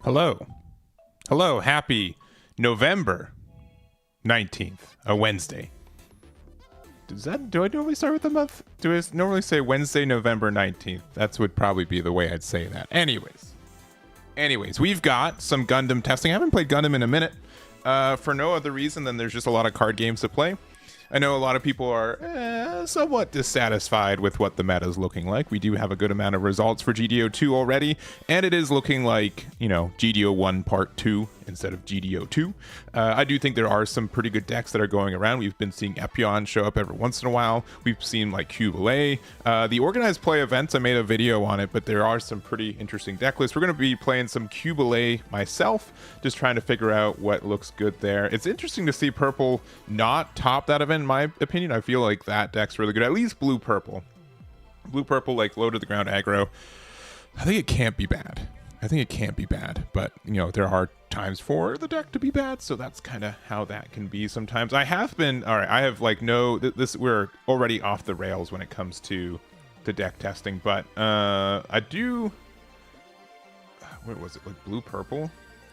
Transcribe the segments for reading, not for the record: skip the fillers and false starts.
Hello. Hello. Happy November 19th, a Wednesday. Do I normally start with the month? Do I normally say Wednesday, November 19th? That's would probably be the way I'd say that. Anyways, we've got some Gundam testing. I haven't played Gundam in a minute for no other reason than there's just a lot of card games to play. I know a lot of people are somewhat dissatisfied with what the meta is looking like. We do have a good amount of results for GD02 already, and it is looking like, GD01 Part 2 instead of GD02. I do think there are some pretty good decks that are going around. We've been seeing Epion show up every once in a while. We've seen like Qubeley. The organized play events, I made a video on it, but there are some pretty interesting deck lists. We're going to be playing some Qubeley myself, just trying to figure out what looks good there. It's interesting to see purple not top that event, in my opinion. I feel like that deck's really good. At least blue-purple. Blue-purple, like low to the ground aggro. I think it can't be bad. But there are times for the deck to be bad, so that's kind of how that can be sometimes. I have like we're already off the rails when it comes to deck testing, but I do. What was it, like blue purple?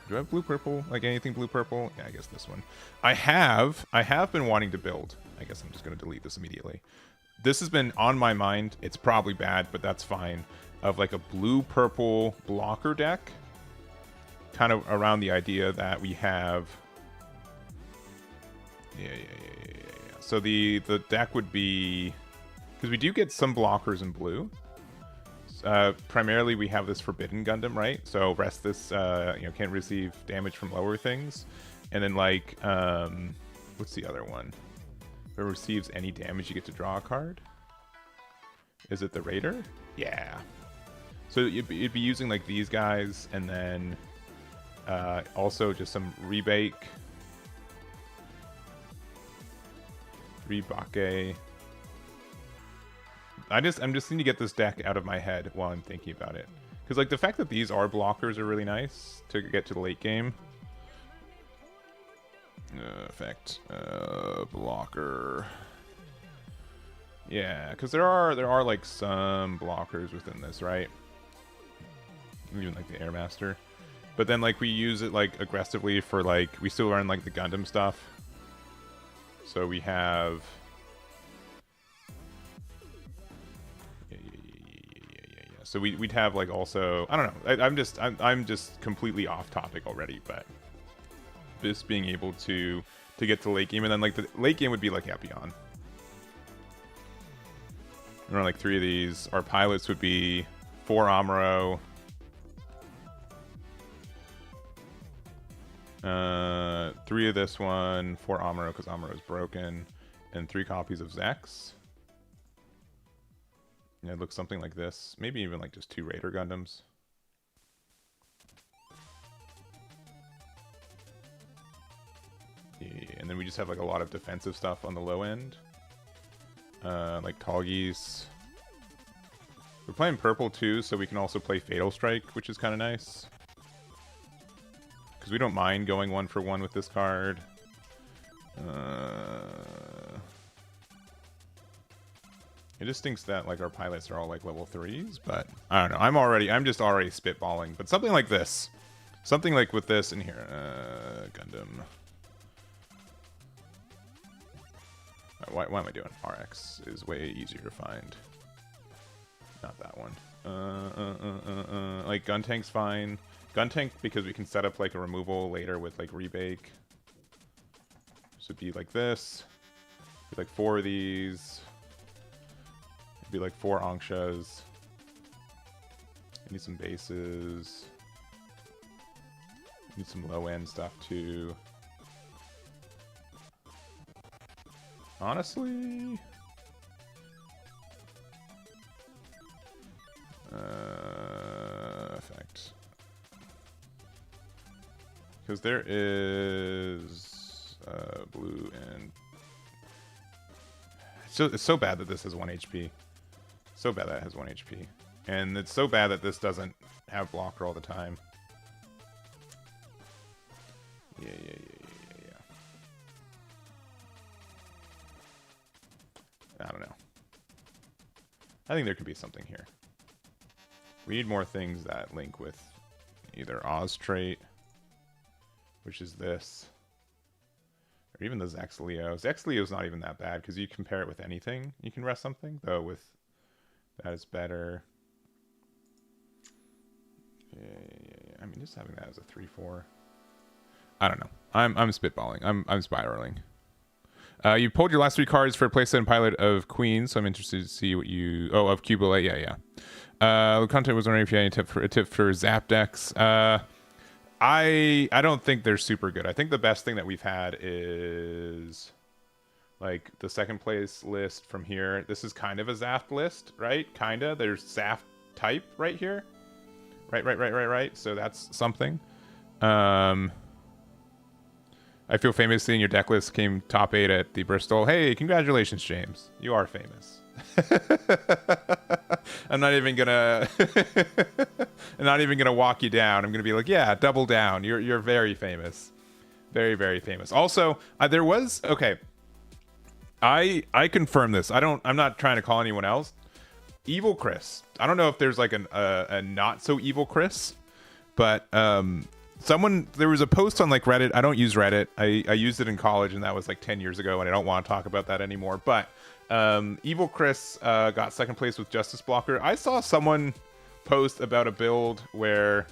Do I have blue purple? Like anything blue purple? Yeah, I guess this one. I have been wanting to build. I guess I'm just going to delete this immediately. This has been on my mind. It's probably bad, but that's fine. Of like a blue-purple blocker deck, kind of around the idea that we have. Yeah. So the deck would be, because we do get some blockers in blue. Primarily, we have this Forbidden Gundam, right? So rest this, can't receive damage from lower things, and then like, what's the other one? If it receives any damage, you get to draw a card. Is it the Raider? Yeah. So it'd be using like these guys, and then also just some rebake, rebake. I'm just need to get this deck out of my head while I'm thinking about it, because like the fact that these are blockers are really nice to get to the late game. Blocker. Yeah, because there are like some blockers within this, right? Even like the Airmaster, but then like we use it like aggressively for like, we still run like the Gundam stuff, so we have so we'd have like also, I don't know, I'm just completely off topic already, but just being able to get to late game, and then like the late game would be like Epion. Run like 3 of these. Our pilots would be 4 Amuro, 3 of this one, 4 Amuro because Amuro is broken, and 3 copies of Zex. And it looks something like this. Maybe even like just 2 Raider Gundams. Yeah, and then we just have like a lot of defensive stuff on the low end. Like Tall Geese. We're playing purple too, so we can also play Fatal Strike, which is kind of nice. Because we don't mind going 1-for-1 with this card. It just stinks that like our pilots are all like level 3s, but I don't know. I'm just already spitballing. But something like this. Something like with this in here. Gundam. Why am I doing? RX is way easier to find. Not that one. Like Gun Tank's fine. Gun Tank, because we can set up like a removal later with like rebake. So it'd be like this. It'd be like 4 of these. It'd be like 4 Ankshas. I need some bases. Need some low end stuff too. Honestly, effect, because there is blue, and it's so bad that this has 1 HP. So bad that it has 1 HP, and it's so bad that this doesn't have blocker all the time. Yeah. I don't know. I think there could be something here. We need more things that link with... either Oz trait, which is this, or even the Zex Leo. Zex Leo's not even that bad because you compare it with anything. You can rest something, though with that is better. Yeah. I mean, just having that as a 3/4. I don't know. I'm spitballing. I'm spiraling. You pulled your last 3 cards for a playset and pilot of Queen, so I'm interested to see what you... Oh, of Qubeley. Yeah. The content was wondering if you had a tip for Zap decks. I don't think they're super good. I think the best thing that we've had is like the second place list from here. This is kind of a Zap list, right? Kinda. There's Zap type right here. Right. So that's something. I feel famous seeing your deck list came top 8 at the Bristol. Hey, congratulations, James. You are famous. I'm not even gonna walk you down. I'm gonna be like, yeah, double down. You're very famous. Very, very famous. Also, there was I confirm this. I'm not trying to call anyone else. Evil Chris. I don't know if there's like a not so evil Chris, but there was a post on like Reddit. I don't use Reddit. I used it in college, and that was like 10 years ago, and I don't want to talk about that anymore. But Evil Chris got second place with Justice Blocker. I saw someone post about a build where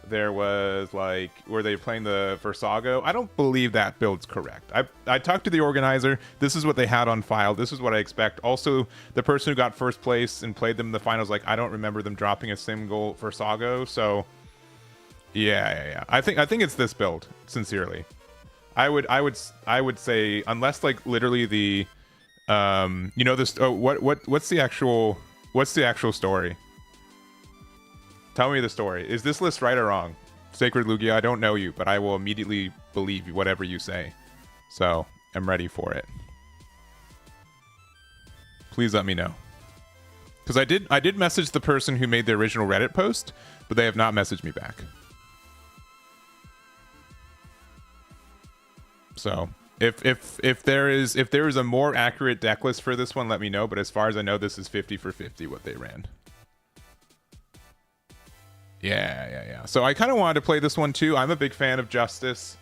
there was like where they were playing the Versago. I don't believe that build's correct. I talked to the organizer. This is what they had on file. This is what I expect. Also, the person who got first place and played them in the finals, like, I don't remember them dropping a single Versago. So yeah. I think it's this build. Sincerely, I would say, unless like literally the this. Oh, what's the actual story? Tell me the story. Is this list right or wrong? Sacred Lugia, I don't know you, but I will immediately believe whatever you say. So, I'm ready for it. Please let me know. Because I did message the person who made the original Reddit post, but they have not messaged me back. So, if there is a more accurate deck list for this one, let me know. But as far as I know, this is 50 for 50 what they ran. Yeah. So I kind of wanted to play this one too. I'm a big fan of Justice,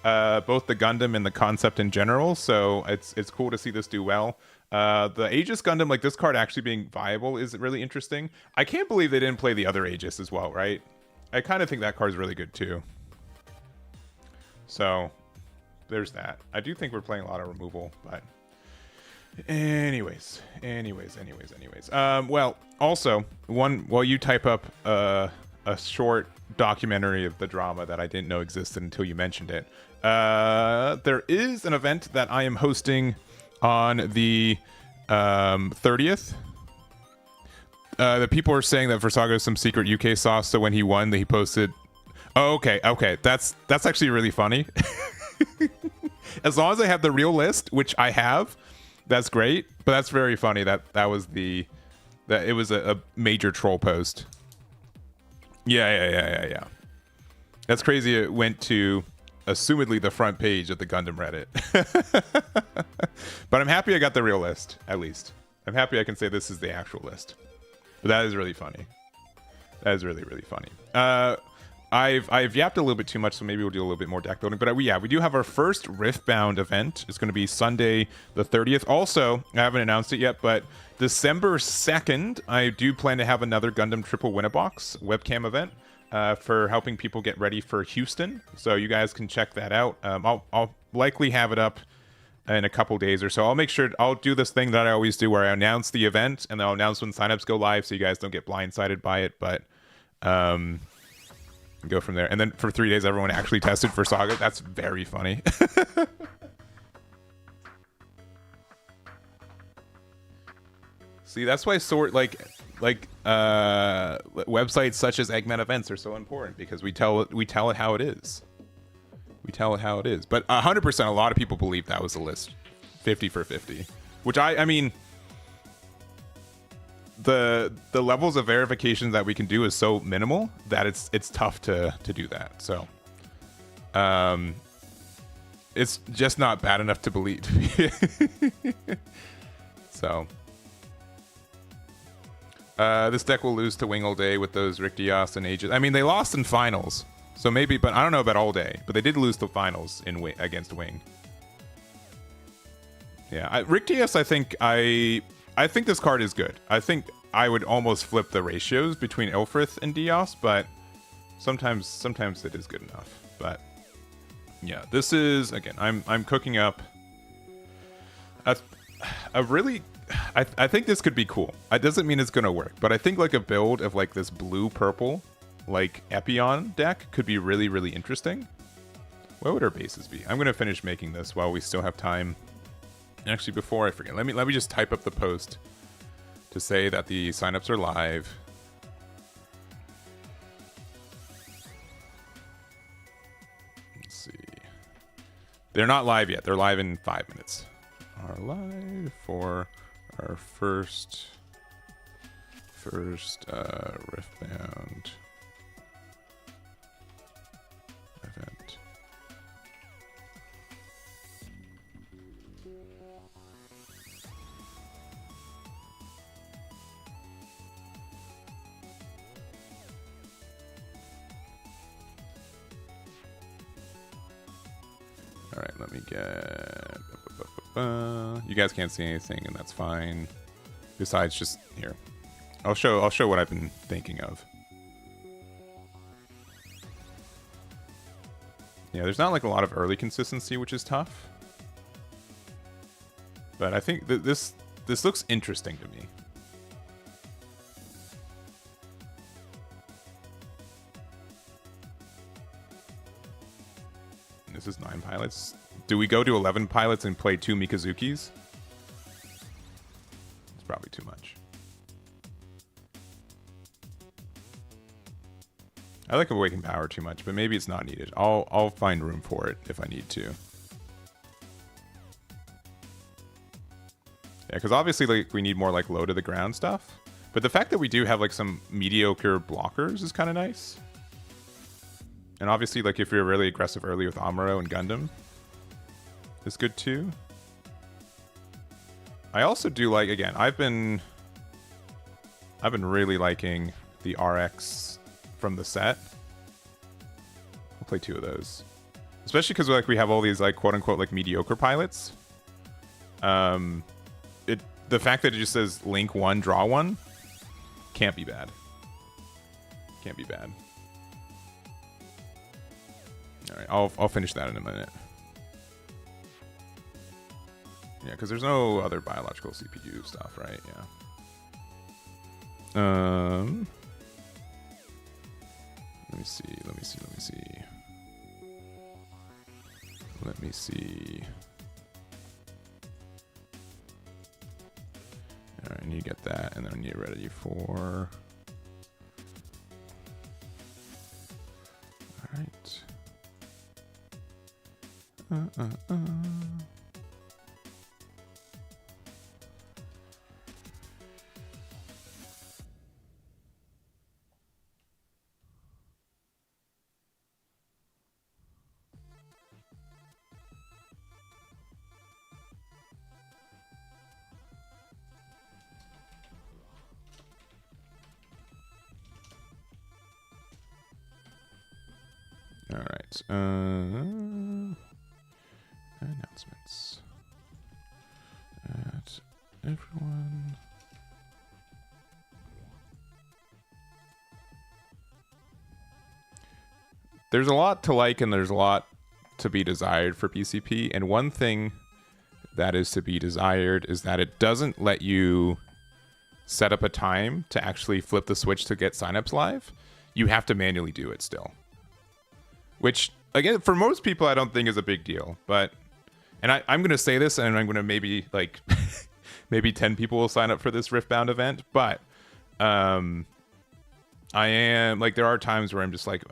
both the Gundam and the concept in general. So it's cool to see this do well. The Aegis Gundam, like this card actually being viable, is really interesting. I can't believe they didn't play the other Aegis as well, right? I kind of think that card's really good too. So there's that. I do think we're playing a lot of removal, but anyways. Well, also while you type up a short documentary of the drama that I didn't know existed until you mentioned it. There is an event that I am hosting on the 30th. The people are saying that Versago is some secret UK sauce, so when he won, he posted... Oh, okay. That's actually really funny. As long as I have the real list, which I have, that's great. But that's very funny that it was a major troll post. Yeah. That's crazy. It went to assumedly the front page of the Gundam Reddit. But I'm happy I got the real list, at least. I'm happy I can say this is the actual list. But that is really funny. That is really, really funny. I've yapped a little bit too much, so maybe we'll do a little bit more deck building. But we do have our first Riftbound event. It's going to be Sunday the 30th. Also, I haven't announced it yet, but December 2nd, I do plan to have another Gundam Triple Win-A-Box webcam event for helping people get ready for Houston. So you guys can check that out. I'll likely have it up in a couple days or so. I'll do this thing that I always do where I announce the event and then I'll announce when signups go live so you guys don't get blindsided by it. But go from there. And then for 3 days, everyone actually tested for Saga. That's very funny. See, that's why websites such as Eggman Events are so important, because we tell it how it is. We tell it how it is. But 100%, a lot of people believe that was the list, 50 for 50, which I mean, the levels of verification that we can do is so minimal that it's tough to do that. So, it's just not bad enough to believe. This deck will lose to Wing all day with those Rictios and Aegis. I mean, they lost in finals, so maybe, but I don't know about all day. But they did lose the finals in against Wing. Yeah, Rictios, I think this card is good. I think I would almost flip the ratios between Ilfrith and Dios, but sometimes it is good enough. But yeah, this is, again, I'm cooking up a really, I think this could be cool. It doesn't mean it's gonna work, but I think like a build of like this blue purple like Epion deck could be really, really interesting. What would our bases be? I'm gonna finish making this while we still have time. Actually, before I forget, let me just type up the post to say that the signups are live. Let's see. They're not live yet. They're live in 5 minutes. Are live for our first Riftbound event. All right, let me get. You guys can't see anything, and that's fine. Besides, just here, I'll show what I've been thinking of. Yeah, there's not like a lot of early consistency, which is tough. But I think that this looks interesting to me. This is 9 pilots. Do we go to 11 pilots and play 2 Mikazukis? It's probably too much. I like Awakened Power too much, but maybe it's not needed. I'll find room for it if I need to. Yeah, because obviously like we need more like low to the ground stuff. But the fact that we do have like some mediocre blockers is kind of nice. And obviously, like, if you're really aggressive early with Amuro and Gundam, is good too. I also do like, again, I've been really liking the RX from the set. I'll play 2 of those. Especially because like we have all these like quote unquote like mediocre pilots. The fact that it just says link 1, draw 1 can't be bad. Can't be bad. Alright, I'll finish that in a minute. Yeah, because there's no other biological CPU stuff, right? Yeah. Let me see. Alright, I need to get that, and then I need to ready for... Alright. Alright. Announcements. At everyone. There's a lot to like and there's a lot to be desired for PCP. And one thing that is to be desired is that it doesn't let you set up a time to actually flip the switch to get signups live. You have to manually do it still. Which, again, for most people, I don't think is a big deal. But, and I'm going to say this, and I'm going to maybe, like, maybe 10 people will sign up for this Riftbound event. But I am, like, there are times where I'm just like,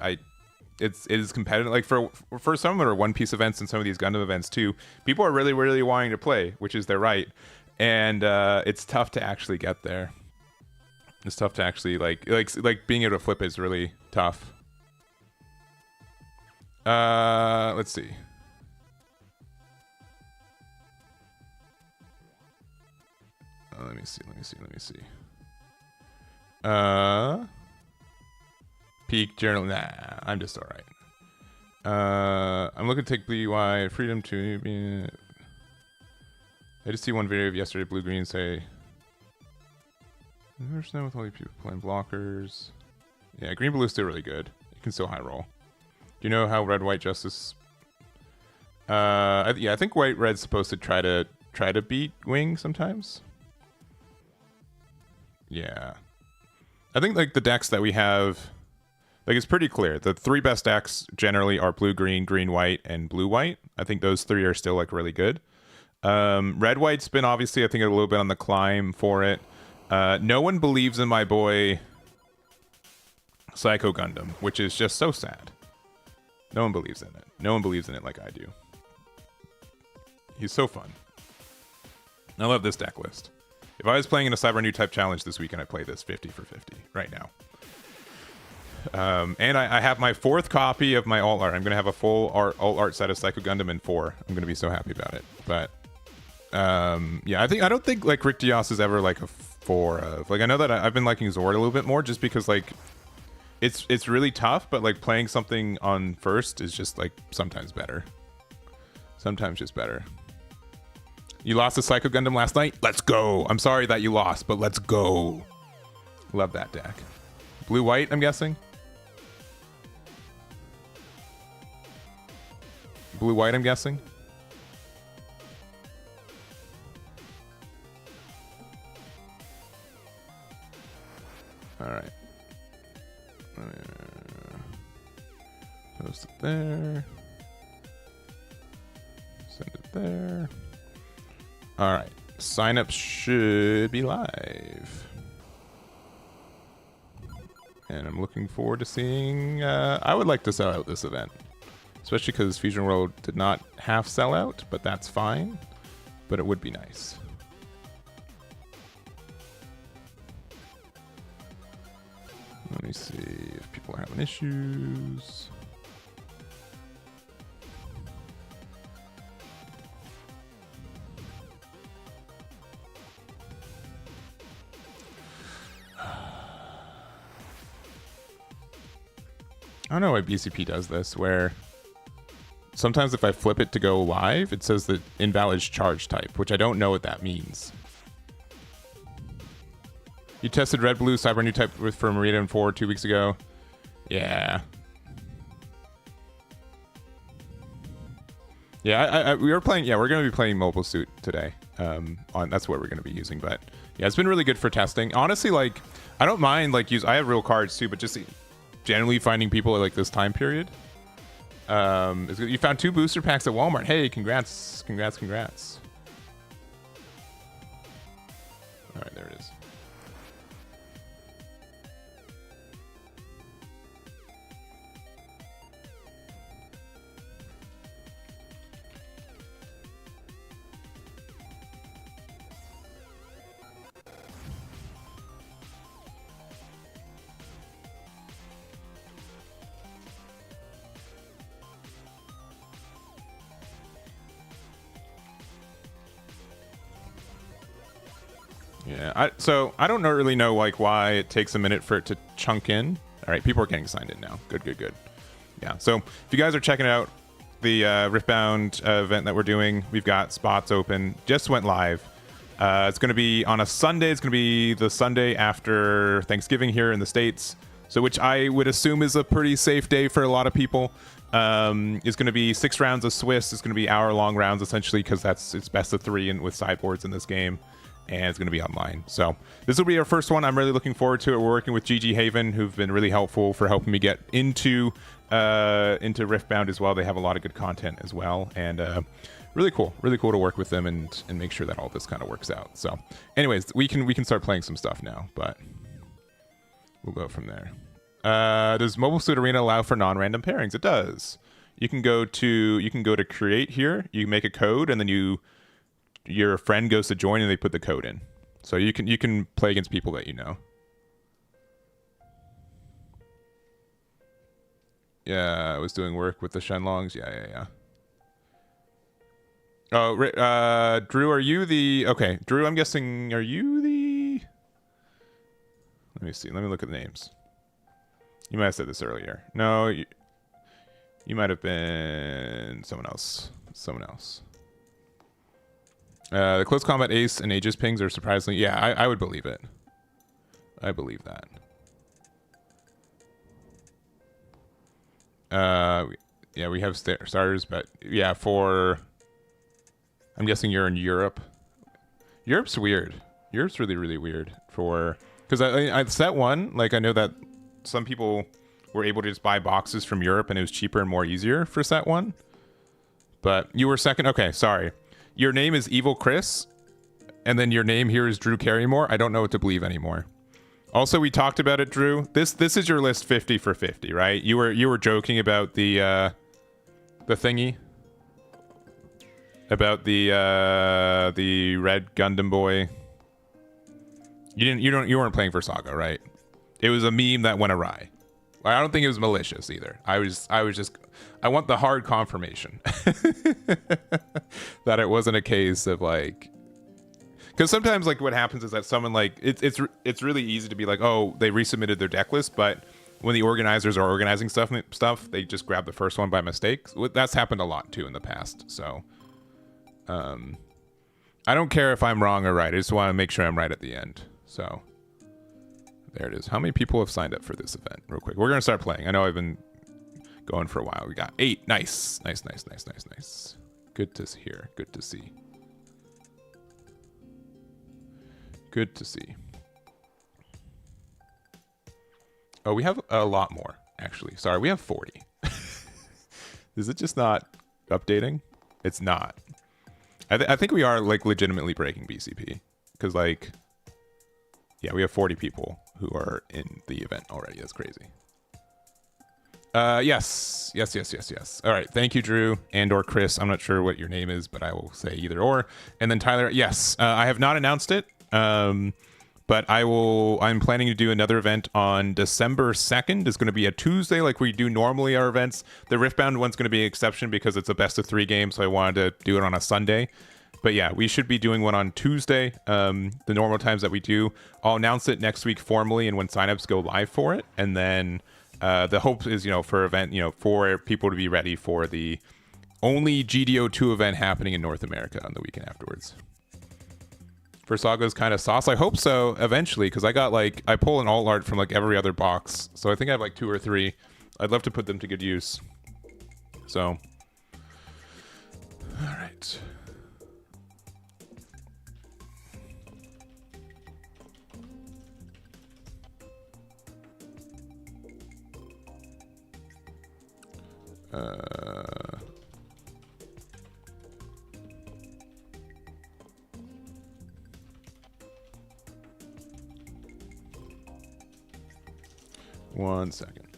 it is competitive. Like, for some of our One Piece events and some of these Gundam events, too, people are really, really wanting to play, which is their right. And it's tough to actually get there. It's tough to actually, like being able to flip is really tough. Let's see. Let me see. Peak journal. Nah, I'm just all right. I'm looking to take BY freedom to be. I just see one video of yesterday. Blue green say. I understand with all these people playing blockers. Yeah, green blue is still really good. You can still high roll. Do you know how red white justice? Yeah, I think white red's supposed to try to beat wing sometimes. Yeah, I think like the decks that we have, like it's pretty clear. The three best decks generally are blue green, green white, and blue white. I think those three are still like really good. Red white's been obviously I think a little bit on the climb for it. No one believes in my boy Psycho Gundam, which is just so sad. No one believes in it. No one believes in it like I do. He's so fun. I love this deck list. If I was playing in a Cyber New Type Challenge this weekend, I'd play this 50 for 50 right now. And I have my 4th copy of my alt art. I'm going to have a full alt art set of Psycho Gundam in 4. I'm going to be so happy about it. But yeah, I don't think like Rick Dios is ever like a 4 of. Like I know that I've been liking Zord a little bit more just because like it's really tough, but like playing something on first is just like sometimes better. Sometimes just better. You lost to Psycho Gundam last night? Let's go. I'm sorry that you lost, but let's go. Love that deck. Blue-white, I'm guessing? Blue-white, I'm guessing? Alright. Post it there. Send it there. All right, signup should be live, and I'm looking forward to seeing. I would like to sell out this event, especially because Fusion World did not half sell out, but that's fine. But it would be nice. Let me see if people are having issues. I don't know why BCP does this, where sometimes if I flip it to go live, it says that invalid charge type, which I don't know what that means. You tested red blue cyber new type for Meridian 4 2 weeks ago. Yeah. Yeah, we were playing. Yeah, we're going to be playing Mobile Suit today. That's what we're going to be using. But yeah, it's been really good for testing. Honestly, like I don't mind like I have real cards too, but just generally finding people at like this time period. You found 2 booster packs at Walmart. Hey, congrats. All right, there it is. Yeah, so I don't really know like why it takes a minute for it to chunk in. All right, people are getting signed in now. Good. Yeah, so if you guys are checking out the Riftbound event that we're doing, we've got spots open. Just went live. It's going to be on a Sunday. It's going to be the Sunday after Thanksgiving here in the States. So which I would assume is a pretty safe day for a lot of people. It's going to be 6 rounds of Swiss. It's going to be hour-long rounds essentially because it's best of 3 and with sideboards in this game. And it's going to be online. So this will be our first one. I'm really looking forward to it. We're working with GG Haven, who've been really helpful for helping me get into Riftbound as well. They have a lot of good content as well. And really cool to work with them and make sure that all this kind of works out. So anyways, we can start playing some stuff now, but we'll go from there. Does Mobile Suit Arena allow for non-random pairings? It does. You can go to create here. You make a code, and then your friend goes to join, and they put the code in. So you can play against people that you know. Yeah, I was doing work with the Shenlongs. Yeah. Oh, Drew, are you the... Okay, Drew, I'm guessing, are you the... Let me see. Let me look at the names. You might have said this earlier. No, you might have been someone else. Someone else. The close combat ace and Aegis pings are surprisingly... Yeah, I would believe it. I believe that. Yeah, we have starters, but yeah, for... I'm guessing you're in Europe. Europe's weird. Europe's really, really weird for... Because I set one, like I know that some people were able to just buy boxes from Europe and it was cheaper and more easier for set one. But you were second. Okay, sorry. Your name is Evil Chris, and then your name here is Drew Carrymore. I don't know what to believe anymore. Also, we talked about it, Drew. This is your list 50 for 50, right? You were joking about the thingy, about the red Gundam boy. You weren't playing for Saga, right? It was a meme that went awry. I don't think it was malicious either. I want the hard confirmation that it wasn't a case of like, because sometimes like what happens is that someone like it's really easy to be like, oh, they resubmitted their deck list, but when the organizers are organizing stuff, they just grab the first one by mistake. That's happened a lot too in the past. So, I don't care if I'm wrong or right. I just want to make sure I'm right at the end. So. There it is. How many people have signed up for this event? Real quick. We're going to start playing. I know I've been going for a while. We got 8. Nice. Nice. Good to hear. Good to see. Good to see. Oh, we have a lot more, actually. Sorry, we have 40. Is it just not updating? It's not. I think we are, like, legitimately breaking BCP. Because, like... Yeah, we have 40 people who are in the event already. That's crazy. Yes. All right. Thank you, Drew and or Chris. I'm not sure what your name is, but I will say either or. And then Tyler, yes. I have not announced it, but I'm planning to do another event on December 2nd. It's going to be a Tuesday like we do normally our events. The Riftbound one's going to be an exception because it's a best of 3 game, so I wanted to do it on a Sunday. But yeah, we should be doing one on Tuesday, the normal times that we do. I'll announce it next week formally and when signups go live for it. And then the hope is, for event, for people to be ready for the only GD02 event happening in North America on the weekend afterwards. For Saga's kind of sauce. I hope so eventually, because I pull an alt art from like every other box. So I think I have like 2 or 3. I'd love to put them to good use. So, all right. One second.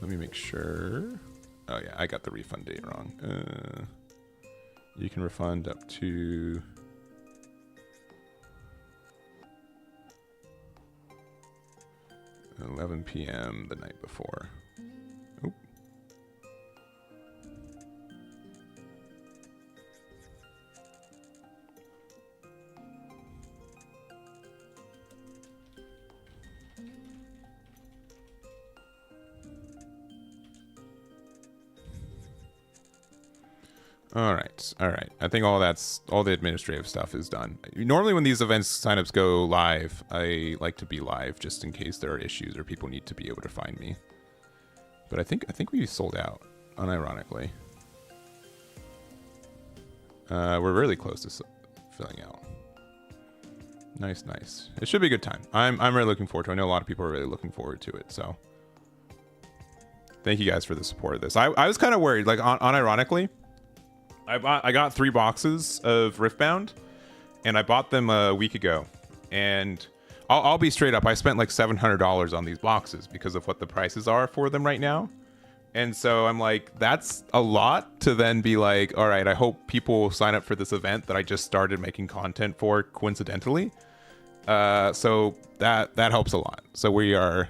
Let me make sure. Oh yeah, I got the refund date wrong. You can refund up to 11 p.m. the night before. Oop. All right. I think all the administrative stuff is done. Normally when these events signups go live, I like to be live just in case there are issues or people need to be able to find me. But I think we sold out, unironically. We're really close to filling out. Nice. It should be a good time. I'm really looking forward to it. I know a lot of people are really looking forward to it, so thank you guys for the support of this. I was kind of worried, like unironically. I got 3 boxes of Riftbound, and I bought them a week ago. And I'll be straight up. I spent like $700 on these boxes because of what the prices are for them right now. And so I'm like, that's a lot to then be like, all right, I hope people will sign up for this event that I just started making content for coincidentally. So that helps a lot. So we are,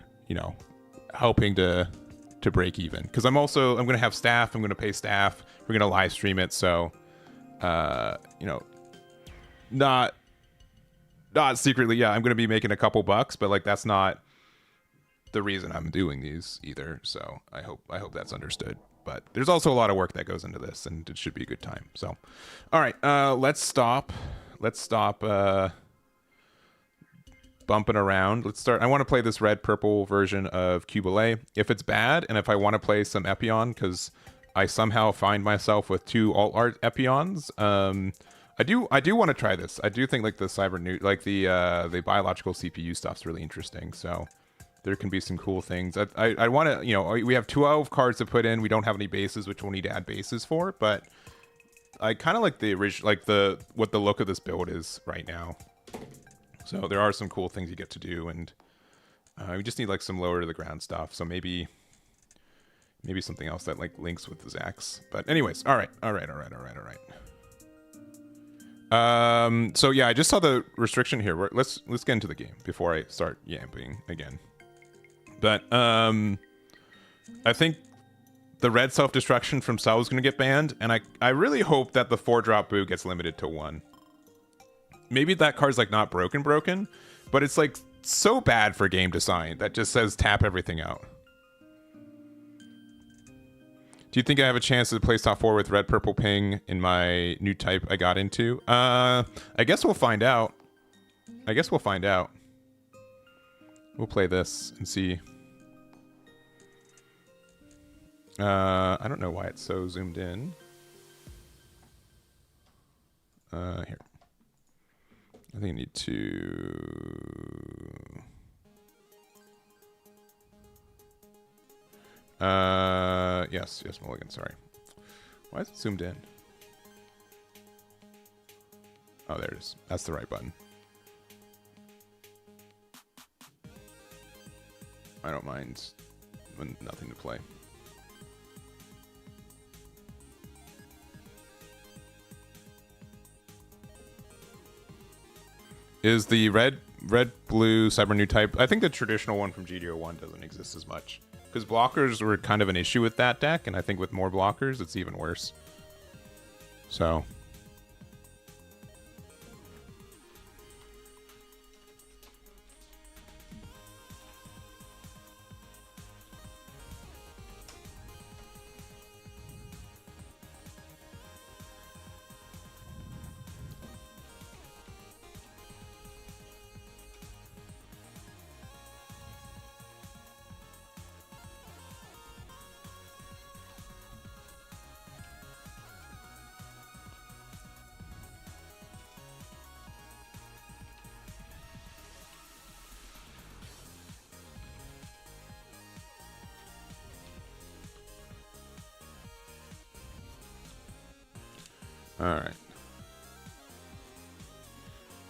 helping to break even. Because I'm going to have staff. I'm going to pay staff. We're going to live stream it. So, not not secretly, yeah, I'm going to be making a couple bucks, but like that's not the reason I'm doing these either. So I hope that's understood. But there's also a lot of work that goes into this, and it should be a good time. So, all right, let's stop bumping around. Let's start. I want to play this red purple version of Qubeley. If it's bad, and if I want to play some Epion, because I somehow find myself with 2 alt art Epions, I do want to try this. I do think like the the biological CPU stuff's really interesting. So there can be some cool things. I want to, you know, we have 12 cards to put in. We don't have any bases, which we'll need to add bases for. But I kind of like the original, like what the look of this build is right now. So there are some cool things you get to do, and we just need like some lower to the ground stuff. So maybe something else that like links with the Zax. But anyways, all right. So yeah, I just saw the restriction here. Let's get into the game before I start yamping again. But I think the red self-destruction from Cell is going to get banned, and I really hope that the 4-drop Boo gets limited to 1. Maybe that card's like not broken, but it's like so bad for game design that just says tap everything out. Do you think I have a chance to place top 4 with red purple ping in my new type I got into? I guess we'll find out. We'll play this and see. I don't know why it's so zoomed in. Here. I think I need to... yes, Mulligan, sorry. Why is it zoomed in? Oh, there it is. That's the right button. I don't mind when nothing to play. Is the red blue cyber new type? I think the traditional one from GD01 doesn't exist as much, because blockers were kind of an issue with that deck, and I think with more blockers it's even worse. So alright.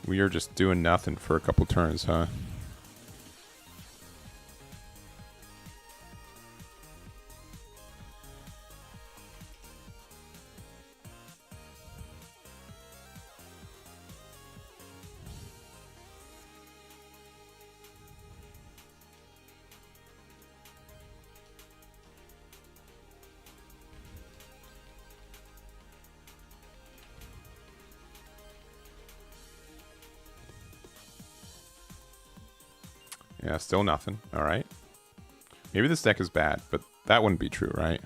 We are just doing nothing for a couple turns, huh? Yeah, still nothing. All right. Maybe this deck is bad, but that wouldn't be true, right?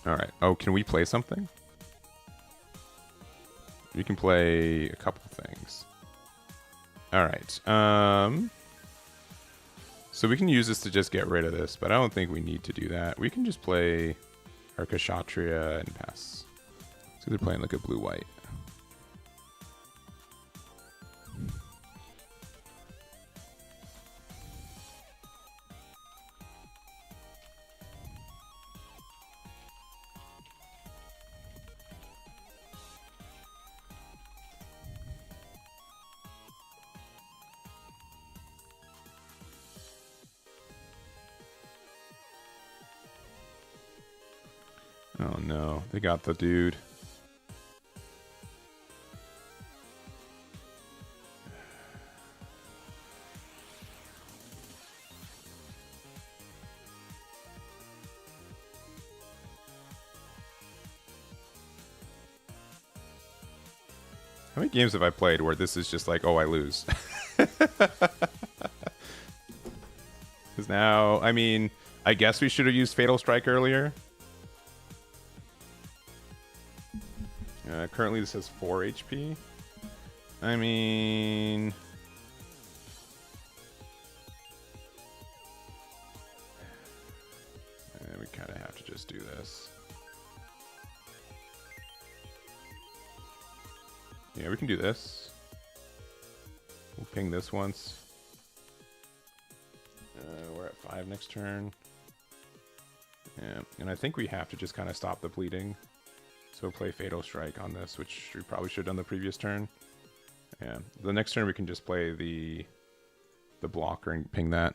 Alright. Oh, can we play something? We can play a couple things. Alright. So we can use this to just get rid of this, but I don't think we need to do that. We can just play our Kshatriya and pass. So they're playing like a blue-white. Oh no, they got the dude. How many games have I played where this is just like, oh, I lose? Because now, I mean, I guess we should have used Fatal Strike earlier. Currently, this has 4 HP. I mean... we kind of have to just do this. Yeah, we can do this. We'll ping this once. We're at 5 next turn. Yeah, and I think we have to just kind of stop the bleeding. So we'll play Fatal Strike on this, which we probably should have done the previous turn. Yeah, the next turn we can just play the blocker and ping that.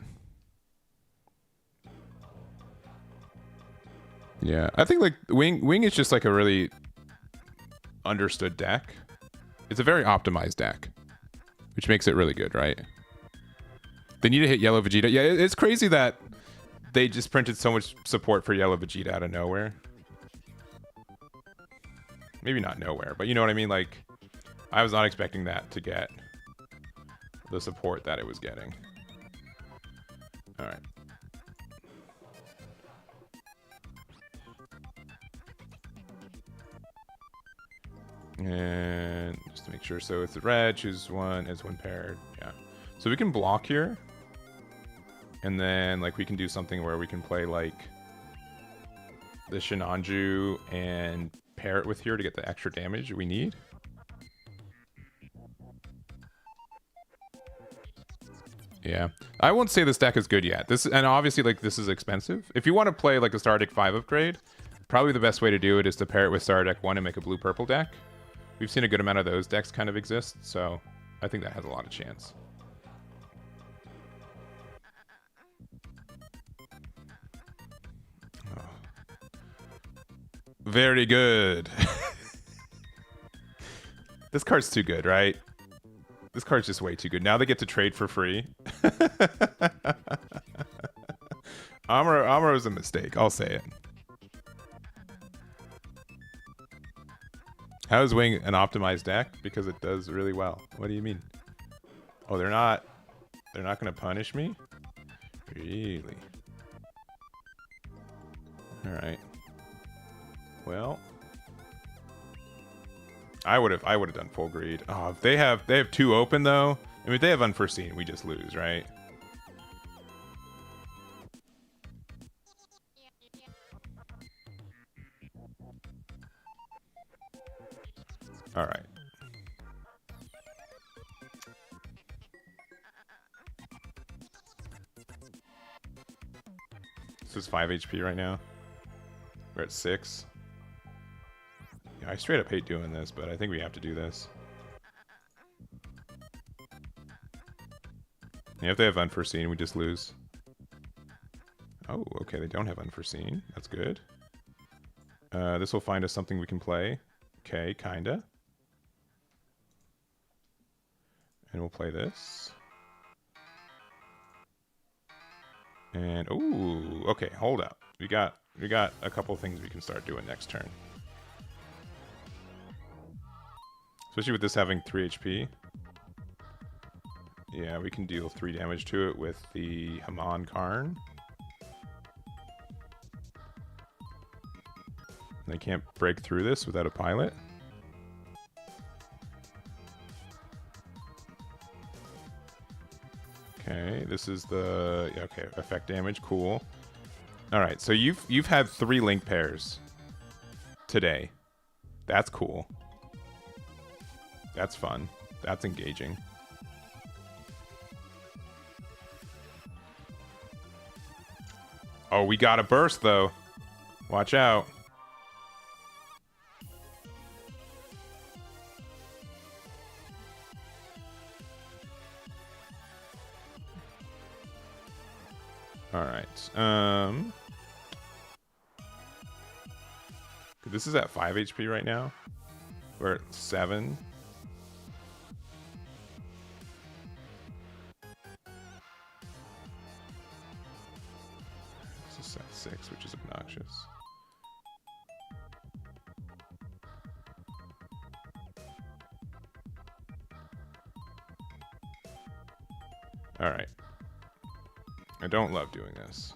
Yeah, I think like Wing is just like a really understood deck. It's a very optimized deck, which makes it really good, right? They need to hit Yellow Vegeta. Yeah, it's crazy that they just printed so much support for Yellow Vegeta out of nowhere. Maybe not nowhere, but you know what I mean? Like, I was not expecting that to get the support that it was getting. All right. And just to make sure, so it's the red, choose one as one paired. Yeah. So we can block here. And then like we can do something where we can play like the Shinanju and pair it with here to get the extra damage we need. Yeah. I won't say this deck is good yet. And obviously like this is expensive. If you want to play like a Star Deck 5 upgrade, probably the best way to do it is to pair it with Star Deck 1 and make a blue-purple deck. We've seen a good amount of those decks kind of exist, so I think that has a lot of chance. Oh. Very good. This card's too good, right? This card's just way too good. Now they get to trade for free. Amuro is a mistake. I'll say it. How is Wing an optimized deck? Because it does really well. What do you mean? Oh, they're not going to punish me? Really? All right. Well, I would have done full greed. Oh, if they have 2 open though. I mean, if they have unforeseen, we just lose, right? All right. This is 5 HP right now. We're at 6. Yeah, I straight up hate doing this, but I think we have to do this. Yeah, if they have unforeseen, we just lose. Oh, okay, they don't have unforeseen. That's good. This will find us something we can play. Okay, kinda. And we'll play this. And ooh, okay, hold up. We got a couple things we can start doing next turn. Especially with this having 3 HP. Yeah, we can deal 3 damage to it with the Haman Karn. They can't break through this without a pilot. Okay, this is the okay, effect damage, cool. All right, so you've had 3 link pairs today. That's cool. That's fun. That's engaging. Oh, we got a burst though. Watch out. All right. This is at 5 HP right now. We're at 7. This is at 6, which is obnoxious. All right. I don't love doing this.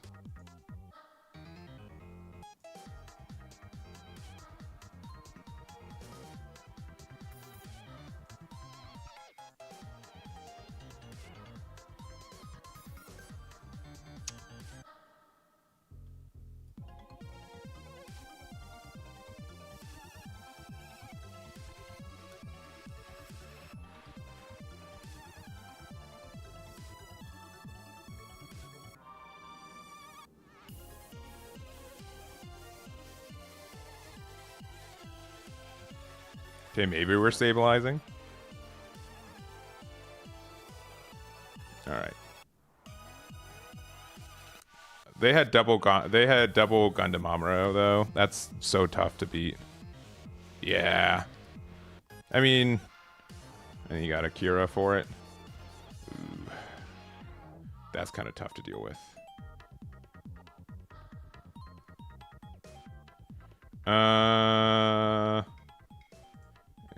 Okay, maybe we're stabilizing. All right. They had double Gundam Amuro though. That's so tough to beat. Yeah. I mean, and you got Akira for it. Ooh. That's kind of tough to deal with.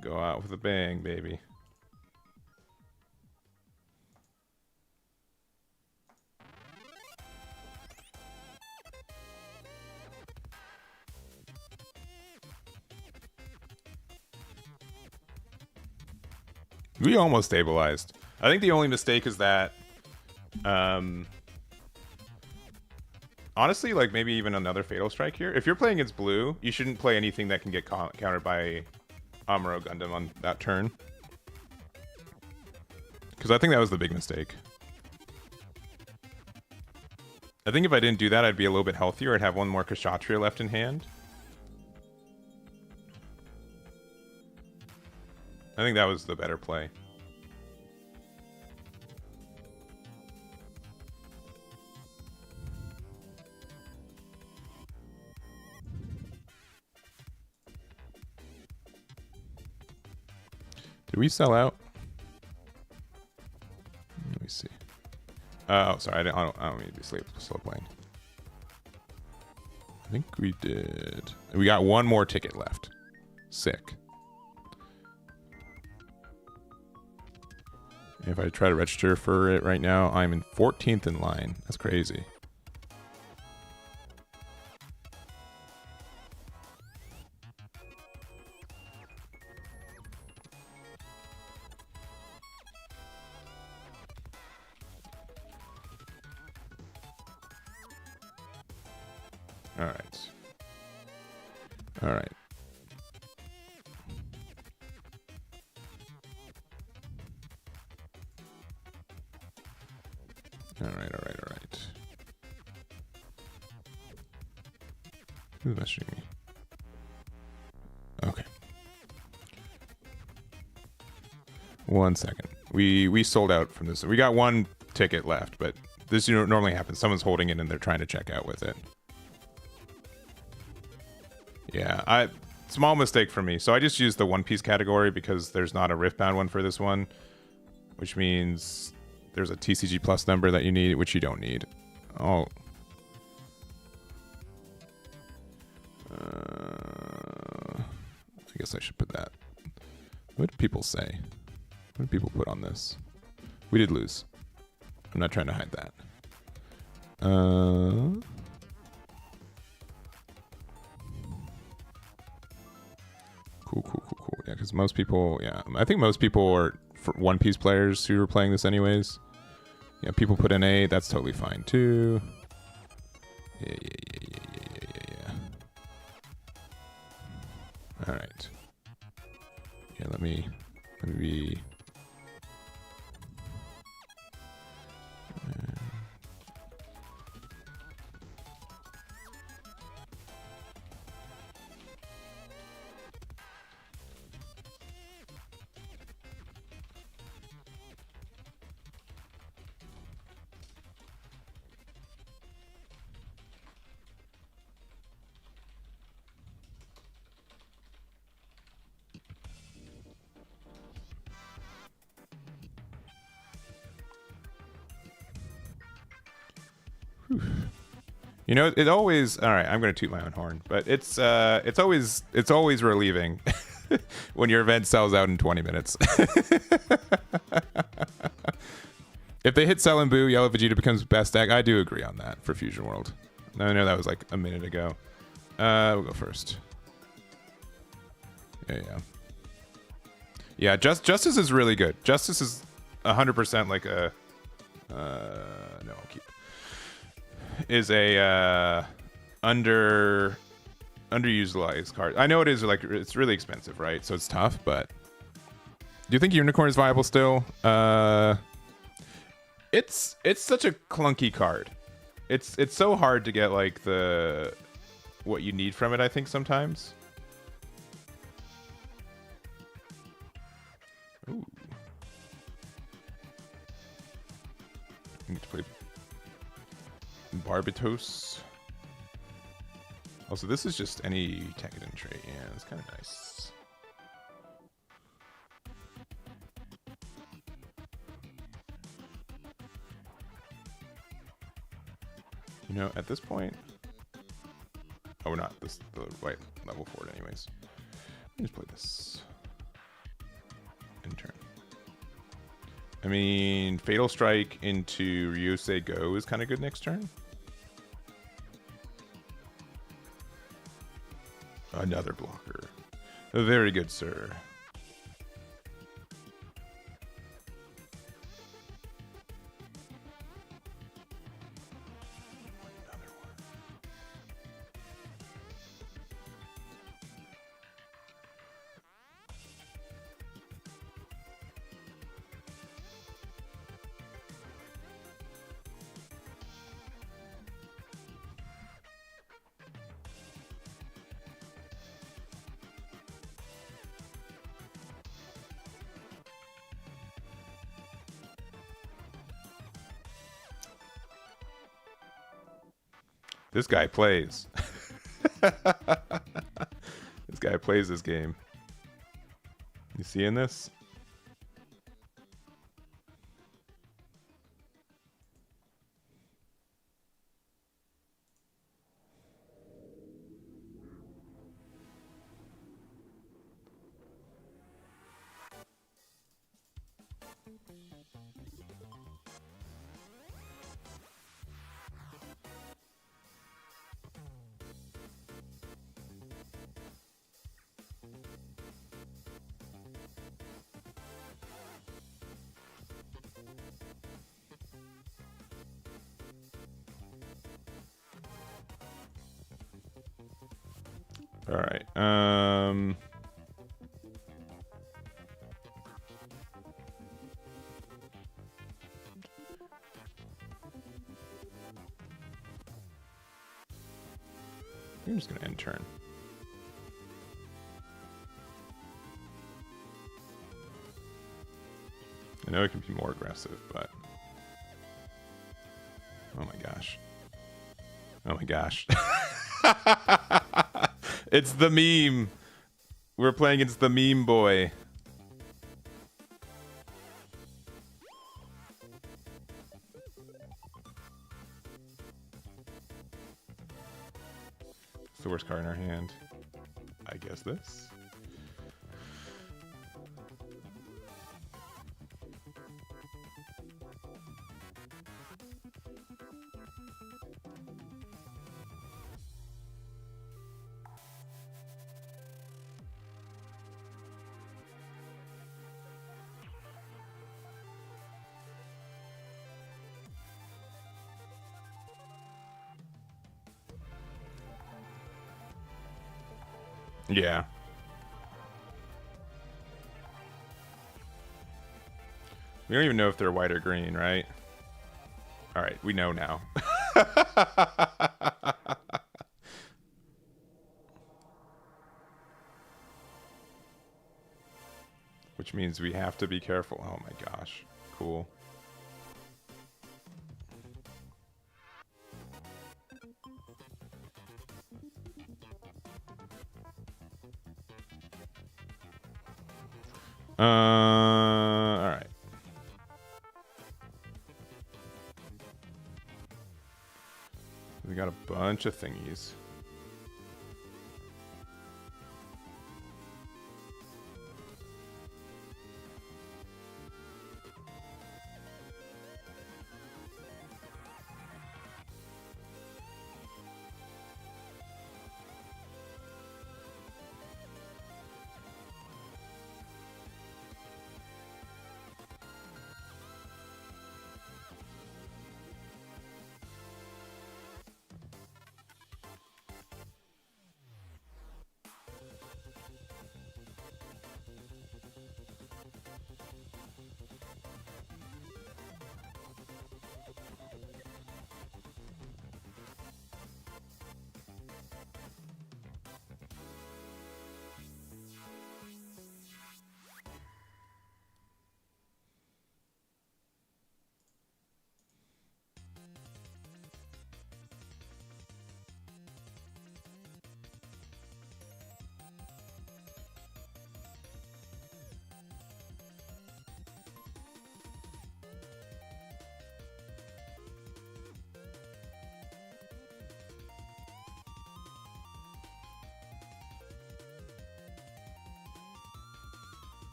Go out with a bang, baby. We almost stabilized. I think the only mistake is that, honestly, like maybe even another Fatal Strike here. If you're playing against blue, you shouldn't play anything that can get countered by Amuro Gundam on that turn. Because I think that was the big mistake. I think if I didn't do that, I'd be a little bit healthier. I'd have one more Kshatriya left in hand. I think that was the better play. Did we sell out? Let me see. Oh, sorry. I don't need to be slow playing. I think we did. We got one more ticket left. Sick. If I try to register for it right now, I'm in 14th in line. That's crazy. All right. All right. All right. Who's messaging me? Okay. 1 second. We sold out from this. We got one ticket left, but this normally happens. Someone's holding it and they're trying to check out with it. Yeah, small mistake for me. So I just used the One Piece category because there's not a Riftbound one for this one, which means there's a TCG plus number that you need, which you don't need. Oh. I guess I should put that. What do people say? What do people put on this? We did lose. I'm not trying to hide that. Cool. Yeah, because most people, I think most people are One Piece players who are playing this anyways. Yeah, people put in A, that's totally fine too. Yeah. All right. Yeah, let me be. You know, it always. All right, I'm gonna toot my own horn, but it's always relieving when your event sells out in 20 minutes. If they hit sell and boo, Yellow Vegeta becomes best deck. I do agree on that for Fusion World. I know that was like a minute ago. We'll go first. Yeah. Justice is really good. Justice is 100% like a. No, I'll keep. Is a underutilized card. I know it is like it's really expensive, right? So it's tough, but do you think Unicorn is viable still? It's such a clunky card. It's so hard to get like what you need from it, I think sometimes. Ooh. I need to play Barbatos. Also, this is just any Tekkadan trait. Yeah, it's kind of nice. You know, at this point... Oh, we're not the right level for it anyways. Let me just play this. Intern. I mean, Fatal Strike into Ryusei Go is kind of good next turn. Another blocker. Very good, sir. This guy plays. This guy plays this game. You seeing this? All right. I'm just gonna end turn. I know it can be more aggressive, but oh my gosh. Oh my gosh. It's the meme. We're playing against the meme boy. It's the worst card in our hand. I guess this. Yeah. We don't even know if they're white or green, right? All right, we know now. Which means we have to be careful. Oh my gosh. Cool. All right. We got a bunch of thingies.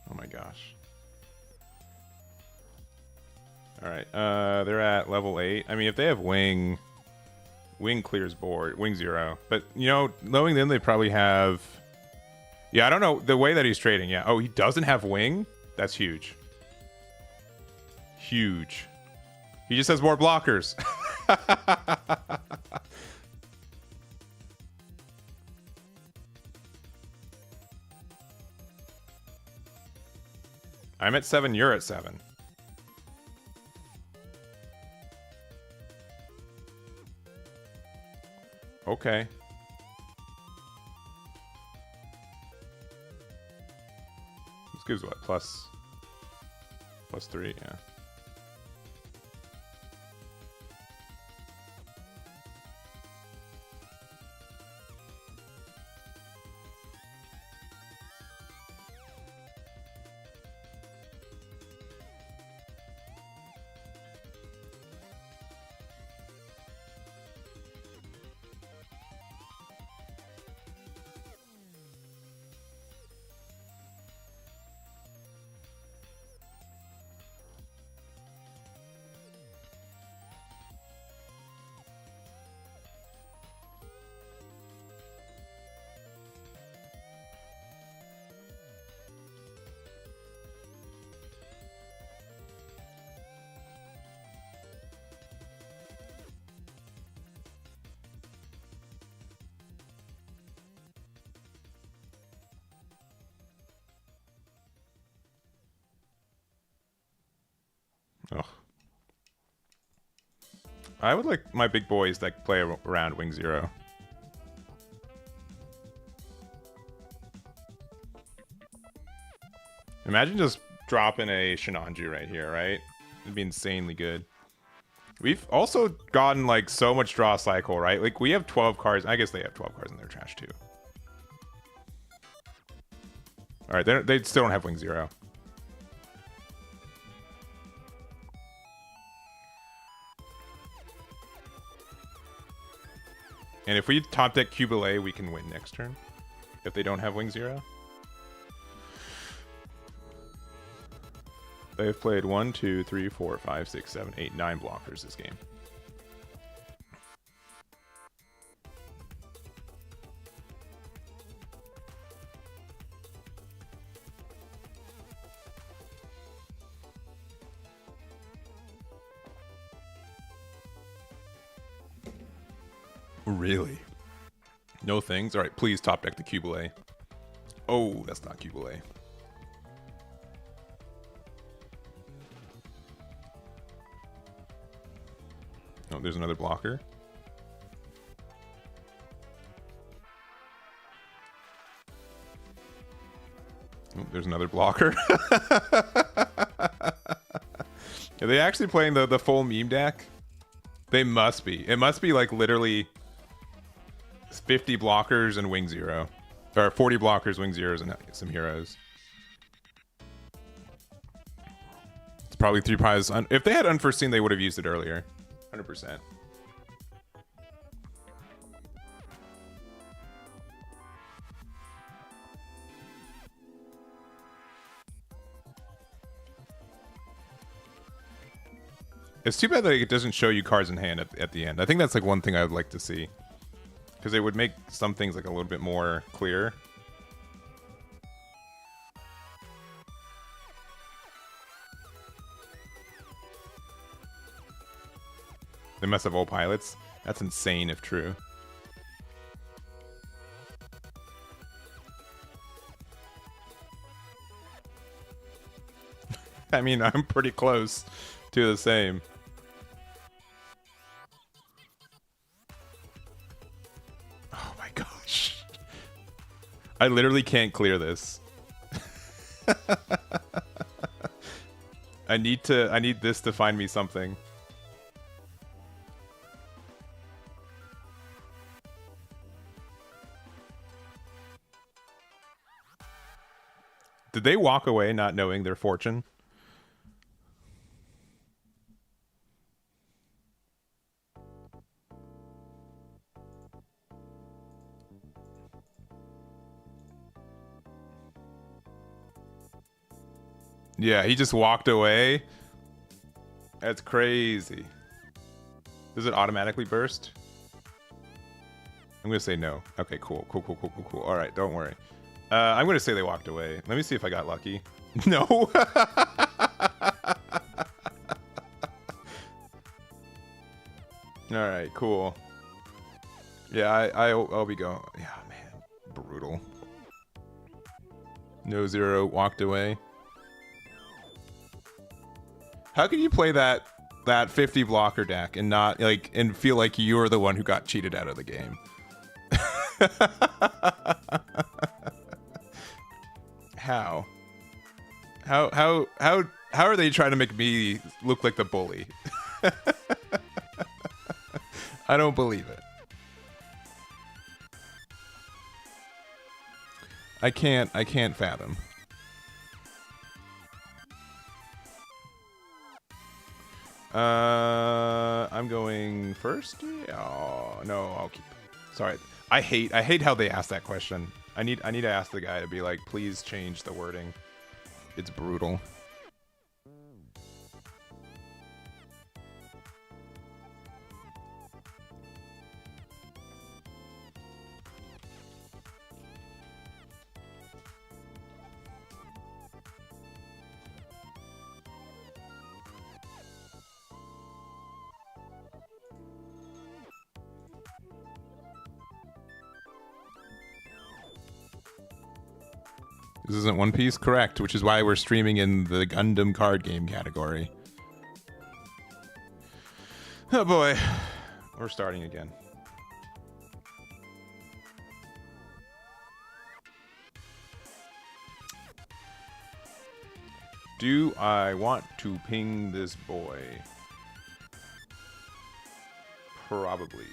Oh my gosh. Alright, they're at level 8. I mean, if they have wing clears board, wing 0. But, you know, knowing them, they probably have... Yeah, I don't know. The way that he's trading, yeah. Oh, he doesn't have wing? That's huge. Huge. He just has more blockers. I'm at 7, you're at 7. Okay. This gives what? Plus 3, yeah. Ugh. I would like my big boys that play around wing 0. Imagine just dropping a Shinanju right here, right? It'd be insanely good. We've also gotten like so much draw cycle, right? Like we have 12 cards. I guess they have 12 cards in their trash too. All right, they still don't have wing 0. And if we top deck Qubeley, we can win next turn. If they don't have wing 0. They've played 1, 2, 3, 4, 5, 6, 7, 8, 9 blockers this game. Really? No things? Alright, please top deck the Qubeley. Oh, that's not Qubeley. Oh, there's another blocker. Oh, there's another blocker. Are they actually playing the full meme deck? They must be. It must be like literally 50 blockers and wing 0. Or 40 blockers, wing 0s, and some heroes. It's probably 3 pies. If they had unforeseen, they would have used it earlier. 100%. It's too bad that it doesn't show you cards in hand at the end. I think that's like one thing I would like to see. Because it would make some things like a little bit more clear. They must have all pilots. That's insane if true. I mean, I'm pretty close to the same. Oh my gosh. I literally can't clear this. I need this to find me something. Did they walk away not knowing their fortune? Yeah, he just walked away. That's crazy. Does it automatically burst? I'm gonna say no. Okay, cool. All right, don't worry. I'm gonna say they walked away. Let me see if I got lucky. No. All right, cool. Yeah, I'll be going. Yeah, man, brutal. No 0 walked away. How can you play that 50 blocker deck and not like and feel like you're the one who got cheated out of the game? How? How are they trying to make me look like the bully? I don't believe it. I can't fathom. I'm going first. Oh no, I'll keep. Sorry, I hate how they ask that question. I need to ask the guy to be like, please change the wording. It's brutal. This isn't One Piece? Correct, which is why we're streaming in the Gundam card game category. Oh boy. We're starting again. Do I want to ping this boy? Probably.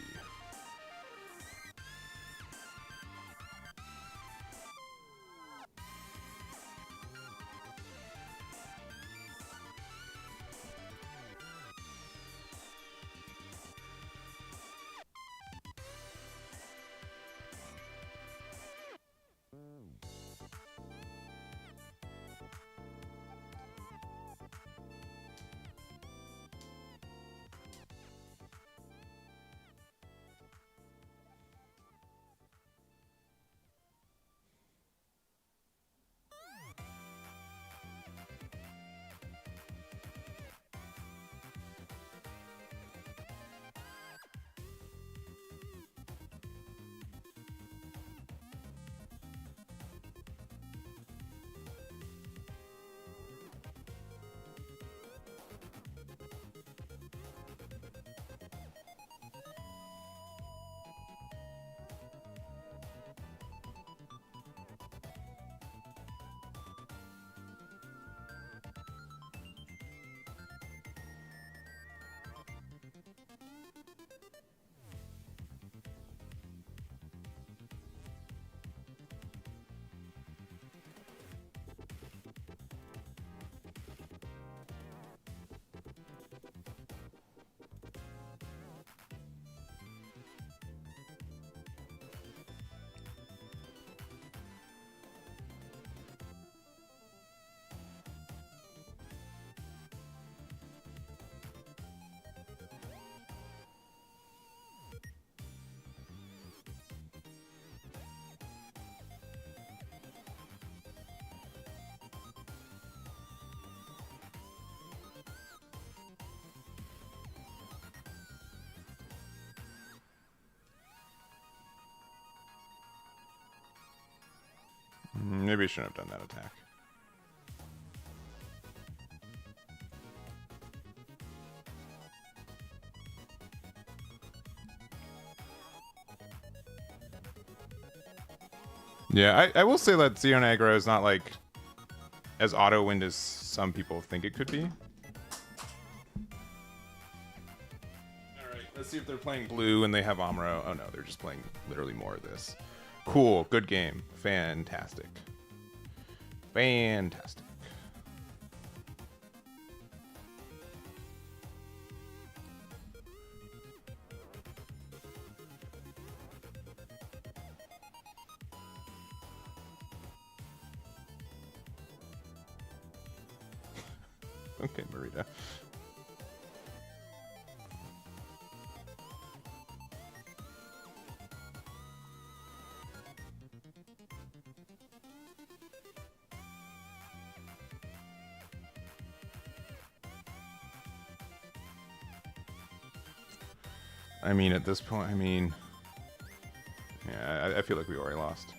Maybe I shouldn't have done that attack. Yeah, I will say that Xeon aggro is not like as auto-wind as some people think it could be. Alright, let's see if they're playing blue and they have Amuro. Oh no, they're just playing literally more of this. Cool, good game. Fantastic. Fantastic. Okay, Marita. I mean, at this point, I mean... Yeah, I feel like we already lost.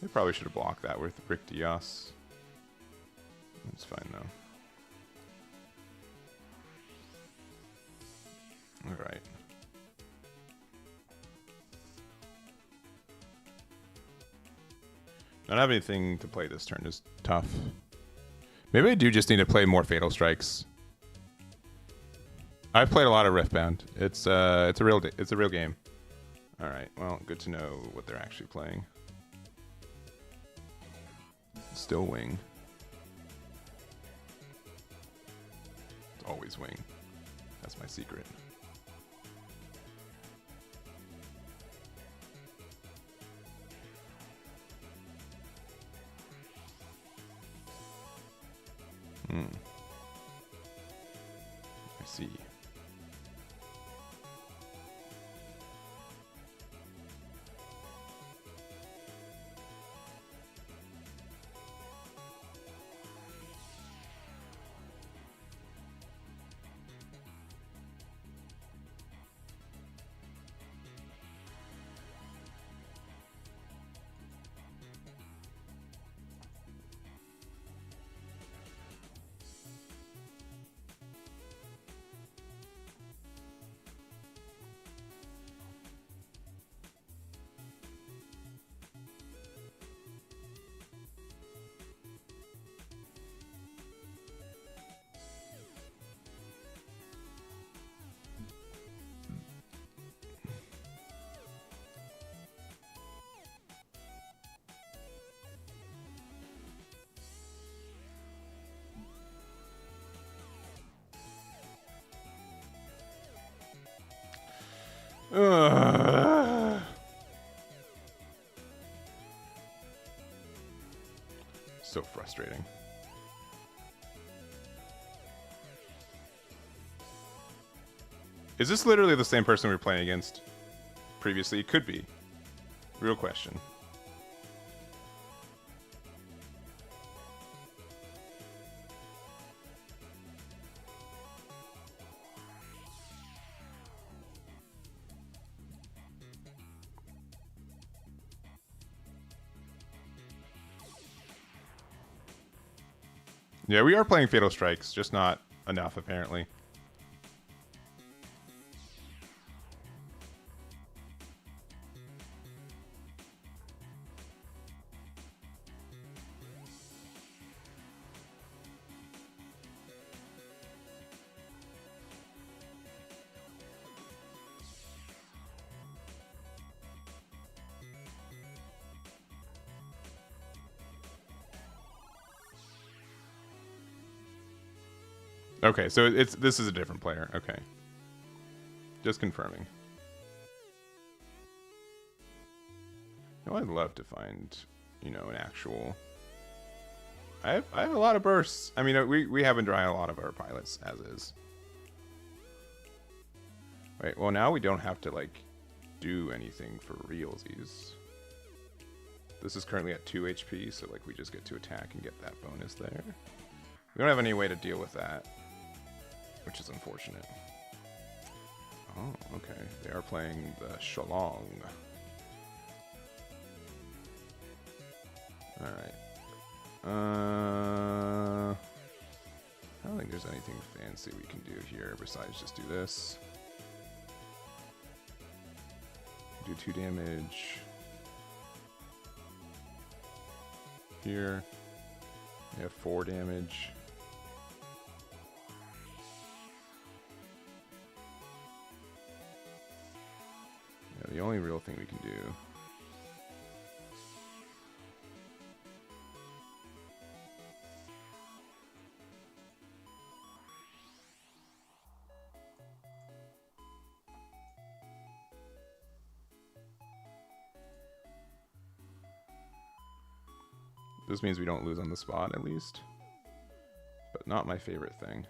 They probably should have blocked that with Rick Diaz. It's fine though. Alright. Not have anything to play this turn is tough. Maybe I do just need to play more Fatal Strikes. I've played a lot of Riftbound. It's a real game. All right. Well, good to know what they're actually playing. Still wing. It's always wing. That's my secret. I see. So frustrating. Is this literally the same person we were playing against previously? It could be. Real question. Yeah, we are playing Fatal Strikes, just not enough, apparently. Okay, so this is a different player. Okay. Just confirming. No, I'd love to find, you know, an actual... I have a lot of bursts. I mean, we haven't tried a lot of our pilots as is. Wait, well now we don't have to, like, do anything for realsies. This is currently at 2 HP, so, like, we just get to attack and get that bonus there. We don't have any way to deal with that, which is unfortunate. Oh, okay. They are playing the Shalong. Alright. I don't think there's anything fancy we can do here besides just do this. Do 2 damage. Here. We have 4 damage. Yeah, the only real thing we can do. This means we don't lose on the spot, at least. But not my favorite thing.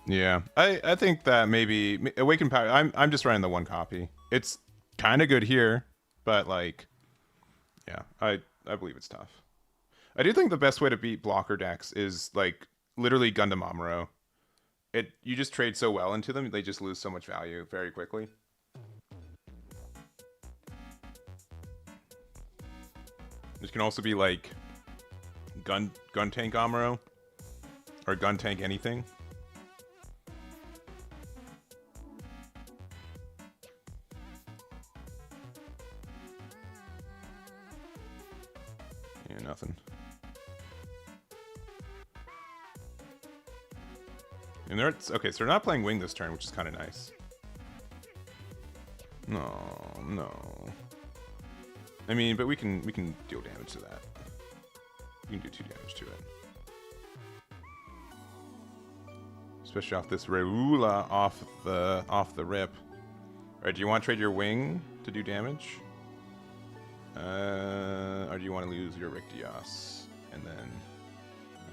Yeah, I think that maybe Awakened Power. I'm just running the 1 copy. It's kind of good here, but like, yeah, I believe it's tough. I do think the best way to beat blocker decks is like literally Gundam Amuro. You just trade so well into them, they just lose so much value very quickly. This can also be like gun tank Amuro or gun tank anything. Yeah, nothing. And they're okay, so they're not playing wing this turn, which is kind of nice. No. I mean, but we can deal damage to that. We can do 2 damage to it. Especially off this Reula off the rip. Alright, do you want to trade your wing to do damage? Or do you want to lose your Rictios? And then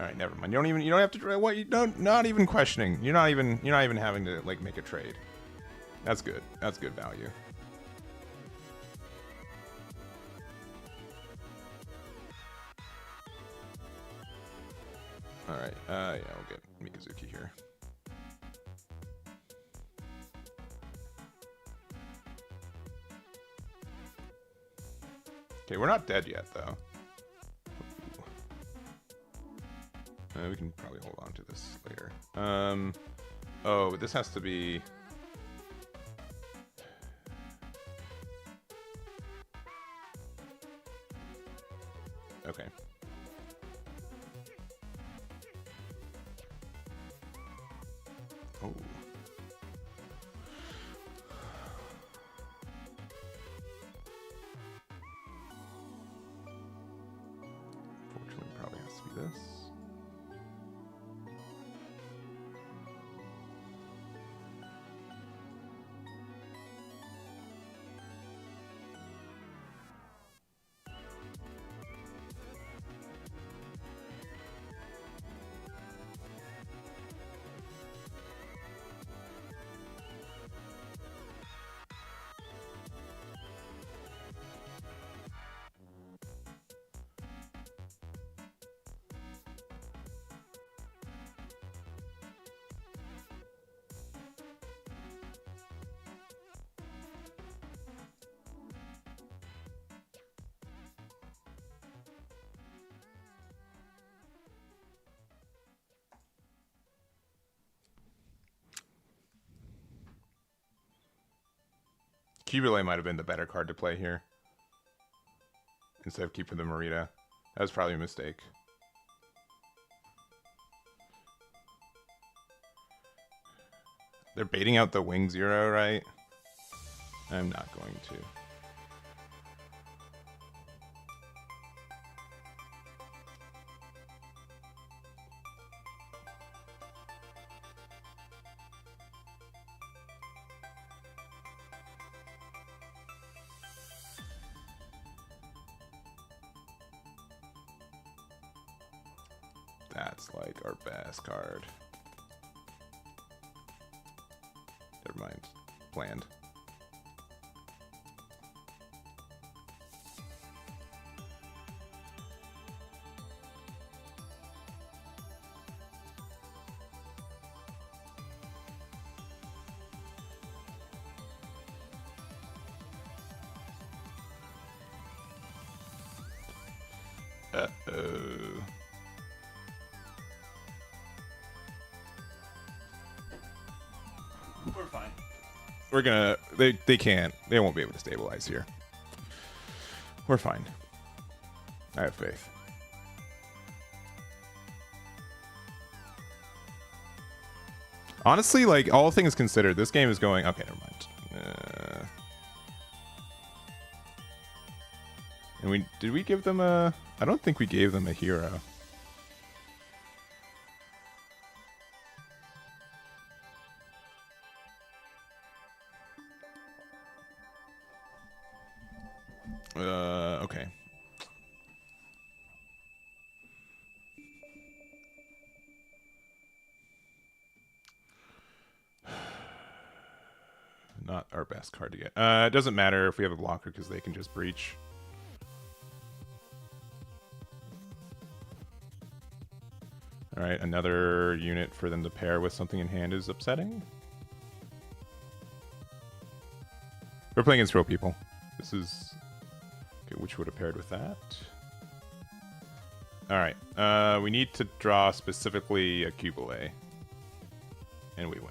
alright, never mind. You don't have to what you don't not even questioning. You're not even having to like make a trade. That's good. That's good value. Alright, yeah, we'll get Mikazuki here. Okay, we're not dead yet, though. We can probably hold on to this later. Oh, but this has to be... Okay. Oh. Unfortunately, it probably has to be this. Qubeley might have been the better card to play here. Instead of keeping the Marita. That was probably a mistake. They're baiting out the Wing Zero, right? I'm not going to. That's like our best card. Never mind. Planned. We're fine. We're gonna. They can't. They won't be able to stabilize here. We're fine. I have faith. Honestly, like, all things considered, this game is going... Okay, never mind. And did we give them a... I don't think we gave them a hero. Okay. Not our best card to get. It doesn't matter if we have a blocker because they can just breach. Alright, another unit for them to pair with something in hand is upsetting. We're playing against real people. This is... Okay, which would have paired with that? Alright, we need to draw specifically a Qubeley. And we win.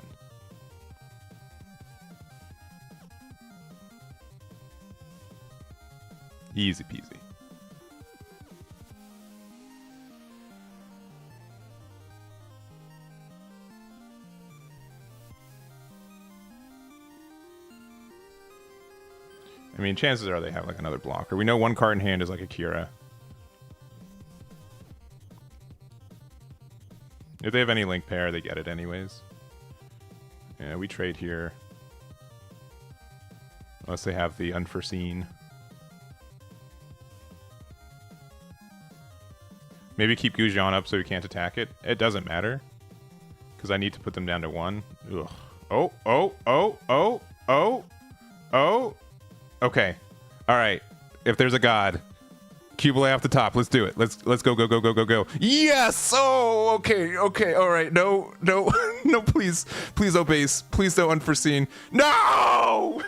Easy peasy. I mean, chances are they have like another blocker. We know one card in hand is like Akira. If they have any link pair, they get it anyways. Yeah, we trade here. Unless they have the unforeseen. Maybe keep Gujan up so we can't attack it. It doesn't matter. Because I need to put them down to 1. Ugh. Oh. Okay. Alright. If there's a god. Qubeley off the top. Let's do it. Let's go. Yes! Oh, okay. Alright. No, please. Please, oh base. Please, no unforeseen. No!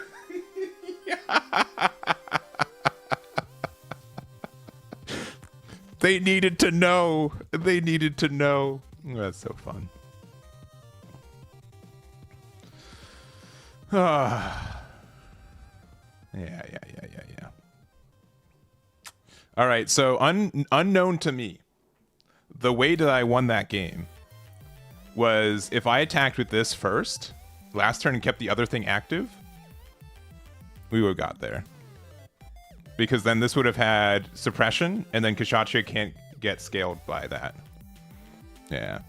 They needed to know. Oh, that's so fun. Yeah. All right, so unknown to me, the way that I won that game was if I attacked with this first, last turn and kept the other thing active, we would have got there. Because then this would have had suppression, and then Kshatriya can't get scaled by that. Yeah.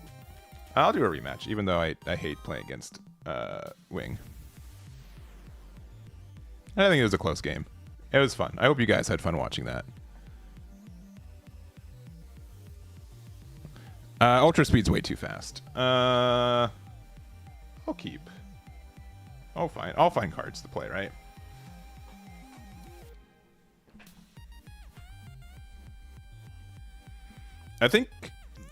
I'll do a rematch, even though I hate playing against Wing. I think it was a close game. It was fun. I hope you guys had fun watching that. Ultra speed's way too fast. I'll keep. I'll find cards to play, right? I think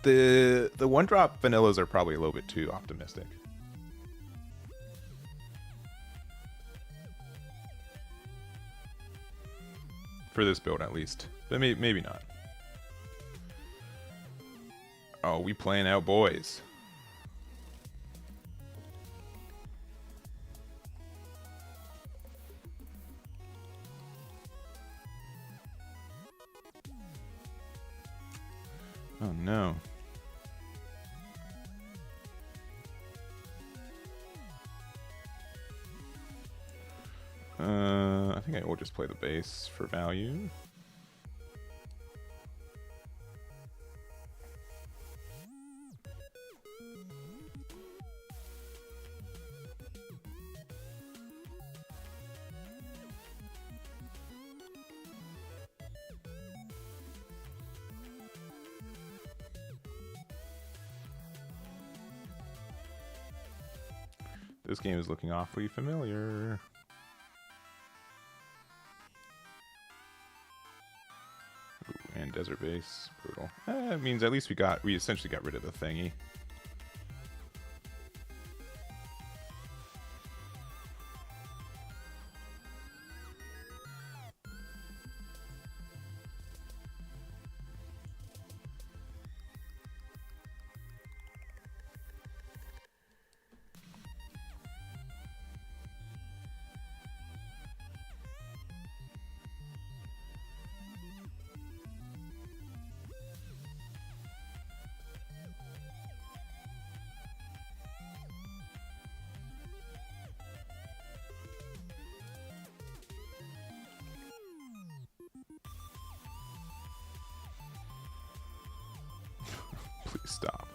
the one drop vanillas are probably a little bit too optimistic. For this build, at least. But maybe not. Oh, we playing out, boys. Oh, no. I think I will just play the base for value. This game is looking awfully familiar. Ooh, and desert base, brutal. It means at least we essentially got rid of the thingy. stop.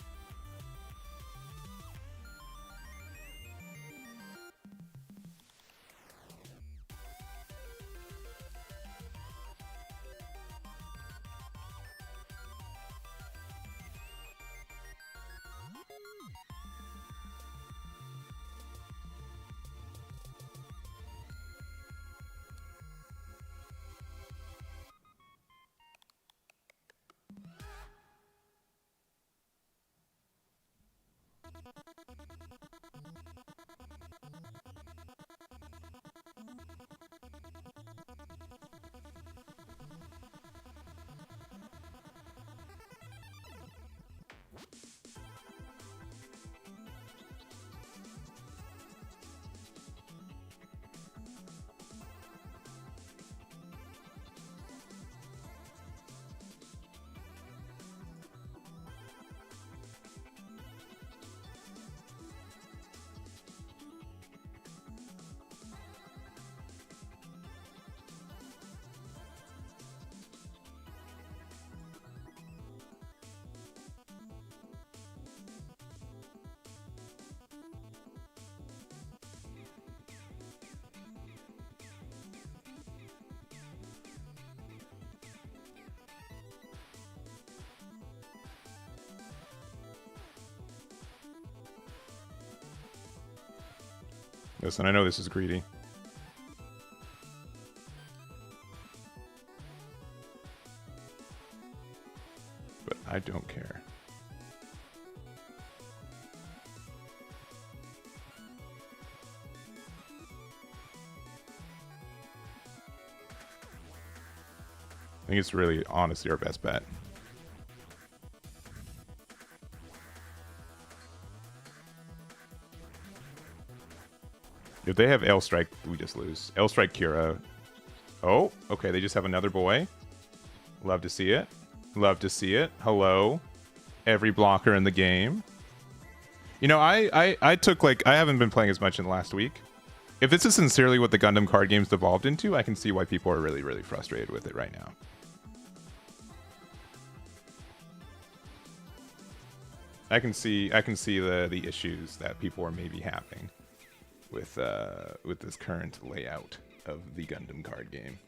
Listen, I know this is greedy. But I don't care. I think it's really honestly our best bet. If they have L Strike, we just lose. L Strike Kira. Oh, okay, they just have another boy. Love to see it. Love to see it. Hello. Every blocker in the game. You know, I took, like, I haven't been playing as much in the last week. If this is sincerely what the Gundam card game's devolved into, I can see why people are really, really frustrated with it right now. I can see the issues that people are maybe having with this current layout of the Gundam card game.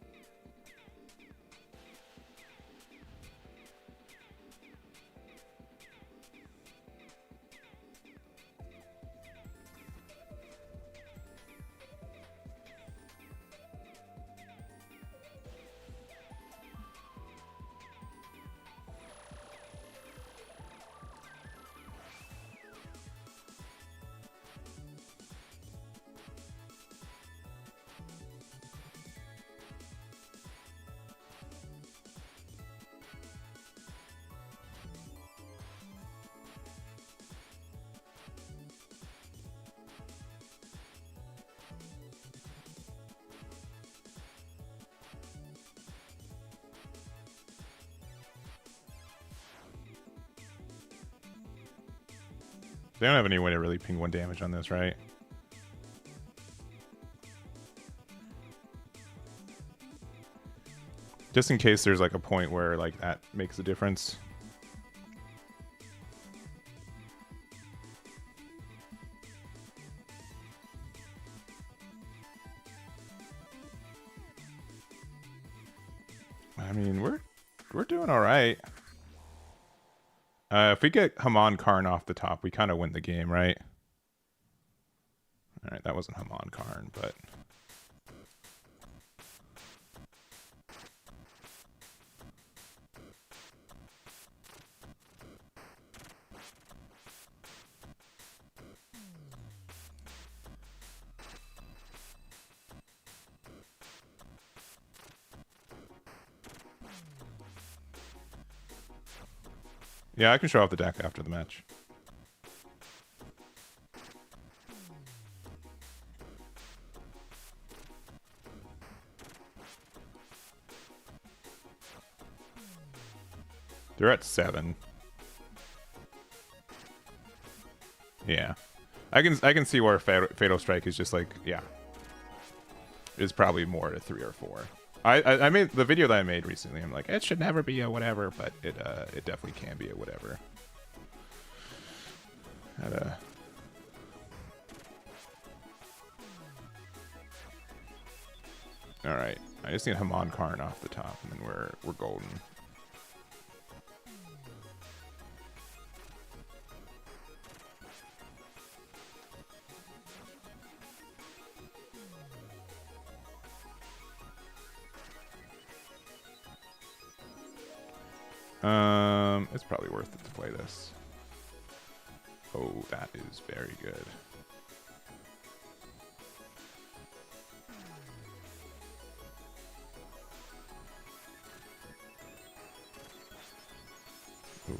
They don't have any way to really ping 1 damage on this, right? Just in case there's like a point where like that makes a difference. I mean, we're doing all right. If we get Haman Karn off the top, we kind of win the game, right? All right, that wasn't Haman Karn, but... Yeah, I can show off the deck after the match. They're at 7. Yeah. I can see where Fatal Strike is just like, yeah. It's probably more to 3 or 4. I made the video that I made recently. I'm like, it should never be a whatever, but it definitely can be a whatever. Gotta... All right, I just need Hamon Karn off the top, and then we're golden. It's probably worth it to play this. Oh, that is very good. Ooh.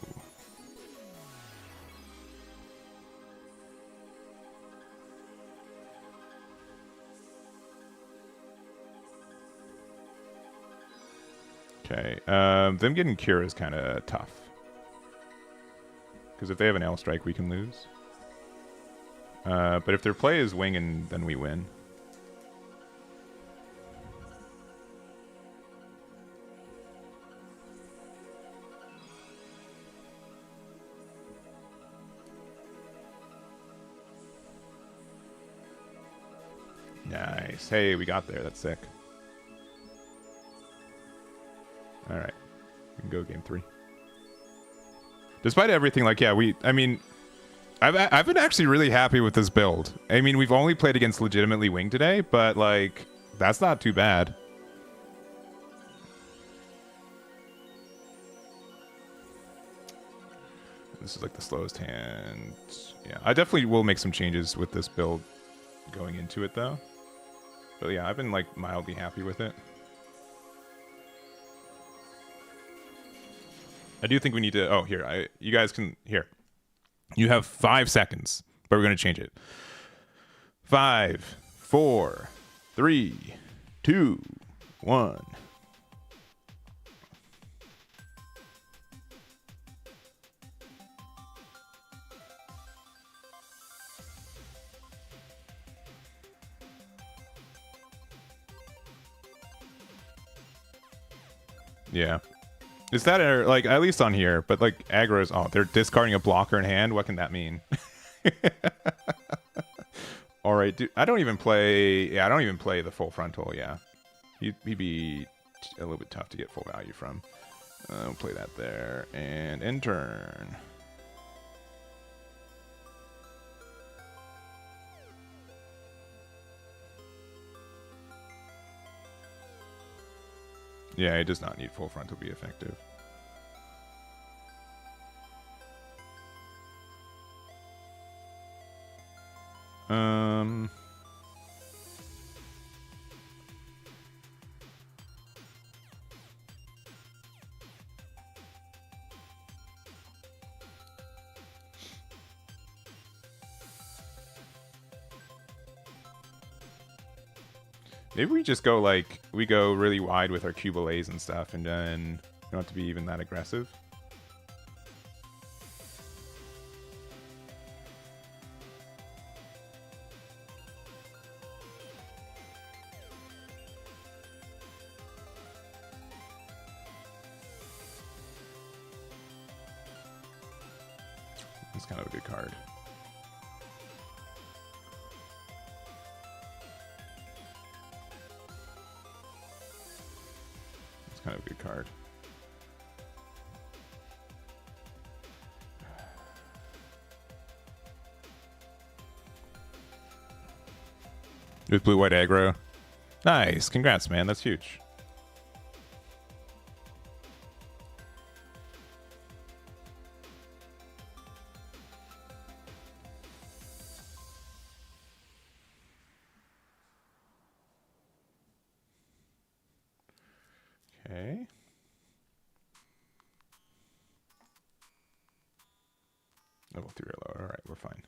Okay, them getting Cure is kind of tough. Because if they have an L strike, we can lose. But if their play is wing, and then we win. Nice. Hey, we got there. That's sick. All right. We can go game 3. Despite everything, like, yeah, I mean, I've been actually really happy with this build. I mean, we've only played against legitimately wing today, but, like, that's not too bad. This is, like, the slowest hand. Yeah, I definitely will make some changes with this build going into it, though. But, yeah, I've been, like, mildly happy with it. I do think we need to... Oh, here. You guys can... Here. You have 5 seconds, but we're going to change it. 5, 4, 3, 2, 1. Yeah. Is that like at least on here, but like aggro's they're discarding a blocker in hand. What can that mean? All right, dude. I don't even play the full frontal. Yeah, he'd be a little bit tough to get full value from. I'll play that there and end turn. Yeah, it does not need full frontal to be effective. Maybe we just go we go really wide with our Qubeleys and stuff, and then we don't have to be even that aggressive. It's kind of a good card. Kind of a good card. With blue-white aggro. Nice. Congrats, man. That's huge. Okay. Level 3 or lower. All right, we're fine.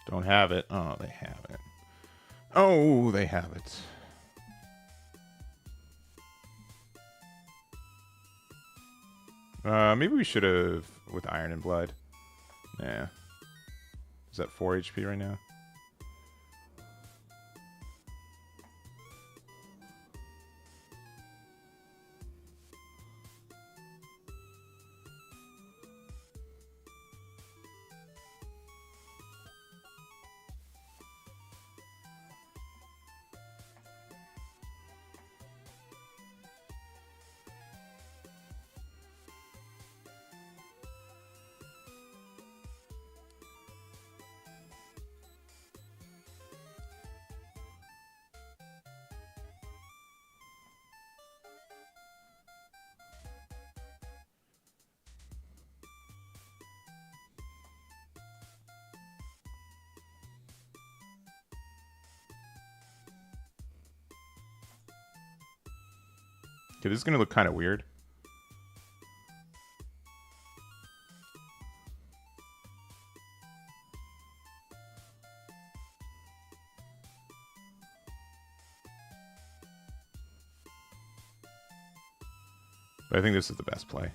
Don't have it. Oh, they have it. Oh, they have it. Maybe we should have with Iron and Blood. Yeah. Is that 4 HP right now? Okay, this is gonna look kind of weird. But I think this is the best play.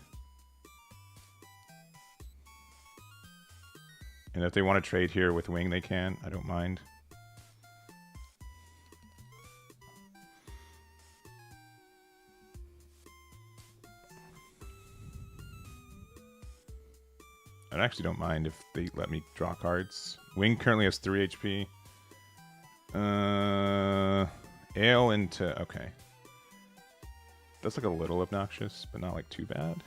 And if they want to trade here with Wing, they can. I don't mind. I actually don't mind if they let me draw cards. Wing currently has 3 HP. Ale into... Okay. That's like a little obnoxious, but not like too bad.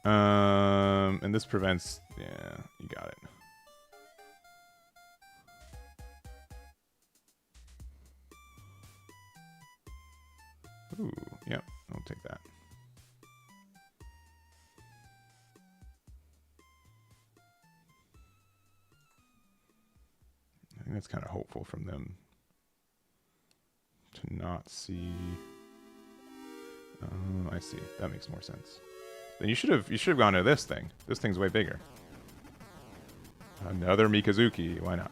And this prevents... Yeah, you got it. Ooh, yep, I'll take that. I think that's kind of hopeful from them to not see. I see. That makes more sense. Then you should have gone to this thing. This thing's way bigger. Another Mikazuki. Why not?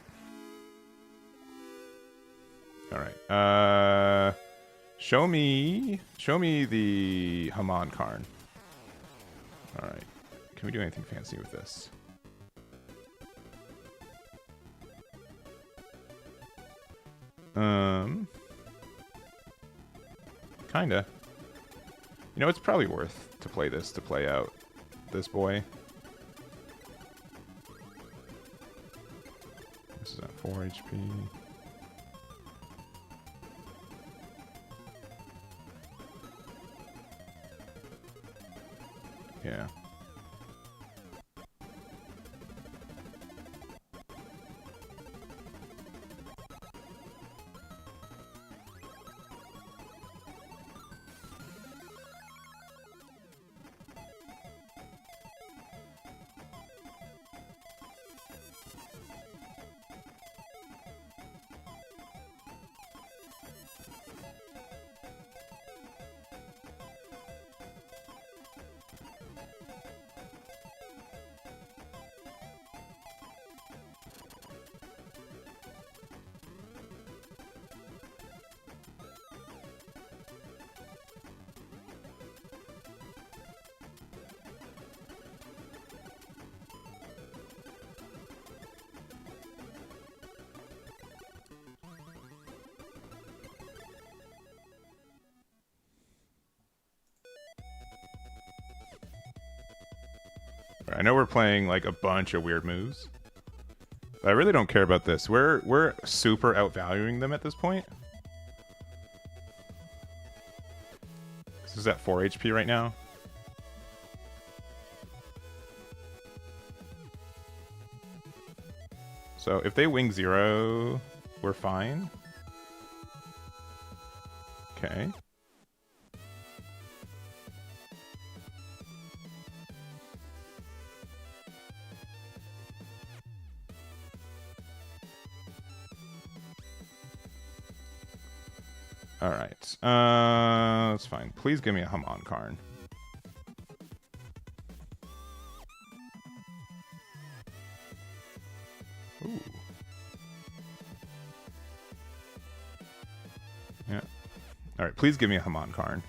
All right. Show me the Haman Karn. All right. Can we do anything fancy with this? Kinda. You know, it's probably worth to play this to play out this boy. This is at 4 HP. Yeah. I know we're playing like a bunch of weird moves, but I really don't care about this. We're super outvaluing them at this point. This is at 4 HP right now. So if they wing 0, we're fine. Okay. Alright. That's fine. Please give me a Haman Karn. Ooh. Yeah. All right, please give me a Haman Karn.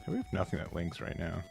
We have nothing that links right now.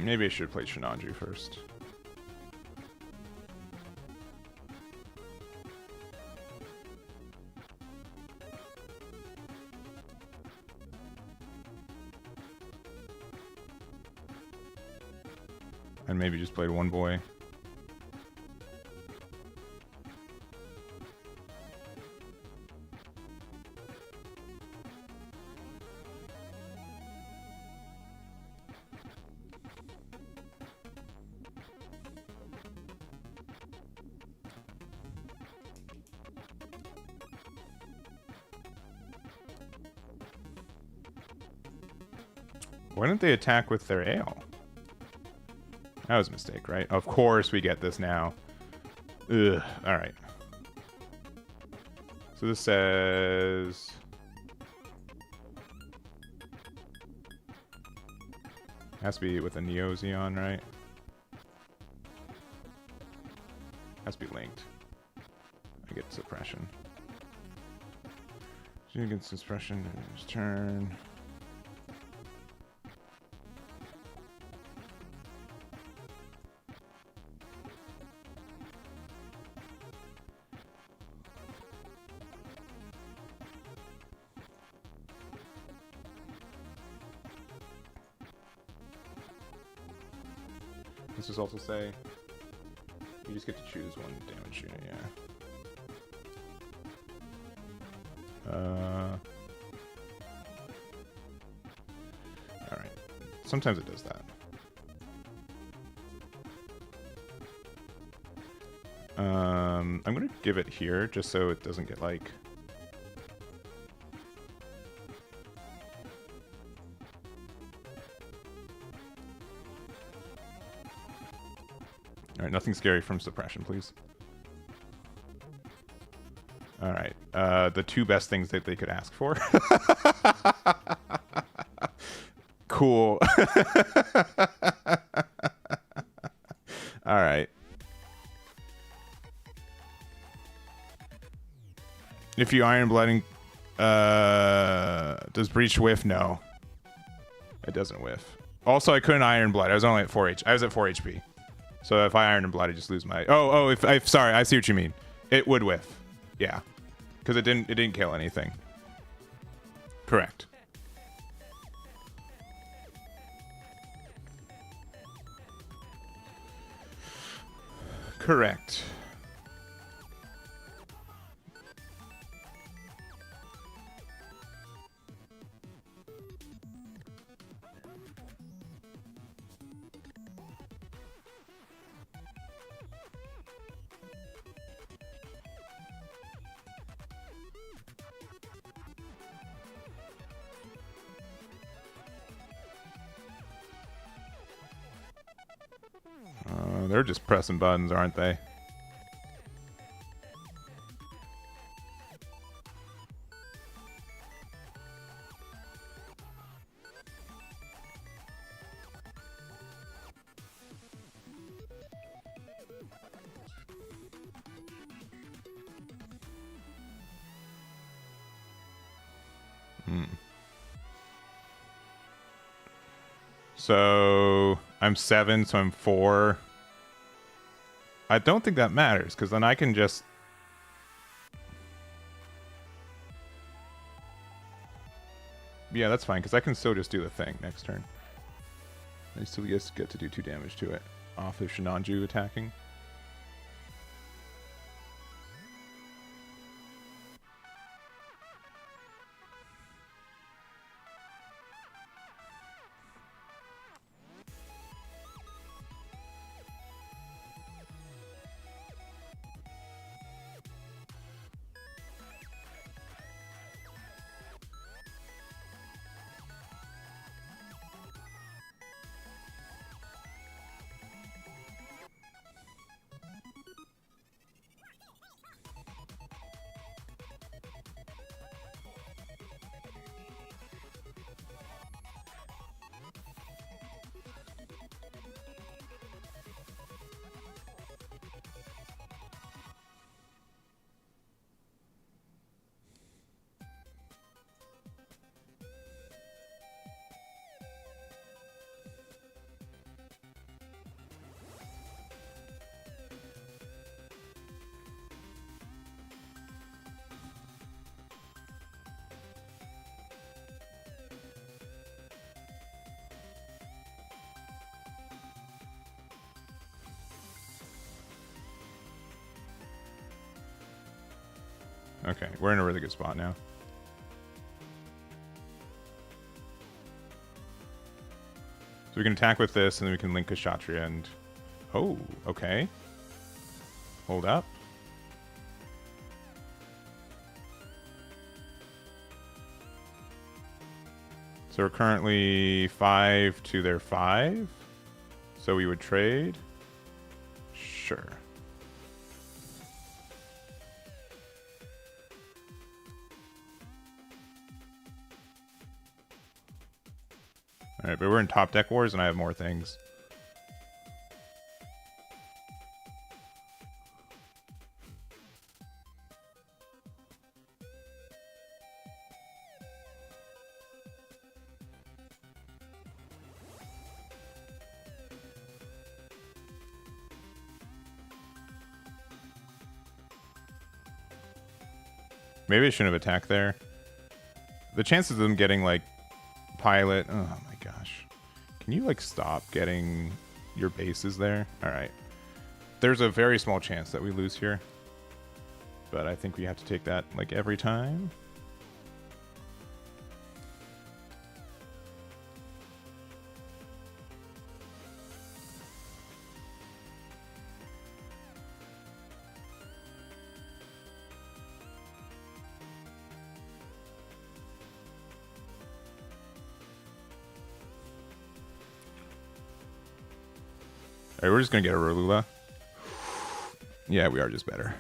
Maybe I should play Shinanju first. And maybe just played one boy. Why didn't they attack with their ale? That was a mistake, right? Of course we get this now. Ugh. Alright. So this says... Has to be with a Neo Xeon, right? Has to be linked. I get suppression. She gets suppression in his turn. This is also say you just get to choose one damage unit, yeah. Alright. Sometimes it does that. I'm gonna give it here just so it doesn't get like Alright, nothing scary from suppression, please. Alright, the two best things that they could ask for. Cool. Alright. If you Iron Blooding, does Breach whiff? No. It doesn't whiff. Also, I couldn't Iron Blood. I was only at 4 H. I was at 4 HP. So if I Iron and Blood, I just lose my... sorry, I see what you mean. It would whiff. Yeah. Because it didn't kill anything. Correct. Correct. They're just pressing buttons, aren't they? So I'm 7, so I'm 4. I don't think that matters, because then I can just... Yeah, that's fine, because I can still just do the thing next turn. I still just get to do 2 damage to it off of Shinanju attacking. Okay, we're in a really good spot now. So we can attack with this, and then we can link a Kshatriya and... Oh, okay. Hold up. So we're currently 5 to their 5. So we would trade. Sure. Alright, but we're in top deck wars and I have more things. Maybe I shouldn't have attacked there. The chances of them getting, like, pilot... Oh my gosh. Can you, like, stop getting your bases there? Alright. There's a very small chance that we lose here. But I think we have to take that, like, every time. Alright, we're just gonna get a Rolula. Yeah, we are just better.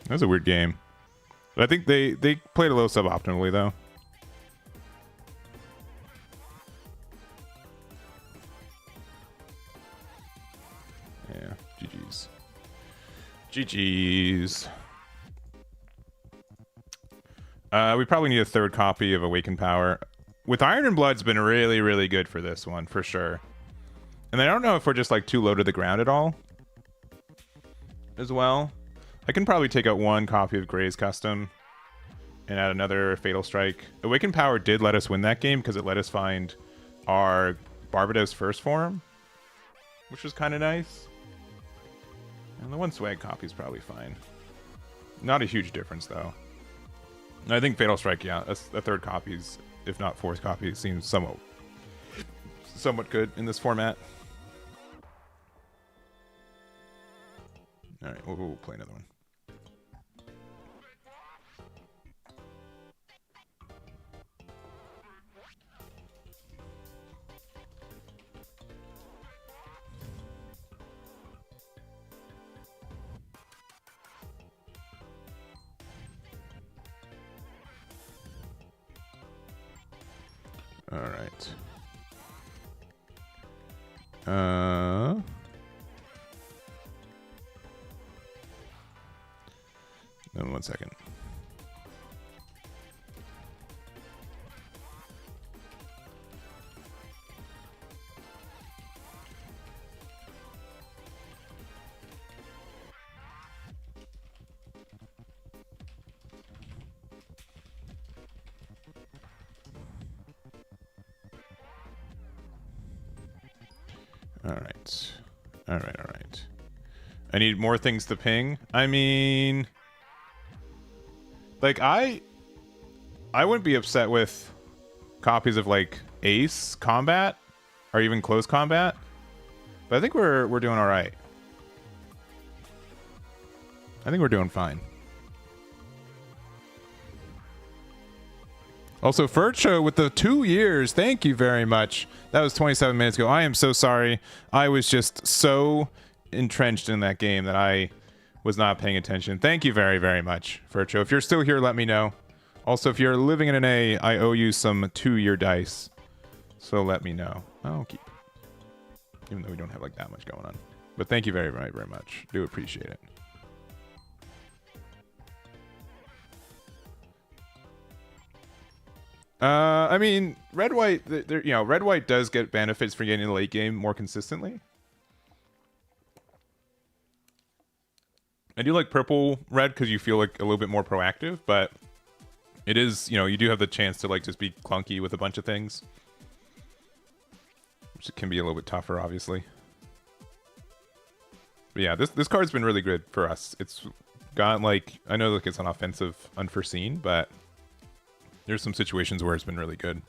That was a weird game. But I think they played a little suboptimally though. Yeah, GG's. GG's. We probably need a third copy of Awakened Power. With Iron and Blood's been really, really good for this one, for sure. And I don't know if we're just like too low to the ground at all. As well. I can probably take out one copy of Gray's Custom and add another Fatal Strike. Awakened Power did let us win that game because it let us find our Barbados first form, which was kind of nice. And the one swag copy is probably fine. Not a huge difference though. I think Fatal Strike, yeah, a third copy, if not fourth copy, seems somewhat good in this format. All right, we'll play another one. All right. Then 1 second. All right. I need more things to ping. I mean, like I wouldn't be upset with copies of like Ace Combat or even Close Combat, but I think we're doing all right. I think we're doing fine. Also, Furcho with the 2 years. Thank you very much. That was 27 minutes ago. I am so sorry. I was just so entrenched in that game that I was not paying attention. Thank you very, very much, Furcho. If you're still here, let me know. Also, if you're living in an A, I owe you some 2-year dice. So let me know. I'll keep. Even though we don't have like that much going on. But thank you very, very, very much. Do appreciate it. I mean, red-white, you know, red-white does get benefits for getting in the late game more consistently. I do like purple-red because you feel like a little bit more proactive, but it is, you know, you do have the chance to like just be clunky with a bunch of things, which can be a little bit tougher, obviously. But yeah, this card's been really good for us. It's got like, I know like it's an offensive unforeseen, but there's some situations where it's been really good.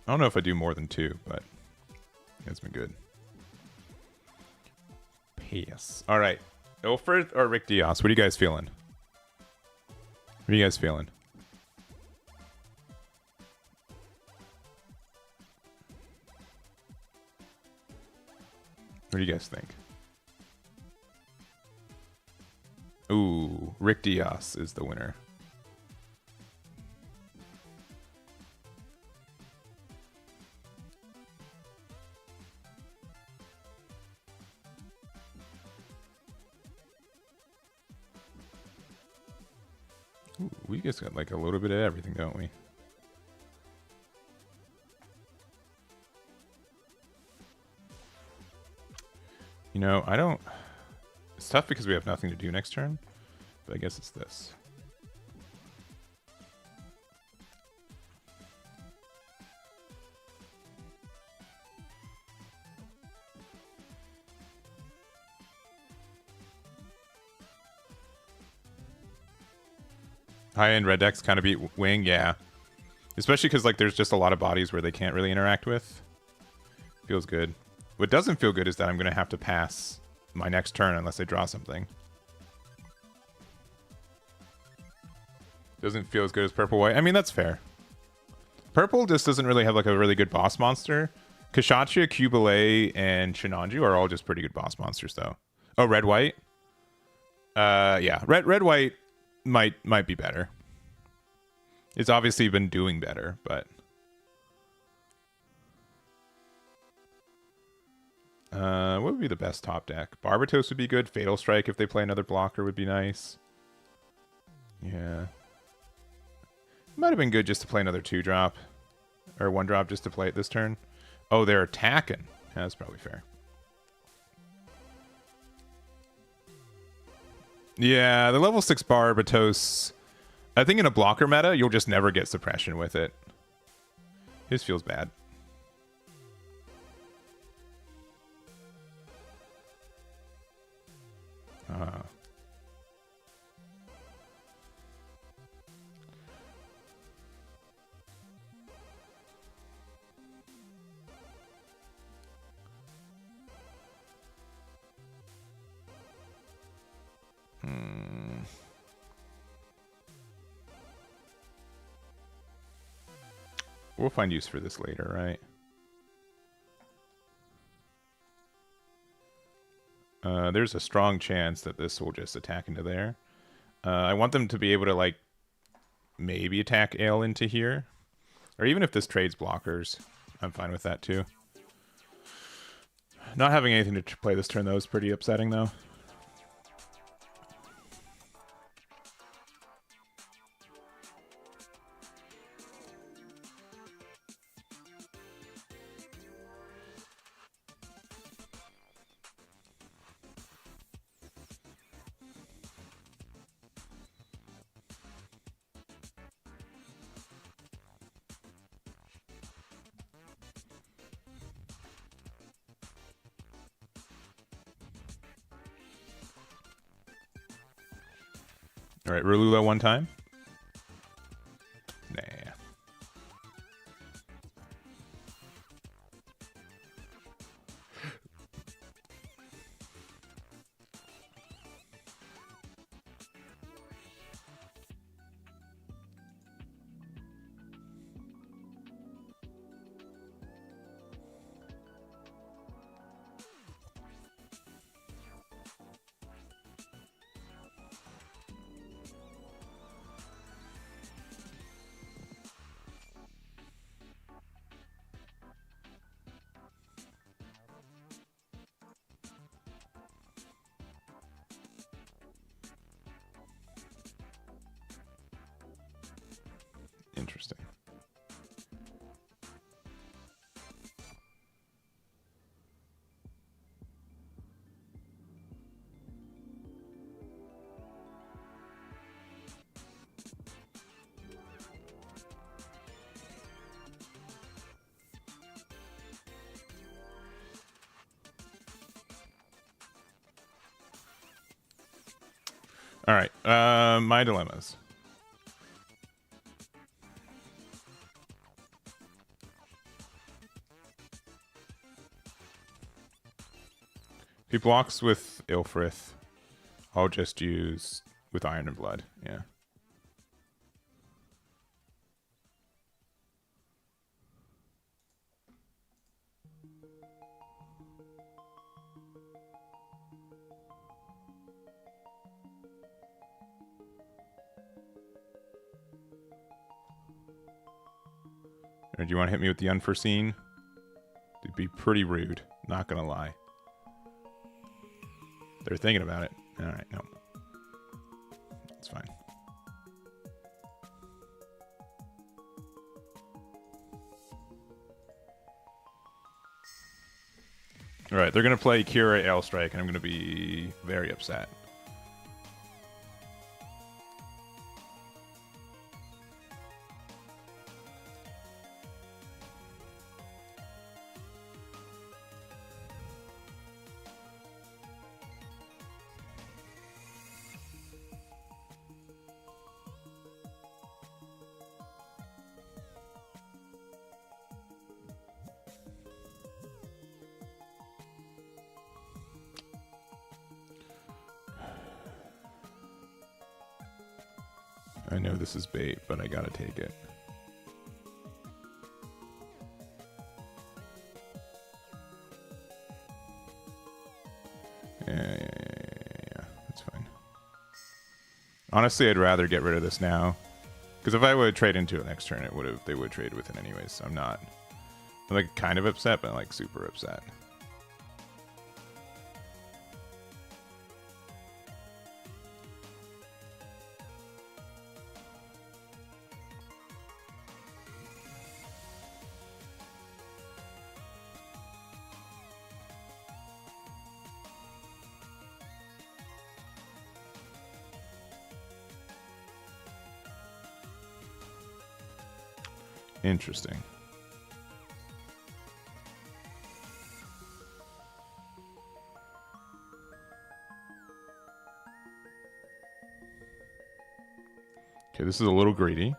I don't know if I do more than 2, but it's been good. Pass. All right. Ilford or Rick Diaz? What are you guys feeling? What are you guys feeling? What do you guys think? Ooh, Rick Diaz is the winner. Ooh, we just got like a little bit of everything, don't we? You know, I don't... It's tough because we have nothing to do next turn, but I guess it's this. High-end red decks kind of beat Wing, yeah. Especially because like there's just a lot of bodies where they can't really interact with. Feels good. What doesn't feel good is that I'm going to have to pass my next turn unless I draw something. Doesn't feel as good as purple white. I mean, that's fair. Purple just doesn't really have like a really good boss monster. Kshatriya, Qubeley, and Shinanju are all just pretty good boss monsters, though. Oh, red white. Yeah, red white might be better. It's obviously been doing better, but what would be the best top deck? Barbatos would be good. Fatal Strike if they play another blocker would be nice. Yeah. Might have been good just to play another 2-drop. Or 1-drop just to play it this turn. Oh, they're attacking. Yeah, that's probably fair. Yeah, the level 6 Barbatos. I think in a blocker meta, you'll just never get suppression with it. It just feels bad. We'll find use for this later, right? There's a strong chance that this will just attack into there. I want them to be able to, like, maybe attack Ale into here. Or even if this trades blockers, I'm fine with that too. Not having anything to play this turn, though, is pretty upsetting, though. All right, Rulula one time. Nah. Interesting. All right, my dilemmas. If he blocks with Ilfrith, I'll just use with Iron and Blood. Yeah. Or do you want to hit me with the Unforeseen? It'd be pretty rude, not gonna lie. They're thinking about it. All right, no. It's fine. All right, they're going to play Kira Ale Strike, and I'm going to be very upset. I know this is bait, but I gotta take it. Honestly, I'd rather get rid of this now. Because if I would trade into it next turn, they would trade with it anyways. So I'm like kind of upset, but I'm like super upset. Interesting. Okay, this is a little greedy.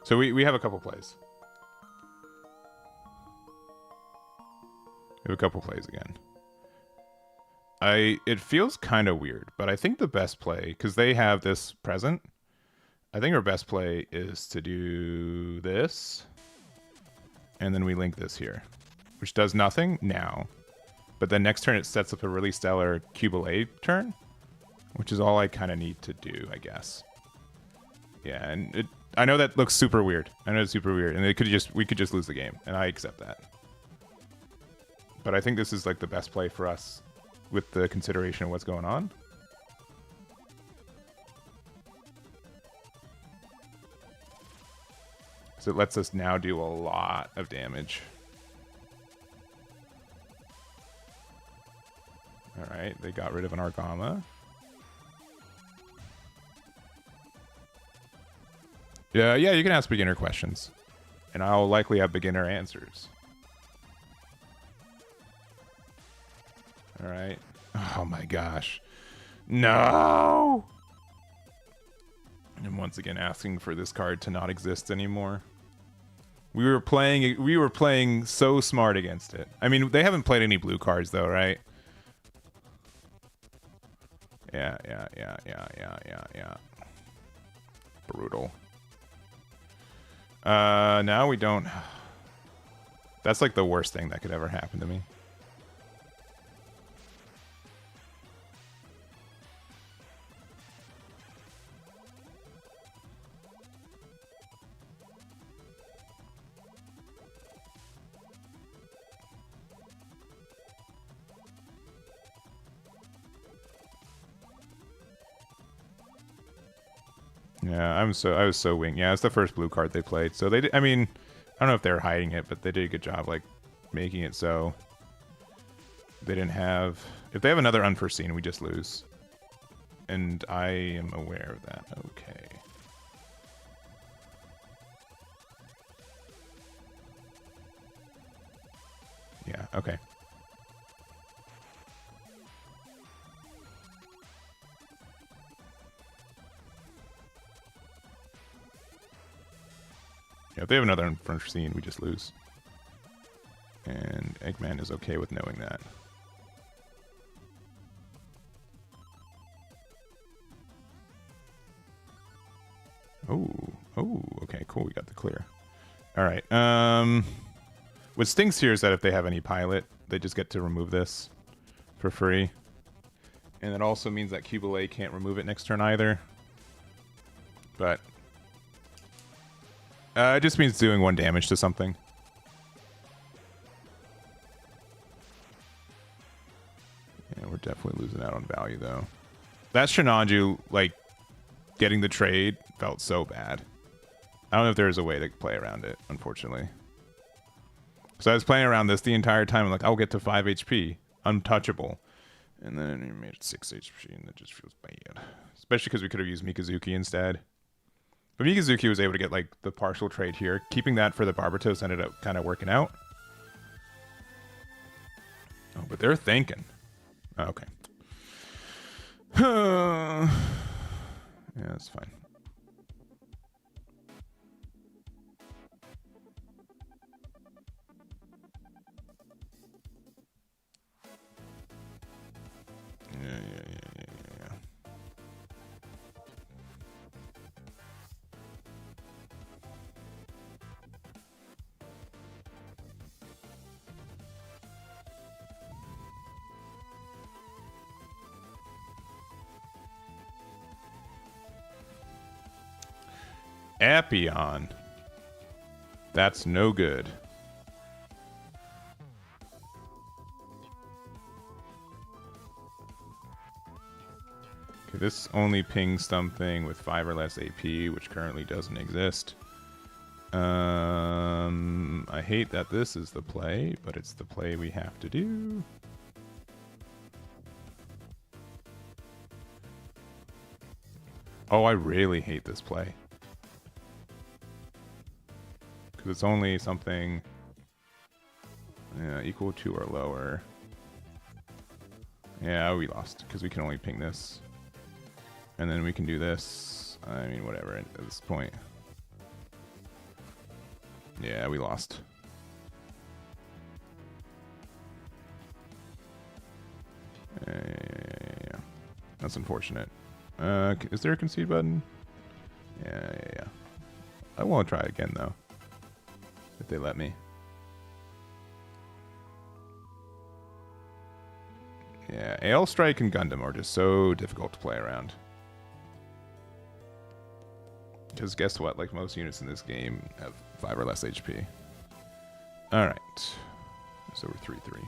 So we have a couple plays. We have a couple plays again. It feels kind of weird, but I think the best play, because they have this present, I think our best play is to do this, and then we link this here, which does nothing now, but then next turn it sets up a really stellar Qubeley turn, which is all I kind of need to do, I guess. Yeah, and I know that looks super weird. I know it's super weird, and we could just lose the game, and I accept that. But I think this is like the best play for us with the consideration of what's going on. So it lets us now do a lot of damage. Alright, they got rid of an Argama. Yeah, you can ask beginner questions. And I'll likely have beginner answers. Alright. Oh my gosh. No! And once again asking for this card to not exist anymore. We were playing so smart against it. I mean, they haven't played any blue cards though, right? Yeah. Brutal. Now we don't. That's like the worst thing that could ever happen to me. Yeah, I was so winged. Yeah, it's the first blue card they played. So I mean, I don't know if they were hiding it, but they did a good job like making it so they didn't have. If they have another unforeseen, we just lose. And I am aware of that. Okay. Yeah, okay. Yeah, if they have another unforeseen, we just lose. And Eggman is okay with knowing that. Oh, okay, cool. We got the clear. All right. What stinks here is that if they have any pilot, they just get to remove this for free. And it also means that Qubeley can't remove it next turn either. But it just means doing 1 damage to something. Yeah, we're definitely losing out on value, though. That Shinanju, like, getting the trade felt so bad. I don't know if there's a way to play around it, unfortunately. So I was playing around this the entire time. I'm like, I'll get to 5 HP. Untouchable. And then he made it 6 HP, and that just feels bad. Especially because we could have used Mikazuki instead. But Mikazuki was able to get, like, the partial trade here. Keeping that for the Barbatos ended up kind of working out. Oh, but they're thinking. Oh, okay. Yeah, that's fine. Yeah. Epion. That's no good. Okay, this only pings something with 5 or less AP, which currently doesn't exist. I hate that this is the play, but it's the play we have to do. Oh, I really hate this play. Because it's only something equal to or lower. Yeah, we lost because we can only ping this. And then we can do this. I mean, whatever at this point. Yeah, we lost. Yeah. That's unfortunate. Is there a concede button? Yeah. I won't try again, though. If they let me. Yeah, AL Strike and Gundam are just so difficult to play around. Because guess what? Like most units in this game have 5 or less HP. Alright. So we're 3-3.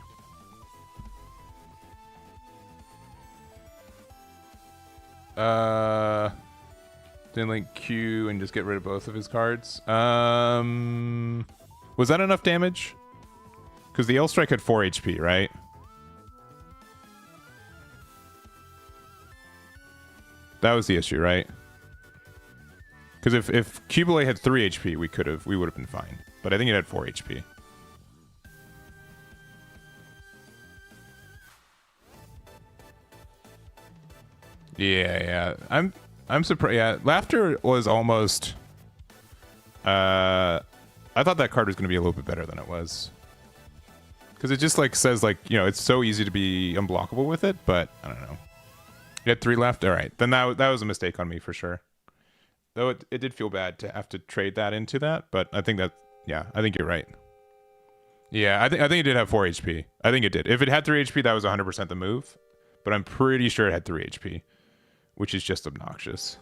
Then link Q and just get rid of both of his cards. Was that enough damage? Because the L Strike had 4 HP, right? That was the issue, right? Because if Qubeley had 3 HP, we would have been fine. But I think it had 4 HP. Yeah. I'm surprised. Yeah, Laughter was almost. I thought that card was going to be a little bit better than it was. Because it just like says like it's so easy to be unblockable with it, but I don't know. You had 3 left. All right, then that was a mistake on me for sure. Though it did feel bad to have to trade that into that, but I think I think you're right. Yeah, I think it did have 4 HP. I think it did. If it had 3 HP, that was 100% the move. But I'm pretty sure it had 3 HP, which is just obnoxious.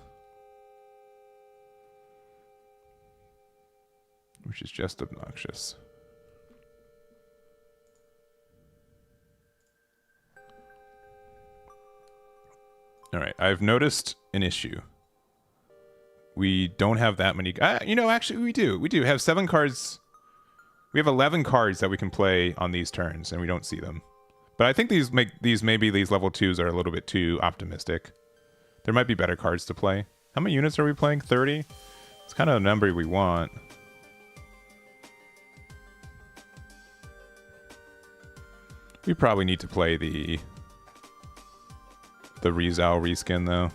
All right, I've noticed an issue. We don't have that many. Actually, we do. We do have 7 cards. We have 11 cards that we can play on these turns, and we don't see them. But I think these level 2s are a little bit too optimistic. There might be better cards to play. How many units are we playing? 30? It's kind of a number we want. We probably need to play the Rizal reskin, though.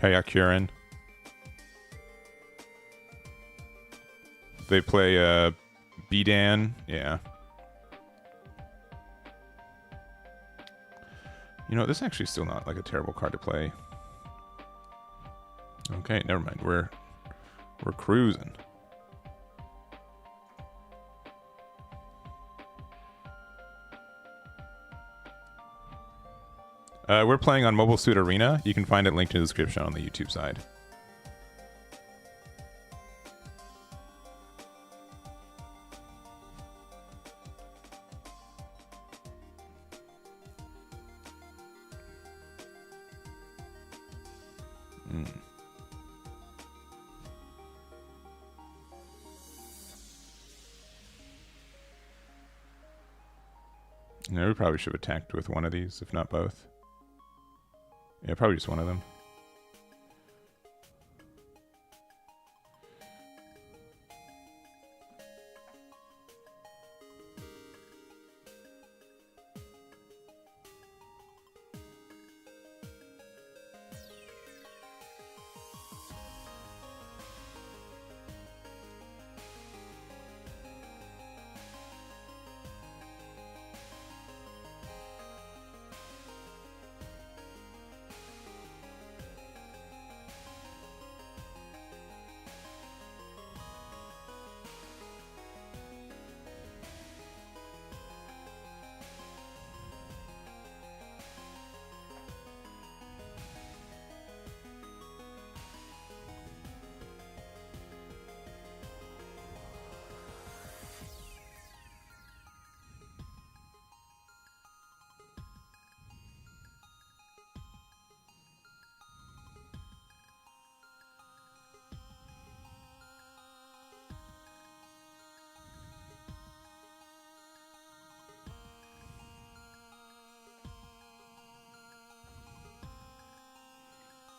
Hayakuren. They play Bidan. Yeah. This is actually still not like a terrible card to play. Okay, never mind. We're cruising. We're playing on Mobile Suit Arena. You can find it linked in the description on the YouTube side. Yeah, we probably should have attacked with one of these, if not both. Yeah, probably just one of them.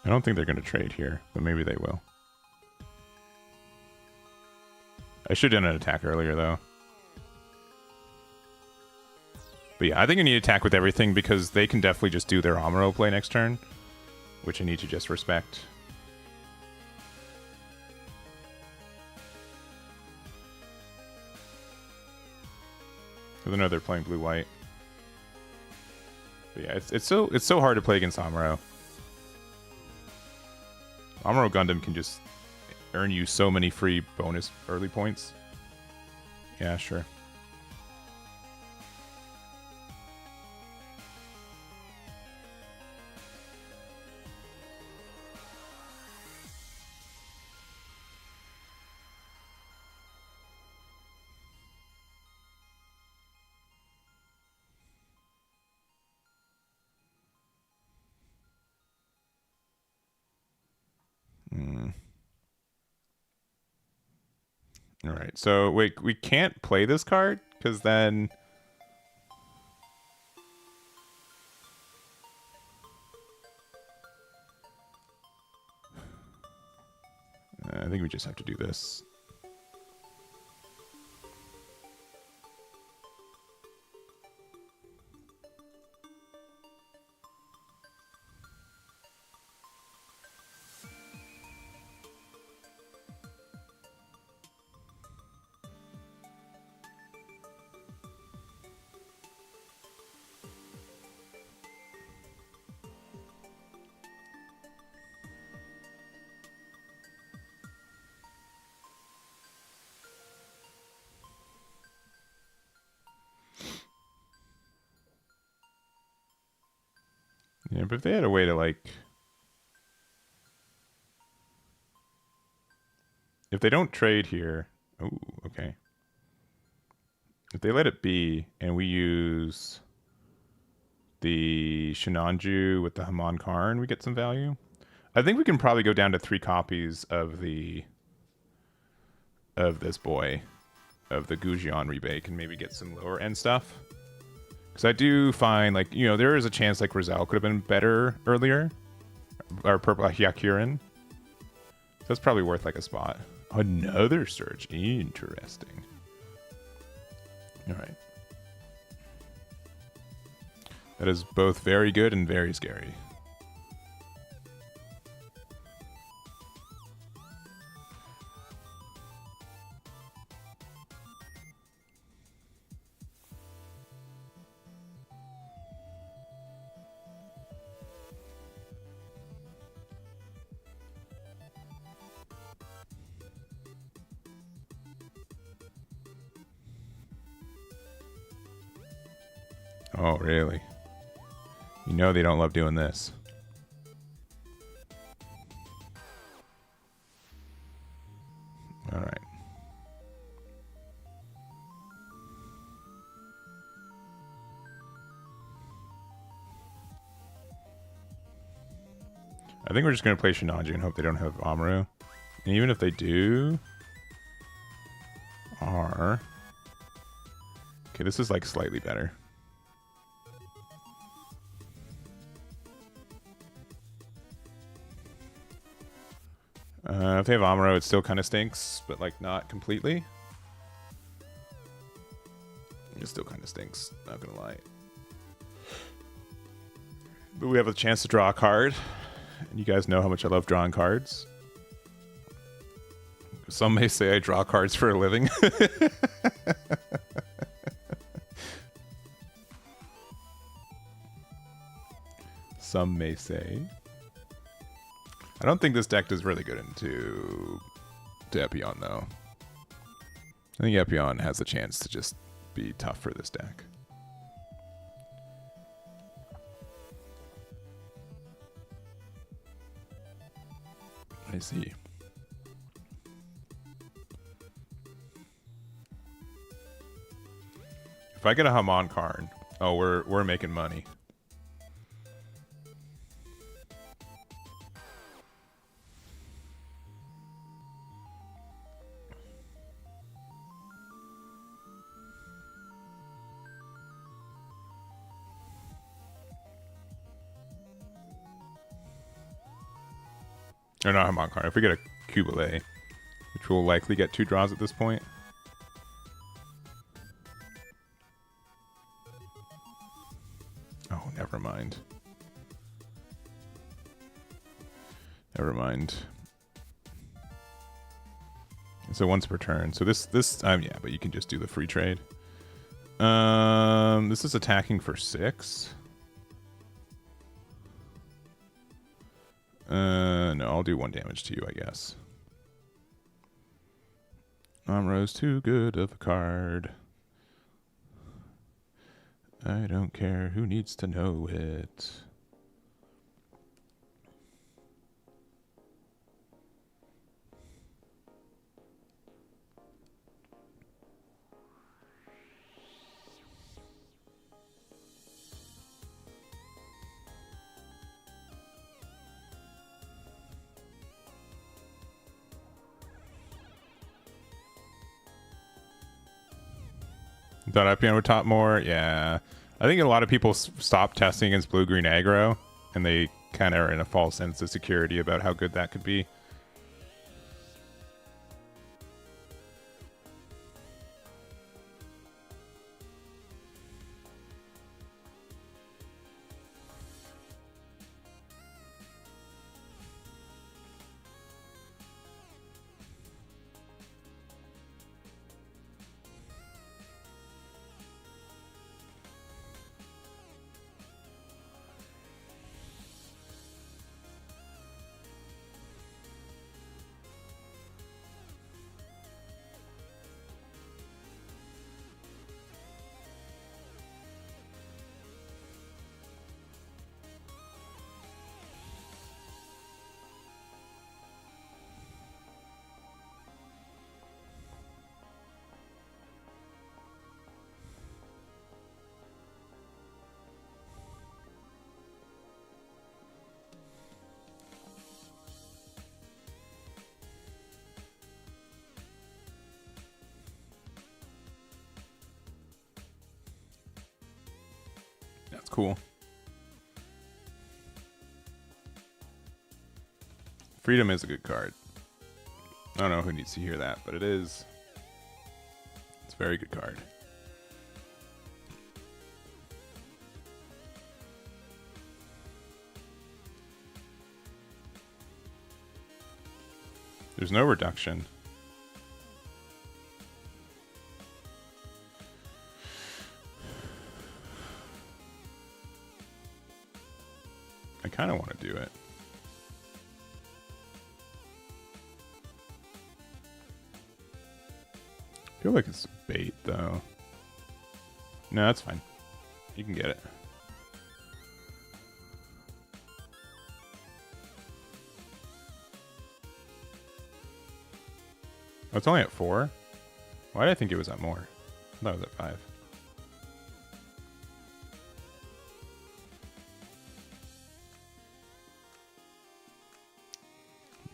I don't think they're going to trade here, but maybe they will. I should have done an attack earlier, though. But yeah, I think I need to attack with everything because they can definitely just do their Amuro play next turn, which I need to just respect. Because I know they're playing blue-white. But yeah, it's so hard to play against Amuro. Amuro Gundam can just earn you so many free bonus early points. Yeah, sure. All right, so wait, we can't play this card because then I think we just have to do this. Yeah, but if they had a way to, like... If they don't trade here... Ooh, okay. If they let it be, and we use the Shinanju with the Haman Karn, we get some value. I think we can probably go down to 3 copies of the... of this boy. Of the Gujian rebake, and maybe get some lower end stuff. Because I do find, like, you know, there is a chance, like, Rizal could have been better earlier. Or Purple Hyakurin. So that's probably worth, like, a spot. Another search. Interesting. Alright. That is both very good and very scary. Oh, really? You know they don't love doing this. All right. I think we're just going to play Shinanju and hope they don't have Amuro. And even if they do... Okay, this is like slightly better. If they have Amuro, it still kind of stinks, but like not completely. It still kind of stinks, not gonna lie. But we have a chance to draw a card. And you guys know how much I love drawing cards. Some may say I draw cards for a living. Some may say. I don't think this deck does really good into Epion, though. I think Epion has a chance to just be tough for this deck. I see. If I get a Haman Karn, oh, we're making money. Or not Hamon card. If we get a Qubeley, which will likely get 2 draws at this point. Oh, never mind. Never mind. So once per turn. So this yeah, but you can just do the free trade. This is attacking for 6. No, I'll do 1 damage to you, I guess. Amro's too good of a card. I don't care who needs to know it. Thought Epion would top more? Yeah. I think a lot of people stopped testing against blue-green aggro, and they kind of are in a false sense of security about how good that could be. That's cool. Freedom is a good card. I don't know who needs to hear that, but it is. It's a very good card. There's no reduction. I kind of want to do it. I feel like it's bait, though. No, that's fine. You can get it. Oh, it's only at 4? Why did I think it was at more? I thought it was at 5.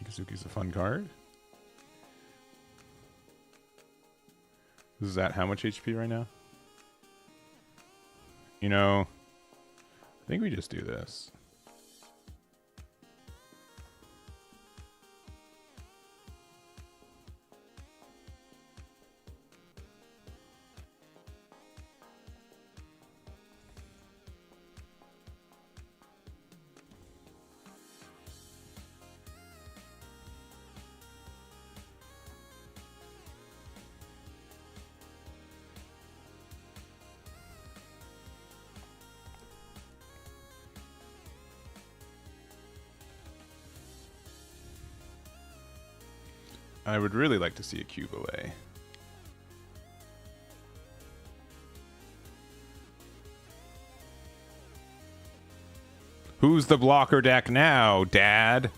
Mikazuki's a fun card. This is at how much HP right now? You know, I think we just do this. I would really like to see a Qubeley. Who's the blocker deck now, Dad?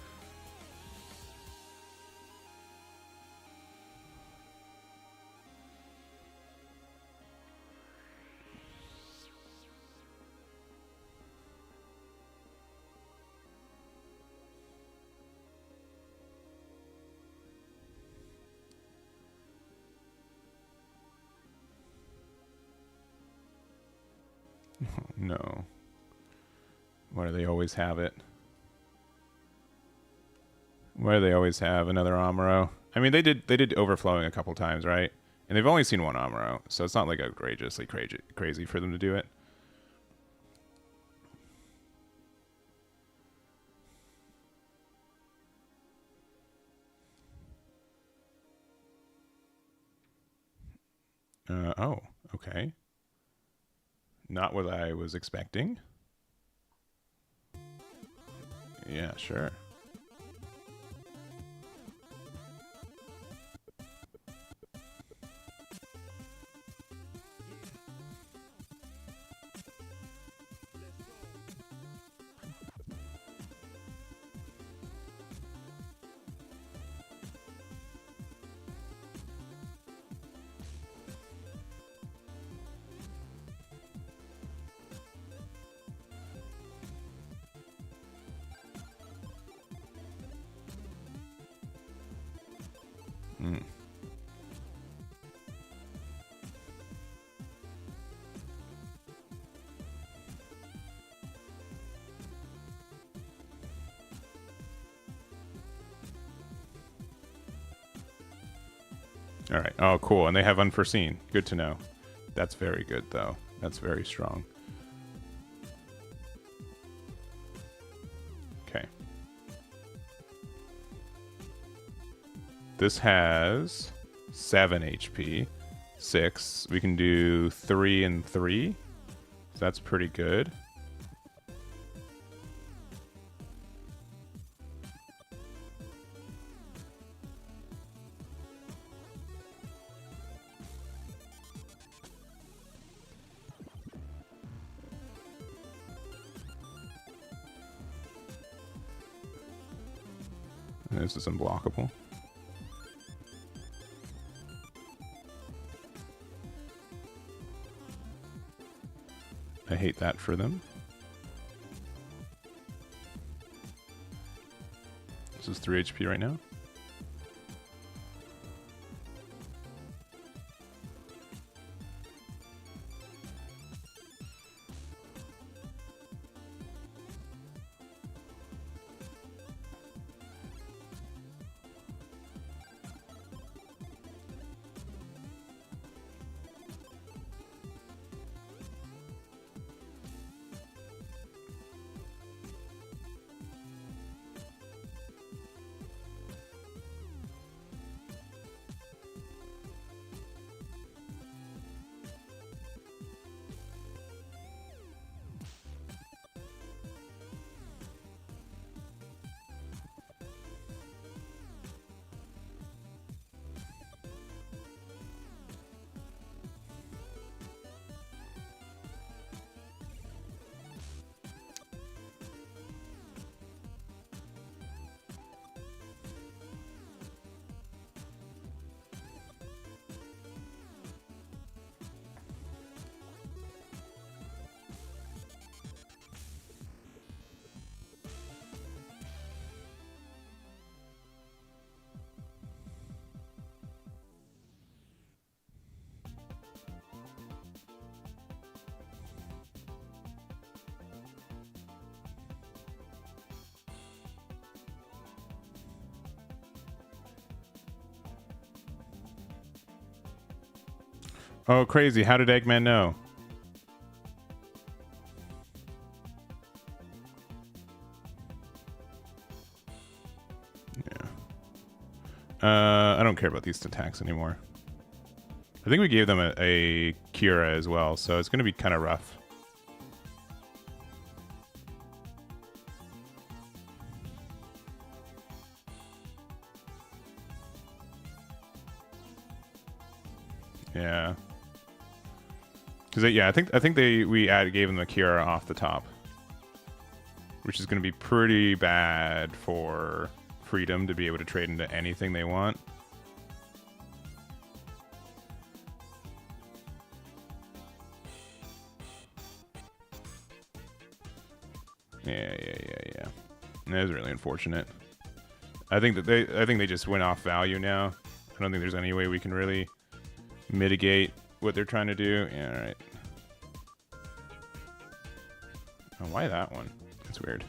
No. Why do they always have it? Why do they always have another Amuro? I mean, they did overflowing a couple times, right? And they've only seen one Amuro, so it's not like outrageously crazy for them to do it. Oh, okay. Not what I was expecting. Yeah, sure. Hmm. All right. Oh, cool. And they have unforeseen. Good to know. That's very good, though. That's very strong. Okay. This has 7 HP. 6. We can do 3 and 3. So that's pretty good. This is unblockable. I hate that for them. This is 3 HP right now. Oh, crazy. How did Eggman know? Yeah. I don't care about these attacks anymore. I think we gave them a Kira as well, so it's going to be kind of rough. Yeah. Because yeah, I think we gave them the Kira off the top, which is going to be pretty bad for Freedom to be able to trade into anything they want. Yeah. That is really unfortunate. I think they just went off value now. I don't think there's any way we can really mitigate what they're trying to do. Yeah, all right. Oh, why that one? That's weird.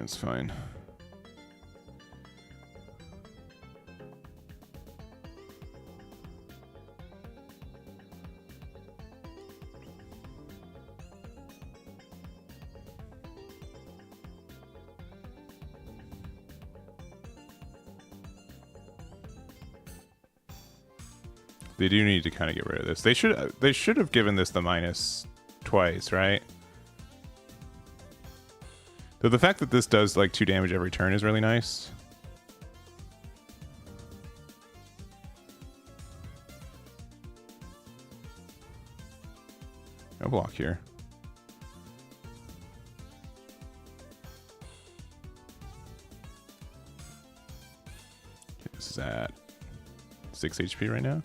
It's fine. They do need to kind of get rid of this. They should have given this the minus twice, right? Though the fact that this does like 2 damage every turn is really nice. No block here. Okay, this is at 6 HP right now.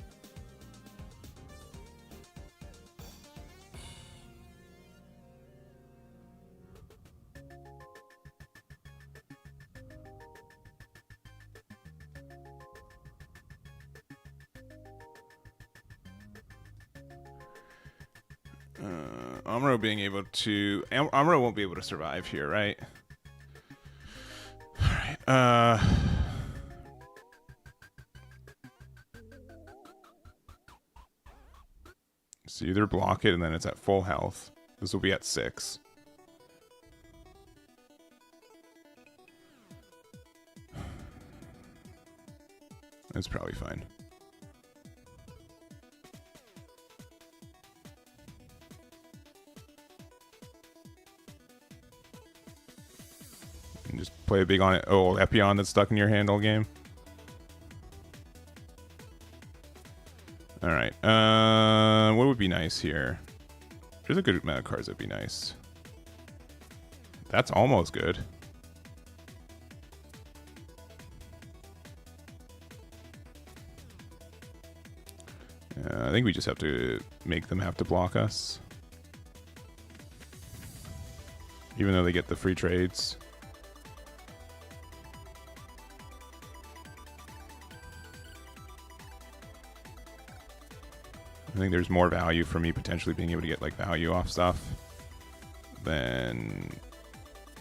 Amuro being able to... Amuro won't be able to survive here, right? Alright, so either block it and then it's at full health. This will be at 6. That's probably fine. And just play a big on it. Oh, Epion that's stuck in your handle game. Alright. What would be nice here? There's a good amount of cards that'd be nice. That's almost good. I think we just have to make them have to block us. Even though they get the free trades. I think there's more value for me potentially being able to get like value off stuff than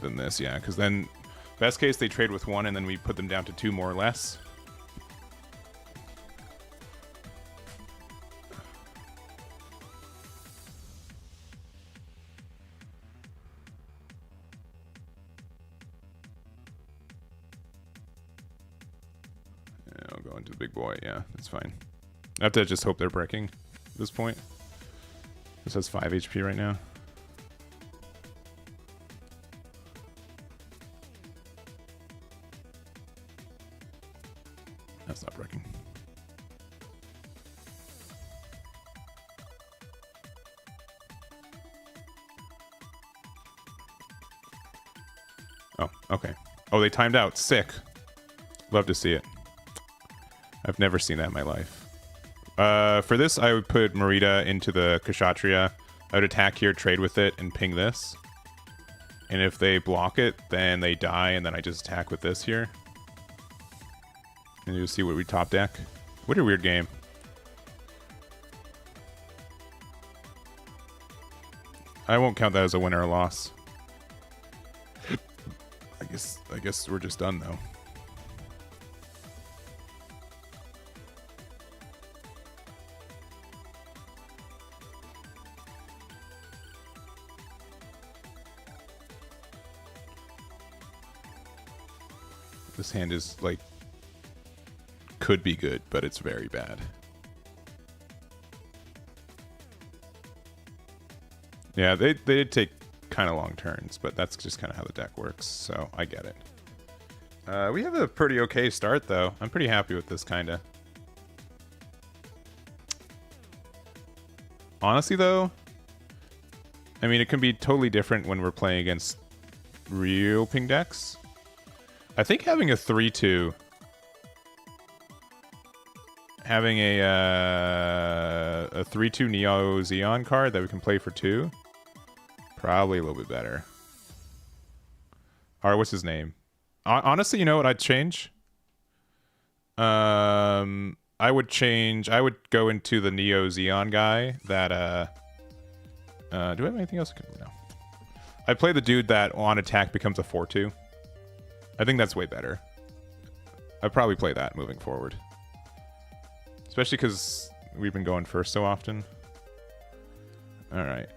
this, yeah. Because then, best case, they trade with 1 and then we put them down to 2 more or less. Yeah, I'll go into the big boy. Yeah, that's fine. I have to just hope they're breaking. At this point, this has 5 HP right now. That's not breaking. Oh, okay. Oh, they timed out. Sick. Love to see it. I've never seen that in my life. For this, I would put Marita into the Kshatriya. I would attack here, trade with it, and ping this. And if they block it, then they die, and then I just attack with this here. And you'll see what we top deck. What a weird game. I won't count that as a win or a loss. I guess we're just done, though. This hand is, like, could be good, but it's very bad. Yeah, they did take kind of long turns, but that's just kind of how the deck works, so I get it. We have a pretty okay start, though. I'm pretty happy with this, kind of. Honestly, though, I mean, it can be totally different when we're playing against real ping decks. I think having a 3-2, having a 3-2 Neo Xeon card that we can play for 2, probably a little bit better. Alright, what's his name? Honestly, you know what I'd change? I would go into the Neo Xeon guy that, do I have anything else? No. I'd play the dude that on attack becomes a 4-2. I think that's way better. I'd probably play that moving forward. Especially because we've been going first so often. Alright.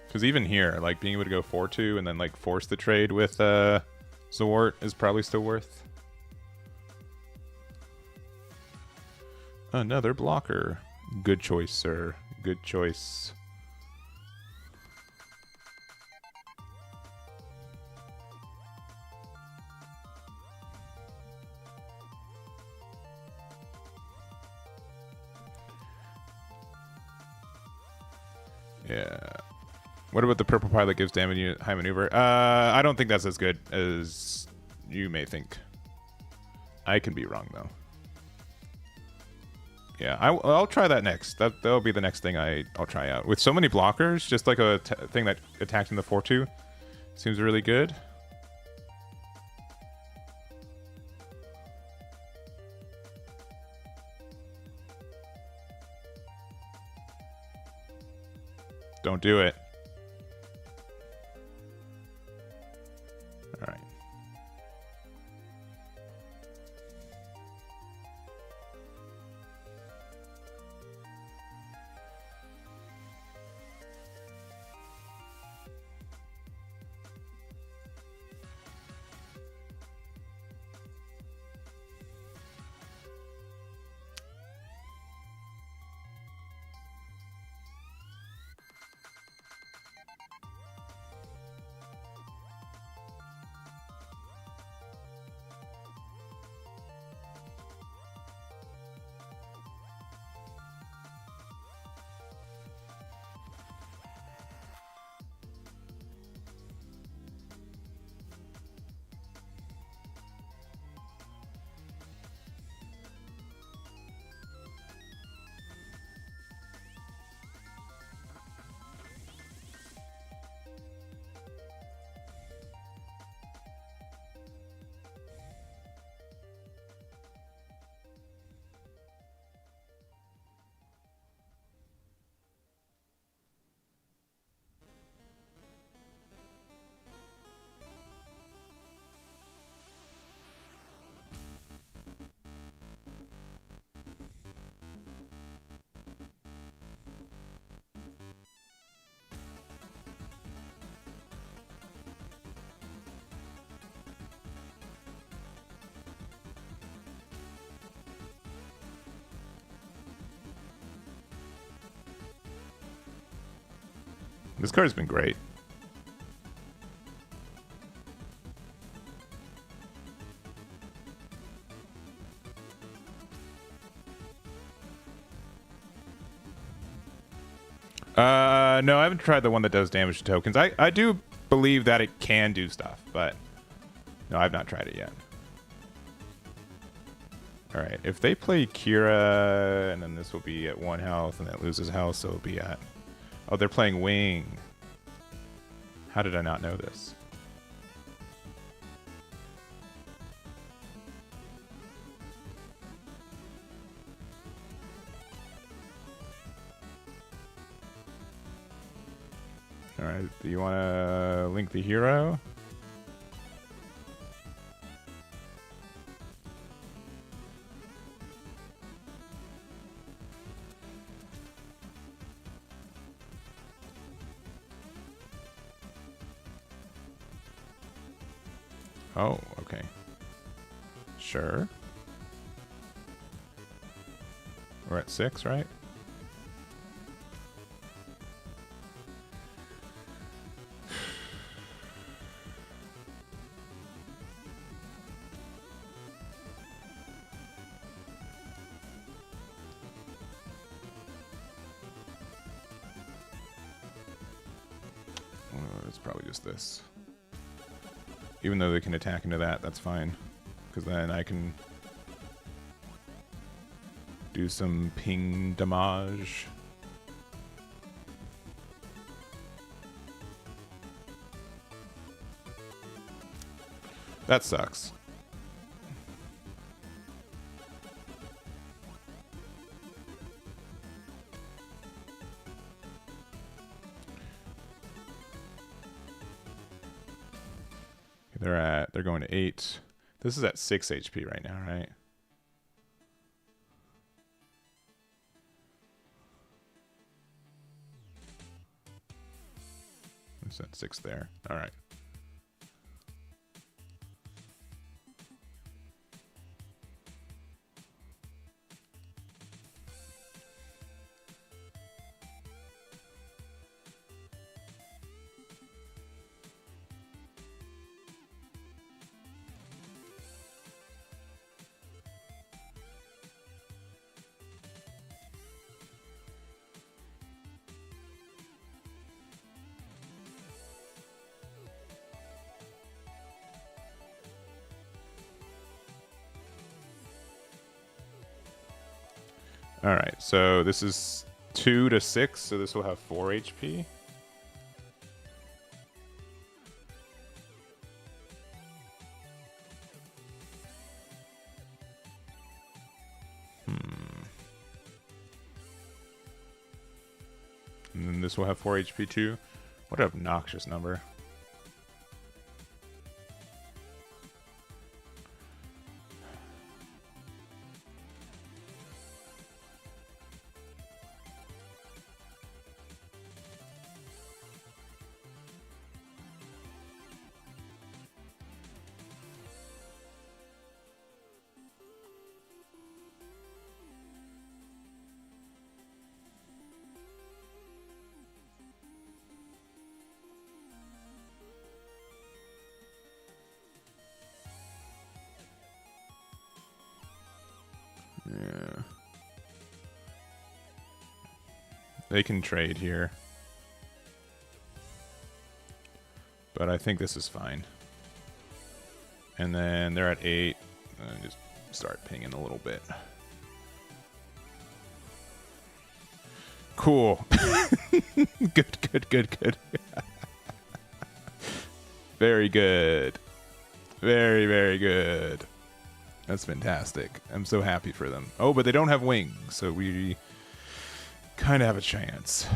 Because even here, like, being able to go 4-2 and then, like, force the trade with Zwart is probably still worth. Another blocker. Good choice, sir. Good choice. Yeah. What about the purple pie that gives damage unit high maneuver? I don't think that's as good as you may think. I can be wrong, though. Yeah, I'll try that next. That'll be the next thing I'll try out. With so many blockers, just like a thing that attacks in the 4-2 seems really good. Don't do it. All right. This card's been great. No, I haven't tried the one that does damage to tokens. I do believe that it can do stuff, but no, I've not tried it yet. Alright, if they play Kira, and then this will be at 1 health, and it loses health, so it'll be at... Oh, they're playing Wing. How did I not know this? Alright, do you want to link the hero? Oh, okay. Sure. We're at 6, right? It's probably just this. Even though they can attack into that, that's fine. Because then I can do some ping damage. That sucks. They're going to 8. This is at 6 HP right now, right? It's at 6 there. All right. All right, so this is 2 to 6, so this will have 4 HP. And then this will have 4 HP too. What an obnoxious number. Yeah. They can trade here. But I think this is fine. And then they're at 8. Just start pinging a little bit. Cool. Good. Very good. Very good. That's fantastic. I'm so happy for them. Oh, but they don't have wings, so we kind of have a chance.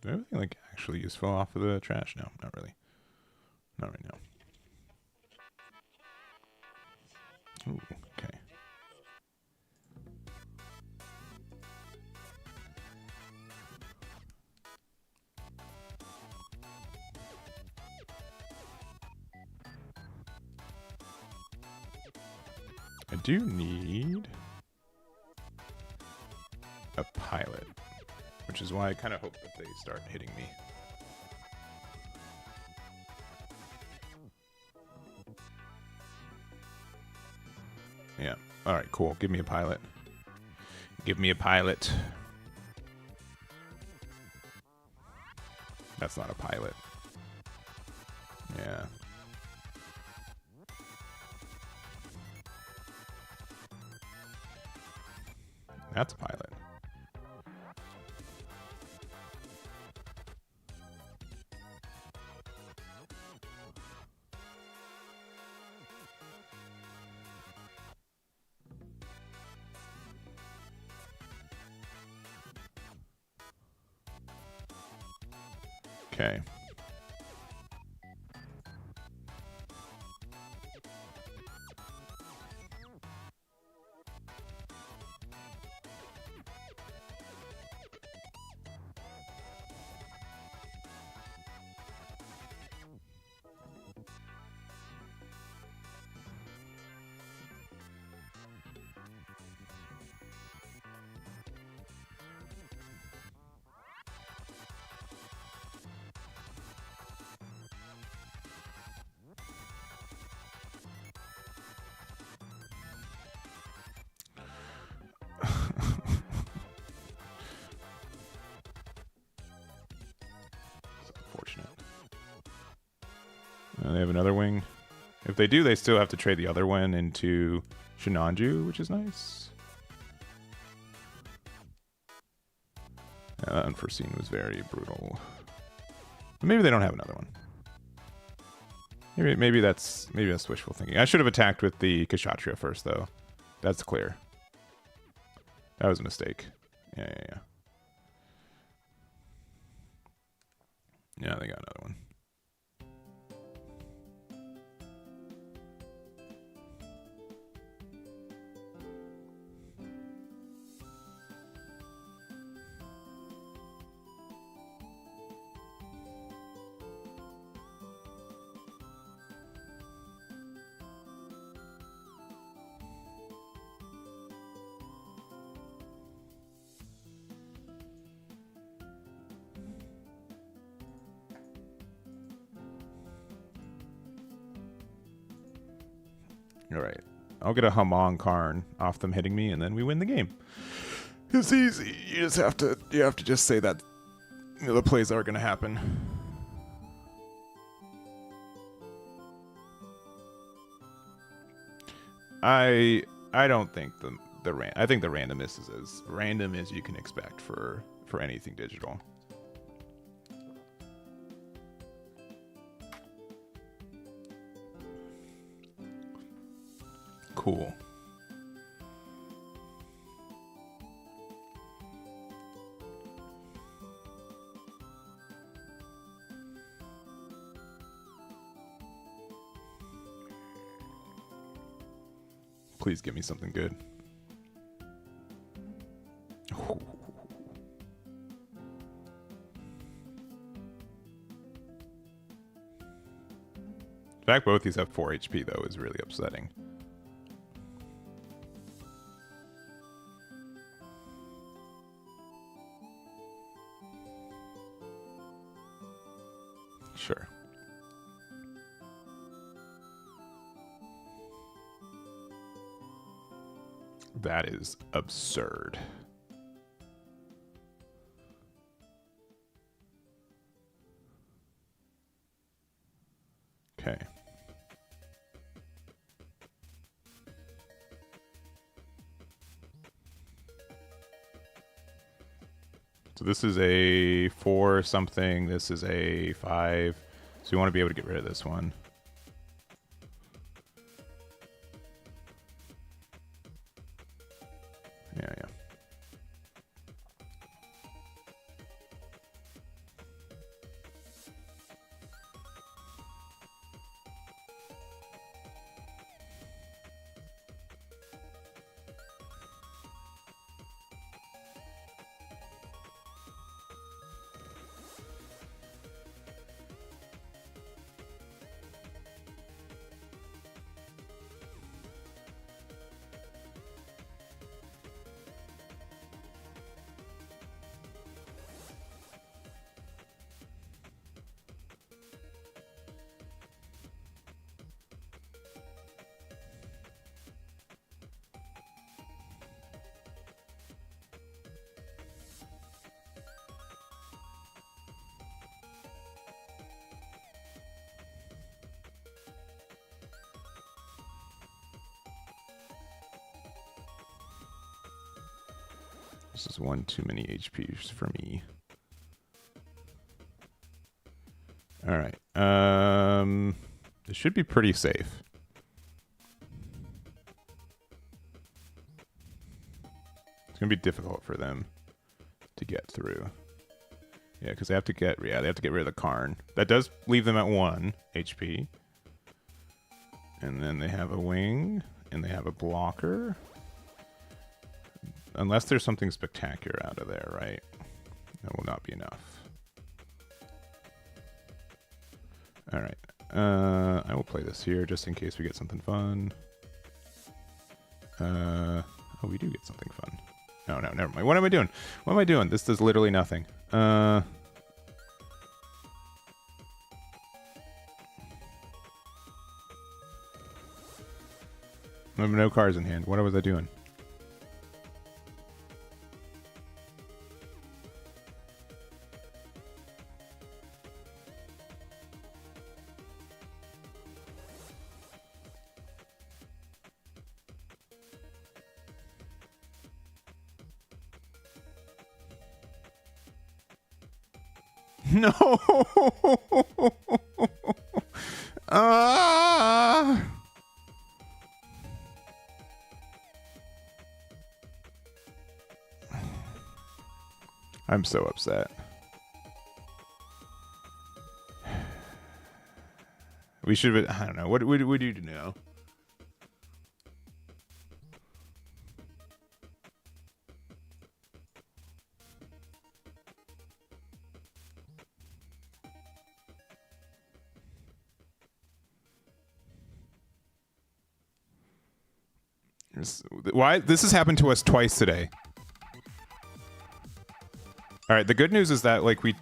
Is everything like actually useful off of the trash? No, not really. Not right now. Ooh, okay. I do need a pilot, which is why I kind of hope that they start hitting me. Yeah. All right, cool. Give me a pilot. Give me a pilot. That's not a pilot. Yeah. That's a pilot. Okay. They have another wing. They If they do, they still have to trade the other one into Shinanju, which is nice. Unforeseen was very brutal. But maybe they don't have another one. Maybe that's wishful thinking. I should have attacked with the Kshatriya first, though. That's clear. That was a mistake. Yeah. Yeah, they got another one. All right, I'll get a Hamon Karn off them hitting me, and then we win the game. It's easy. You have to just say that the plays are going to happen. I don't think I think the randomness is as random as you can expect for anything digital. Cool. Please give me something good. Ooh. The fact both these have 4 HP though is really upsetting. Sure. That is absurd. Okay. So this is a 4 something, this is a 5. So you want to be able to get rid of this one. Yeah. This is one too many HPs for me. All right. This should be pretty safe. It's gonna be difficult for them to get through. Yeah, because they have to get rid of the Karn. That does leave them at 1 HP. And then they have a wing, and they have a blocker. Unless there's something spectacular out of there, right? That will not be enough. All right. I will play this here just in case we get something fun. Oh, we do get something fun. Oh, no, never mind. What am I doing? What am I doing? This does literally nothing. I have no cards in hand. What was I doing? No. I'm so upset. We should have, I don't know. What do you do now? Why? This has happened to us twice today. All right, the good news is that like we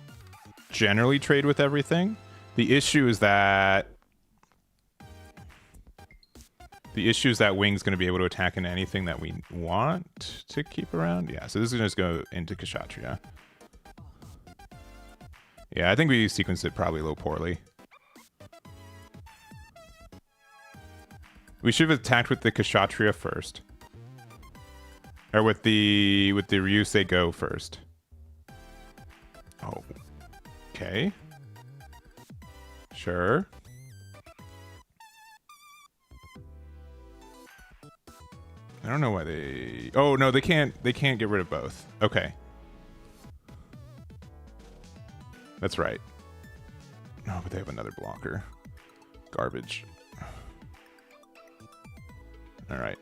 generally trade with everything. The issue is that Wing's going to be able to attack into anything that we want to keep around. Yeah, so this is going to just go into Kshatriya. Yeah, I think we sequenced it probably a little poorly. We should have attacked with the Kshatriya first. Or with the Ryusei Go first. Oh. Okay. Sure. I don't know why they... Oh, no, they can't get rid of both. Okay. That's right. No, but they have another blocker. Garbage. All right.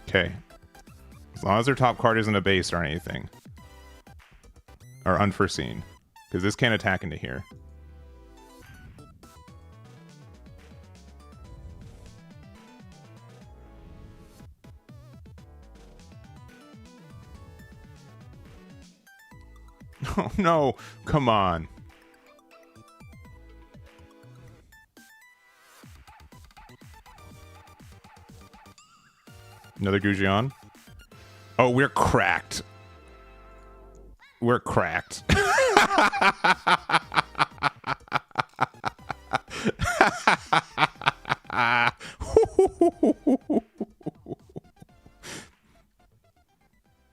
Okay. As long as their top card isn't a base or anything. Or unforeseen. Because this can't attack into here. Oh no, come on. Another Gujian. Oh, we're cracked. We're cracked.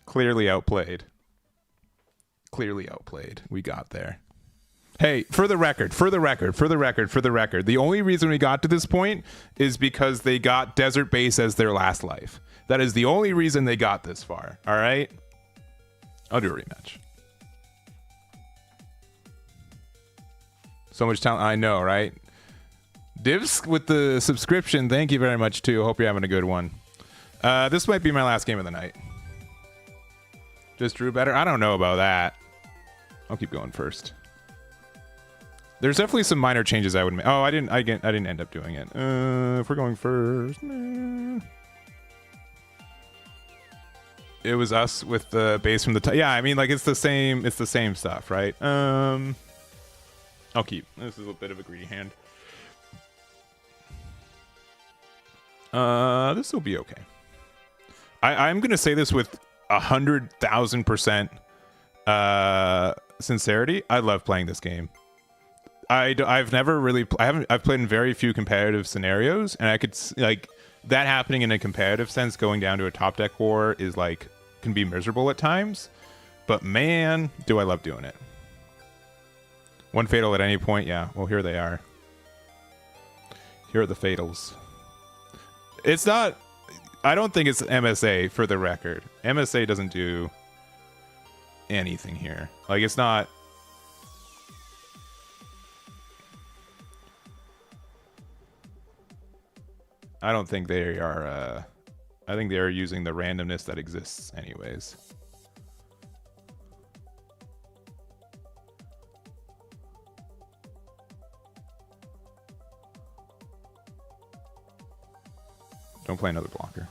Clearly outplayed. Clearly outplayed. We got there. Hey, for the record, the only reason we got to this point is because they got Desert Base as their last life. That is the only reason they got this far. All right? I'll do a rematch. So much talent. I know, right? Divs with the subscription. Thank you very much, too. Hope you're having a good one. This might be my last game of the night. Just drew better? I don't know about that. I'll keep going first. There's definitely some minor changes I would make. Oh, I didn't end up doing it. If we're going first, nah. It was us with the base from the top. Yeah, I mean, like it's the same stuff, right? I'll keep. This is a bit of a greedy hand. This will be okay. I'm gonna say this with 100,000% sincerity. I love playing this game. I've never really I've played in very few competitive scenarios, and I could like that happening in a competitive sense. Going down to a top deck war is like can be miserable at times, but man, do I love doing it. One fatal at any point, yeah. Well, here they are. Here are the fatals. It's not. I don't think it's MSA for the record. MSA doesn't do anything here. Like it's not. I don't think they are, I think they are using the randomness that exists anyways. Don't play another blocker.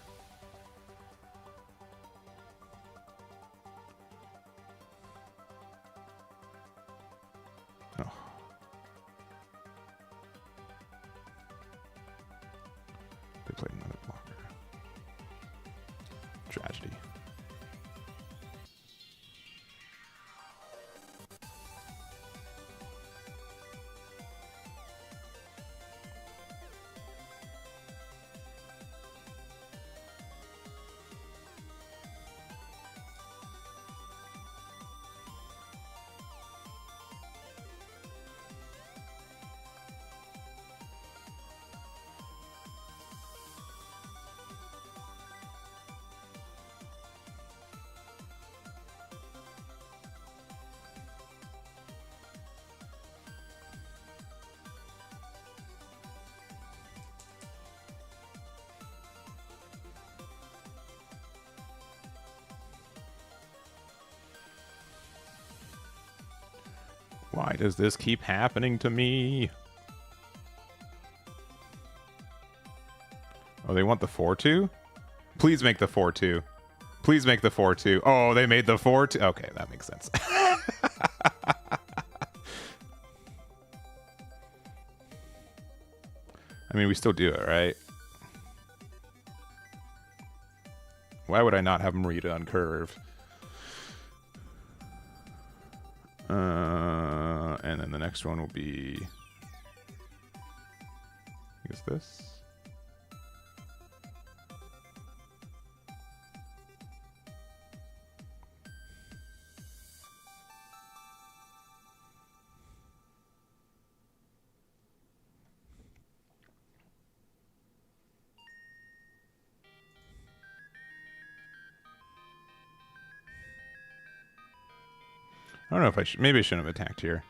played another blocker. Tragedy. Why does this keep happening to me? Oh, they want the 4-2? Please make the 4-2. Please make the 4-2. Oh, they made the 4-2. Okay, that makes sense. I mean, we still do it, right? Why would I not have him read it on curve? And then the next one will be... Is this? I don't know if I should. Maybe I shouldn't have attacked here.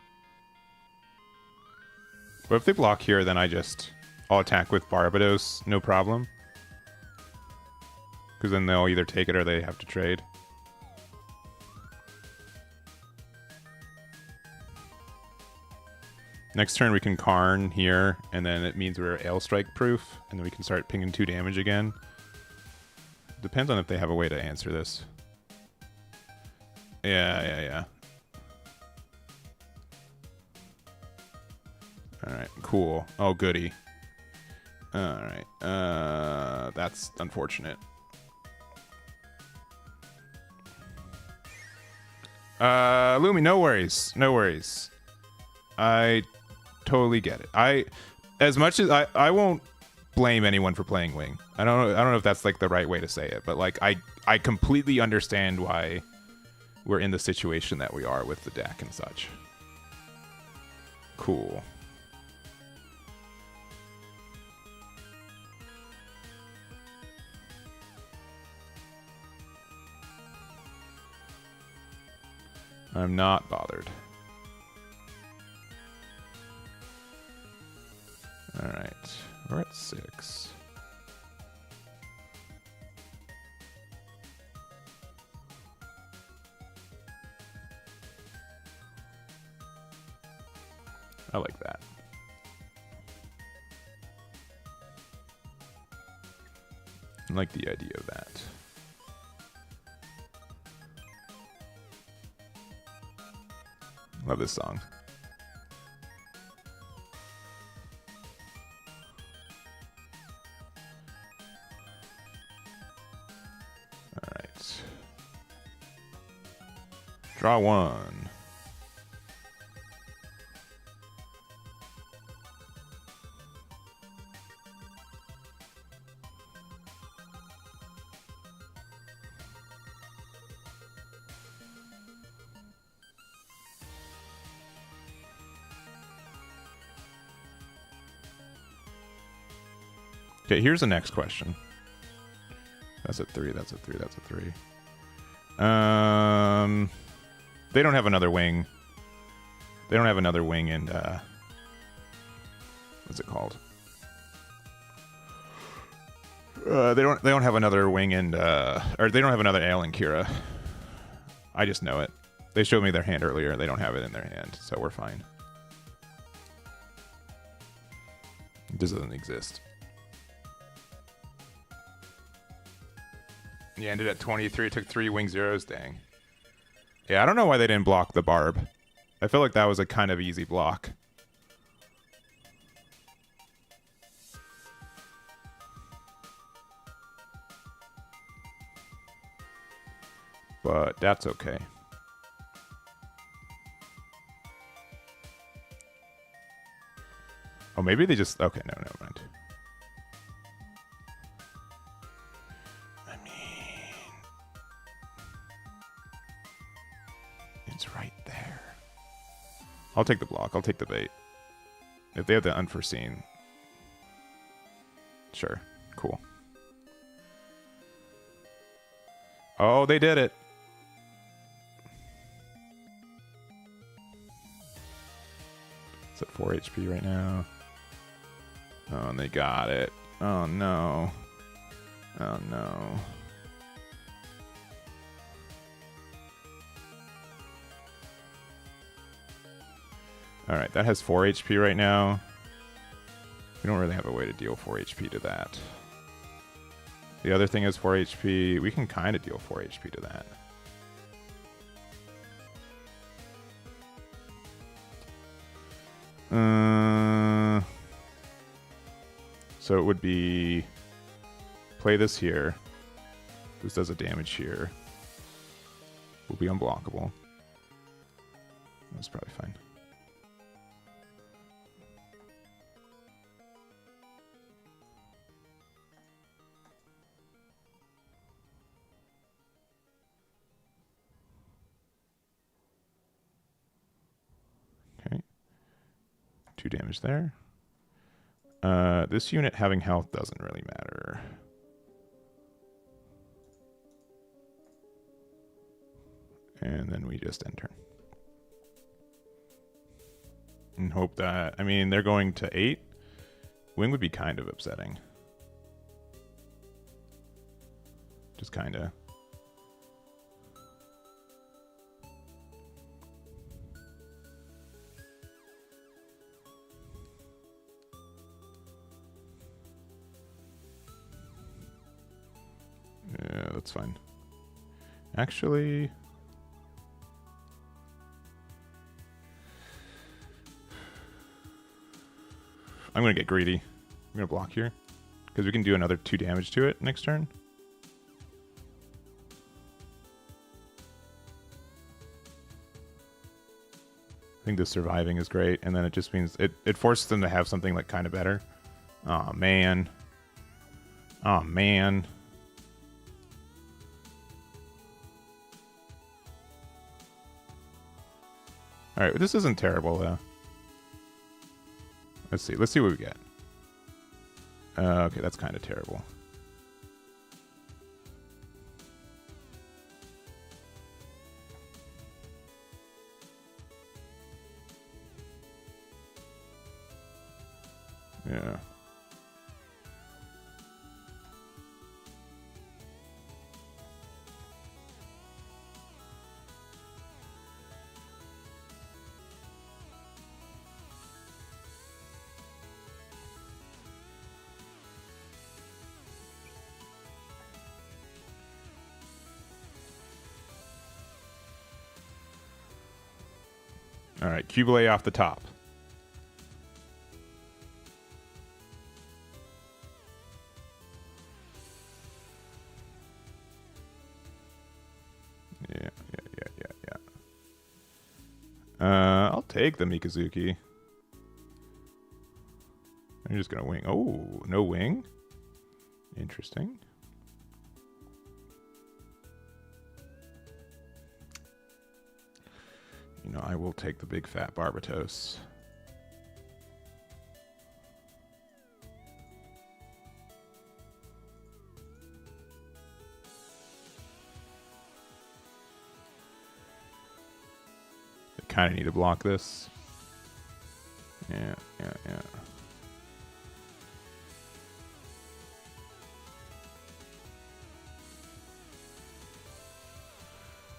But if they block here, then I'll attack with Barbados, no problem. Because then they'll either take it or they have to trade. Next turn we can Karn here, and then it means we're Ale Strike proof, and then we can start pinging 2 damage again. Depends on if they have a way to answer this. Yeah. Alright, cool. Oh, goody. Alright, that's unfortunate. Lumi, no worries. No worries. I totally get it. As much as I won't blame anyone for playing wing. I don't know if that's like the right way to say it, but like I completely understand why we're in the situation that we are with the deck and such. Cool. I'm not bothered. All right, we're at 6. I like that. I like the idea of that. Love this song. All right. Draw 1. Okay, here's the next question. That's a 3, that's a 3, that's a 3. They don't have another wing. They don't have another wing and what's it called? They don't have another wing and or they don't have another Ale and Kira. I just know it. They showed me their hand earlier. They don't have it in their hand, so we're fine. This doesn't exist. Yeah, ended at 23. Took 3 wing zeros. Dang. Yeah, I don't know why they didn't block the barb. I feel like that was a kind of easy block. But that's okay. Oh, maybe they just... Okay, no, never mind. I mean... It's right there. I'll take the block. I'll take the bait. If they have the unforeseen... Sure. Cool. Oh, they did it. It's at 4 HP right now. Oh, and they got it. Oh, no. Oh, no. Alright, that has 4 HP right now. We don't really have a way to deal 4 HP to that. The other thing is 4 HP. We can kind of deal 4 HP to that. So it would be play this here. This does a damage here. Will be unblockable. That's probably fine. Okay. 2 damage there. This unit having health doesn't really matter. And then we just end turn. And hope that... I mean, they're going to 8. Wing would be kind of upsetting. Just kind of. Yeah, that's fine. Actually... I'm going to get greedy. I'm going to block here. Because we can do another 2 damage to it next turn. I think the surviving is great. And then it just means... It forces them to have something like kind of better. Aw, man. Aw, man. Alright, this isn't terrible, though. Let's see. Let's see what we get. Okay, that's kind of terrible. Yeah. All right, Qubeley off the top. Yeah. I'll take the Mikazuki. I'm just gonna wing. Oh, no wing. Interesting. You know, I will take the big fat Barbatos. I kind of need to block this. Yeah.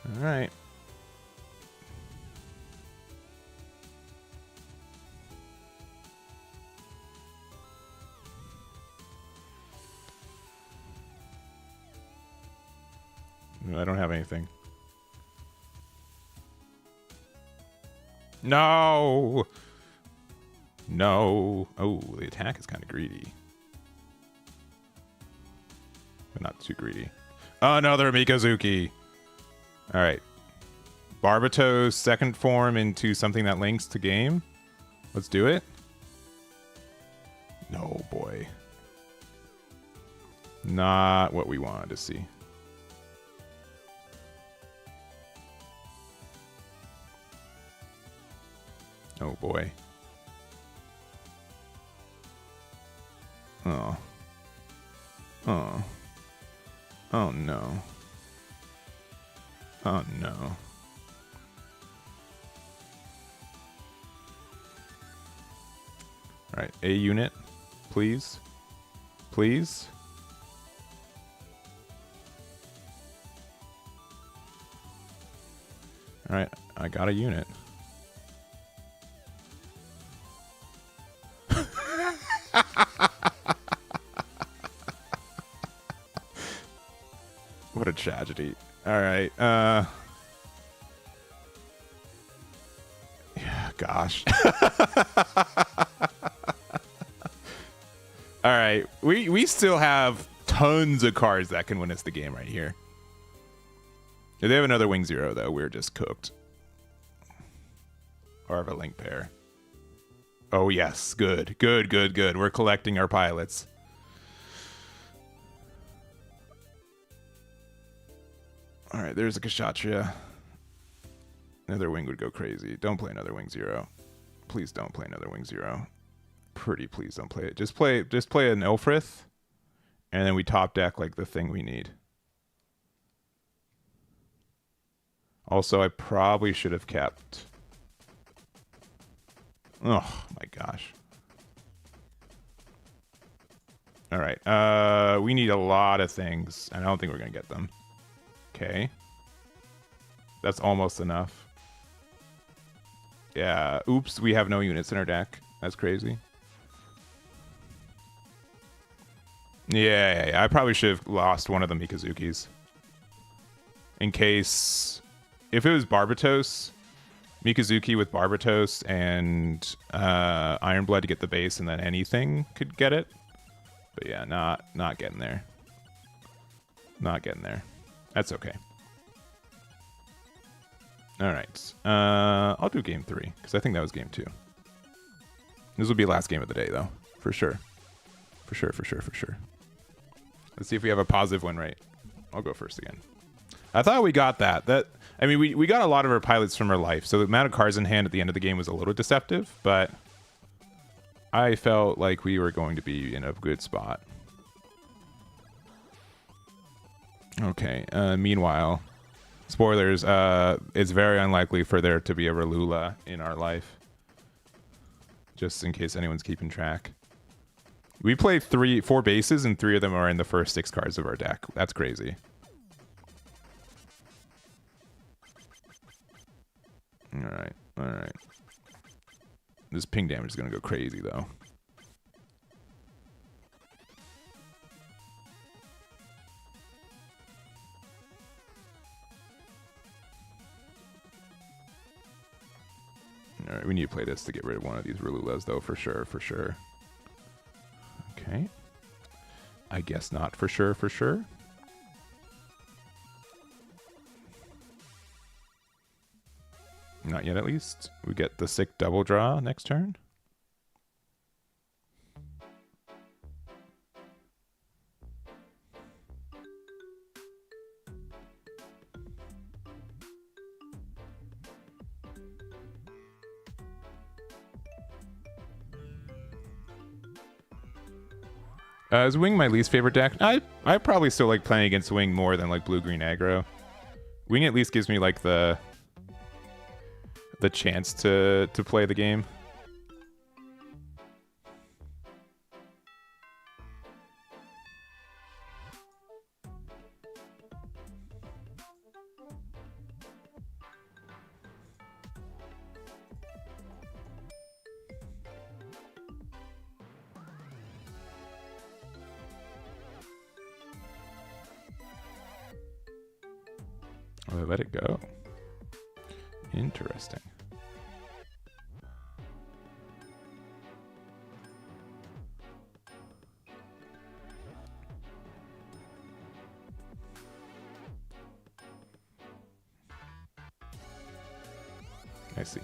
All right. I don't have anything. No! No! Oh, the attack is kind of greedy. But not too greedy. Another Mikazuki! All right. Barbatos second form into something that links to game. Let's do it. No, boy. Not what we wanted to see. Oh, boy. Oh. Oh. Oh, no. Oh, no. All right, A unit, please. Please. All right, I got a unit. What a tragedy. All right. Yeah, gosh. All right. We still have tons of cards that can win us the game right here. If they have another Wing Zero, though, we're just cooked. Or have a link pair. Oh, yes. Good. Good, good, good. We're collecting our pilots. All right, there's a Kshatriya. Another wing would go crazy. Don't play another Wing Zero. Please don't play another Wing Zero. Pretty please don't play it. Just play an Ilfrith, and then we top deck like the thing we need. Also, I probably should have kept... Oh, my gosh. All right. We need a lot of things, and I don't think we're going to get them. Okay. That's almost enough. Yeah. Oops, we have no units in our deck. That's crazy. Yeah. I probably should have lost one of the Mikazukis. In case... If it was Barbatos, Mikazuki with Barbatos and Ironblood to get the base, and then anything could get it. But yeah, not getting there. Not getting there. That's okay. All right. I'll do game 3, because I think that was game 2. This will be last game of the day, though. For sure. For sure. Let's see if we have a positive win rate. I'll go first again. I thought we got that. I mean, we got a lot of our pilots from our life, so the amount of cards in hand at the end of the game was a little deceptive, but I felt like we were going to be in a good spot. Okay, meanwhile, spoilers, it's very unlikely for there to be a Relula in our life. Just in case anyone's keeping track. We played 4 bases, and 3 of them are in the first 6 cards of our deck. That's crazy. Alright. This ping damage is going to go crazy, though. Alright, we need to play this to get rid of one of these Relulas, though, for sure. Okay. I guess not for sure. Not yet, at least. We get the sick double draw next turn. Is Wing my least favorite deck? I probably still like playing against Wing more than like blue-green aggro. Wing at least gives me like the chance to play the game. Oh, they let it go. Interesting. I see.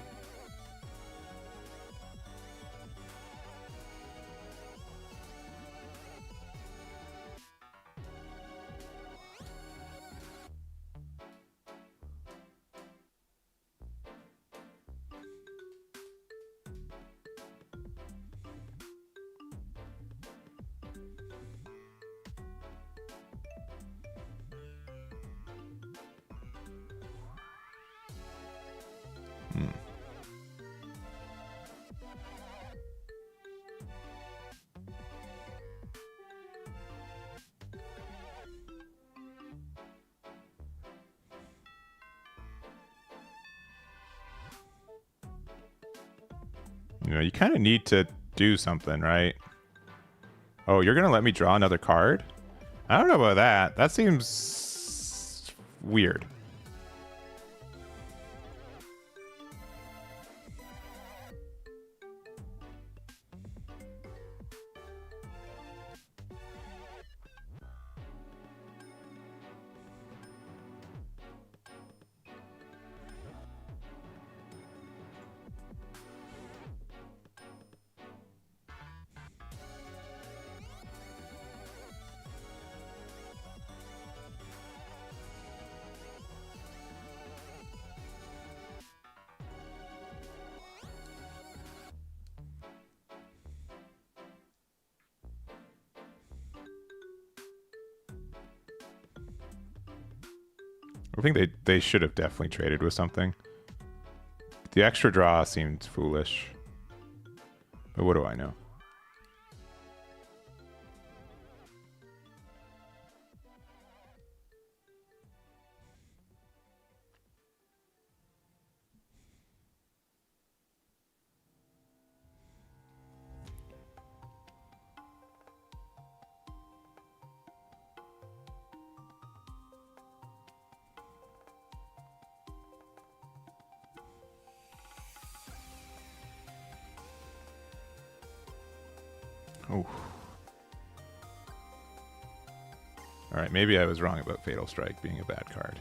You know, you kind of need to do something, right? Oh, you're going to let me draw another card? I don't know about that. That seems weird. I think they should have definitely traded with something. The extra draw seemed foolish. But what do I know? Oh. Alright, maybe I was wrong about Fatal Strike being a bad card.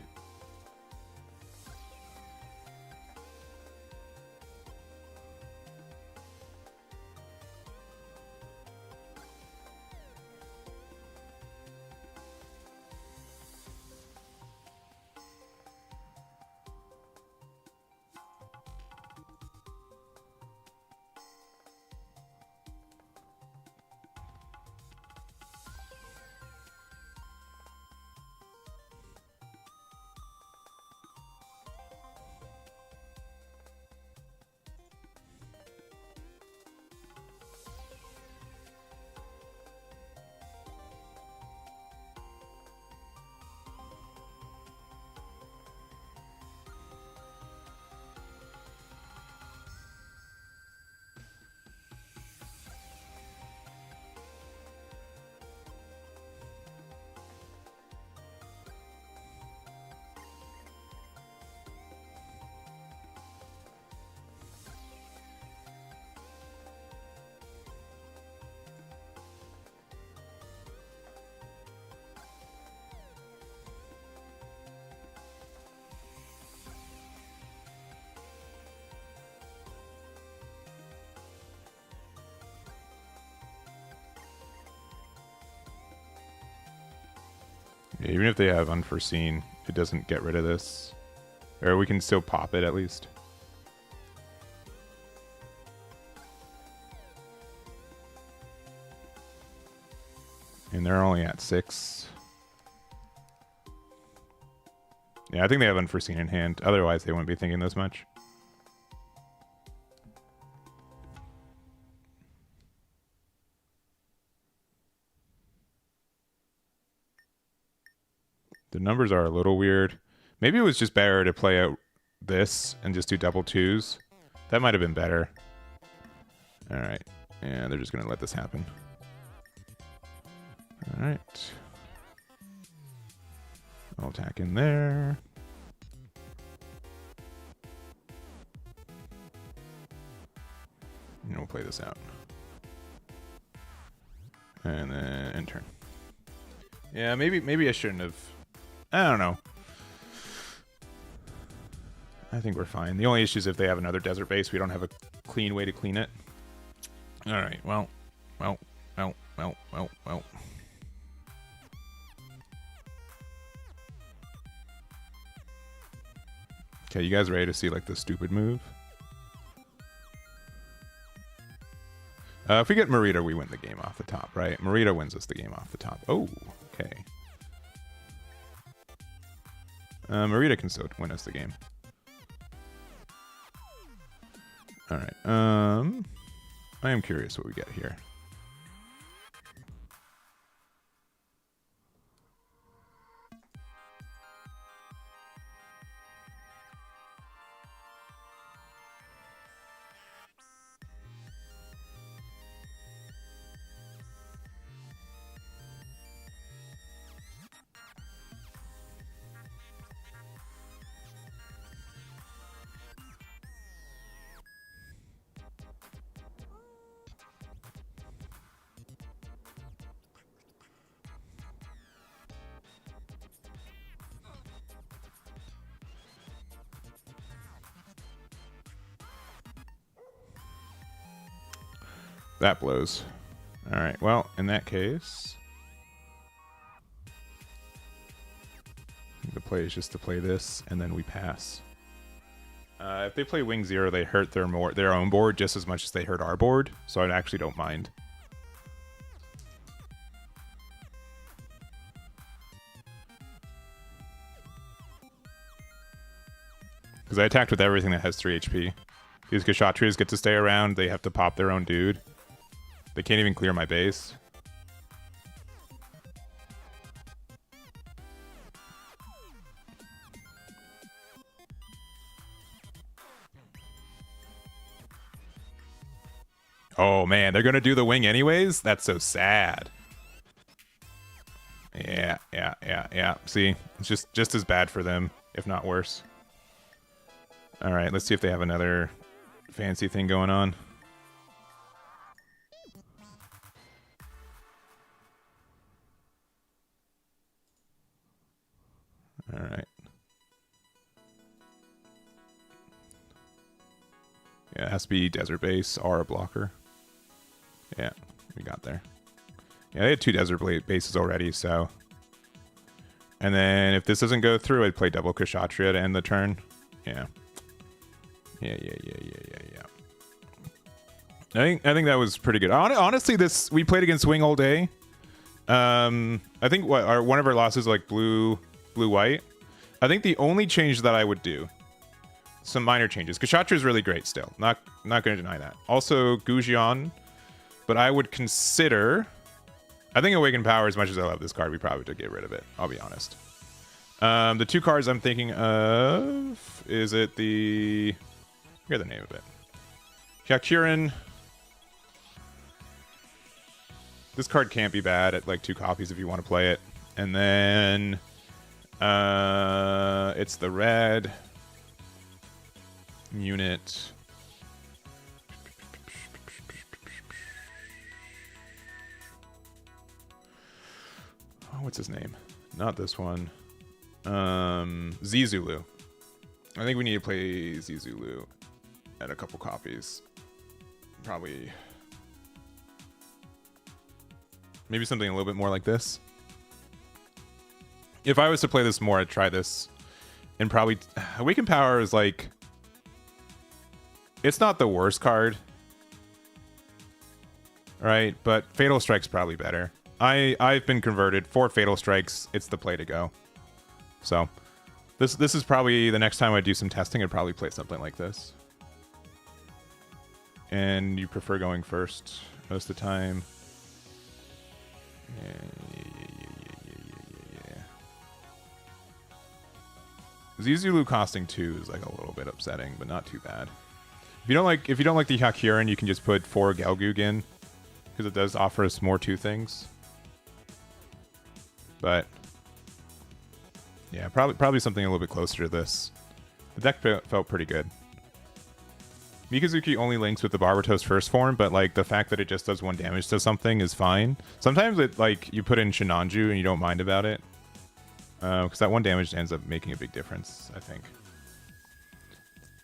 Yeah, even if they have unforeseen, it doesn't get rid of this. Or we can still pop it at least. And they're only at 6. Yeah, I think they have unforeseen in hand. Otherwise, they wouldn't be thinking this much. The numbers are a little weird. Maybe it was just better to play out this and just do double 2s. That might have been better. All right. Yeah, they're just going to let this happen. All right. I'll attack in there. And we'll play this out. And then end turn. Yeah, maybe I shouldn't have. I don't know. I think we're fine. The only issue is if they have another desert base, we don't have a clean way to clean it. All right. Well. Okay, you guys ready to see like the stupid move? If we get Marita, we win the game off the top, right? Marita wins us the game off the top. Oh, okay. Marita can still win us the game. All right. I am curious what we get here. That blows. All right. Well, in that case, the play is just to play this, and then we pass. If they play Wing Zero, they hurt their own board just as much as they hurt our board, so I actually don't mind. Because I attacked with everything that has 3 HP. These Kshatriyas get to stay around. They have to pop their own dude. They can't even clear my base. Oh man, they're gonna do the wing anyways? That's so sad. Yeah. See, it's just as bad for them, if not worse. All right, let's see if they have another fancy thing going on. All right. Yeah, it has to be desert base or a blocker. Yeah, we got there. Yeah, they had 2 desert bases already, so. And then if this doesn't go through, I'd play double Kshatriya to end the turn. Yeah. Yeah. I think that was pretty good. Honestly, we played against Wing all day. I think one of our losses like blue-white. I think the only change that I would do, some minor changes. Kshatriya is really great still. Not going to deny that. Also Gujian, but I would consider. I think Awakened Power, as much as I love this card, we probably should get rid of it. I'll be honest. The 2 cards I'm thinking of, is it the? I forget the name of it. Hyakurin. This card can't be bad at like 2 copies if you want to play it. And then it's the red unit. Oh, what's his name? Not this one. Zizulu. I think we need to play Zizulu at a couple copies. Probably. Maybe something a little bit more like this. If I was to play this more, I'd try this. And probably Awakened Power is like, it's not the worst card, right? But Fatal Strike's probably better. I've been converted for Fatal Strikes. It's the play to go. So this is probably the next time I do some testing. I'd probably play something like this. And you prefer going first most of the time. Yeah. Zizulu costing 2 is like a little bit upsetting, but not too bad. If you don't like the Hyakurin, you can just put 4 Gelgoog in, because it does offer us more 2 things. But yeah, probably something a little bit closer to this. The deck felt pretty good. Mikazuki only links with the Barbatos first form, but like the fact that it just does 1 damage to something is fine. Sometimes it like you put in Shinanju and you don't mind about it, because that 1 damage ends up making a big difference, I think.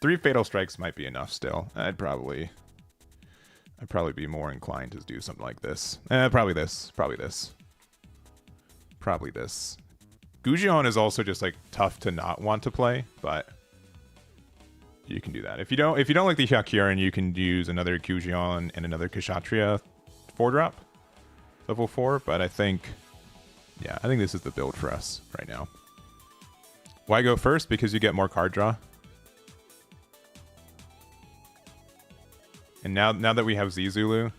3 Fatal Strikes might be enough still. I'd probably be more inclined to do something like this. Probably this. Gujion is also just like tough to not want to play, but you can do that. If you don't like the Hyakuren, you can use another Gujion and another Kshatriya 4-drop, level 4. But I think this is the build for us right now. Why go first? Because you get more card draw. And now that we have Zizulu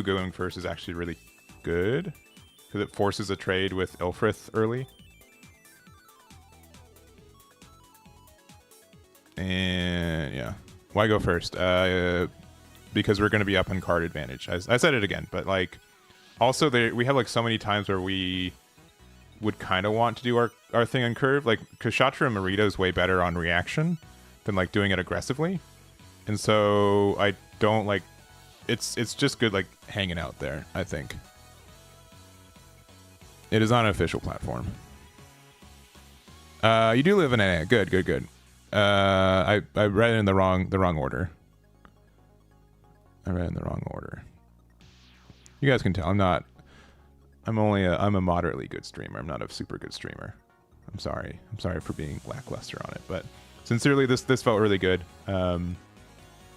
going first is actually really good because it forces a trade with Ilfrith early. And yeah, why go first? Because we're going to be up on card advantage. I said it again, but like also we have like so many times where we would kind of want to do our thing on curve. Like Kshatriya Marita is way better on reaction than like doing it aggressively. And so I don't like it's just good like hanging out there, I think. It is on an official platform. You do live in NA. Good. I read it in the wrong order. You guys can tell I'm a moderately good streamer. I'm not a super good streamer. I'm sorry for being lackluster on it, but sincerely this felt really good.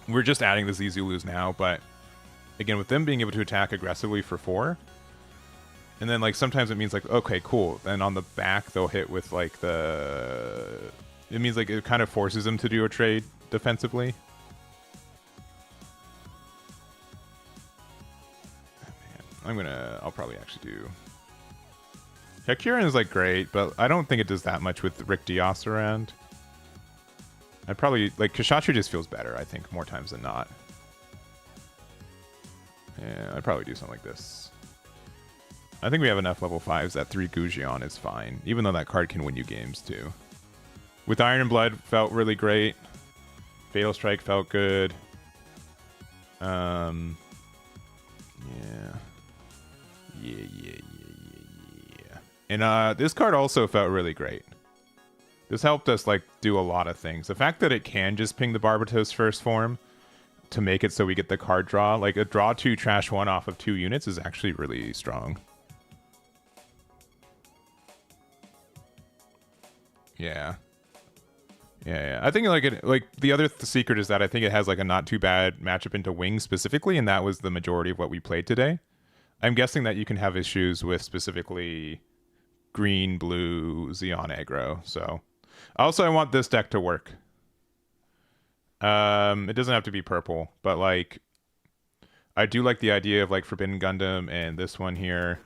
We're just adding the Zizulus now, but again, with them being able to attack aggressively for 4, and then like sometimes it means like, okay, cool. Then on the back they'll hit with like it means like it kind of forces them to do a trade defensively. I'll probably actually do. Hyakuren is like great, but I don't think it does that much with Rick Dios around. I'd probably like Kshatriya just feels better, I think, more times than not. Yeah, I'd probably do something like this. I think we have enough level 5s that 3 Gujion is fine, even though that card can win you games too. With Iron and Blood felt really great. Fatal Strike felt good. Yeah. And this card also felt really great. This helped us like do a lot of things. The fact that it can just ping the Barbatos first form to make it so we get the card draw, like a draw 2 trash 1 off of 2 units is actually really strong. Yeah. I think like the other secret is that I think it has like a not too bad matchup into Wings specifically, and that was the majority of what we played today. I'm guessing that you can have issues with specifically green, blue, Xeon aggro. So also I want this deck to work. It doesn't have to be purple, but like I do like the idea of like Forbidden Gundam and this one here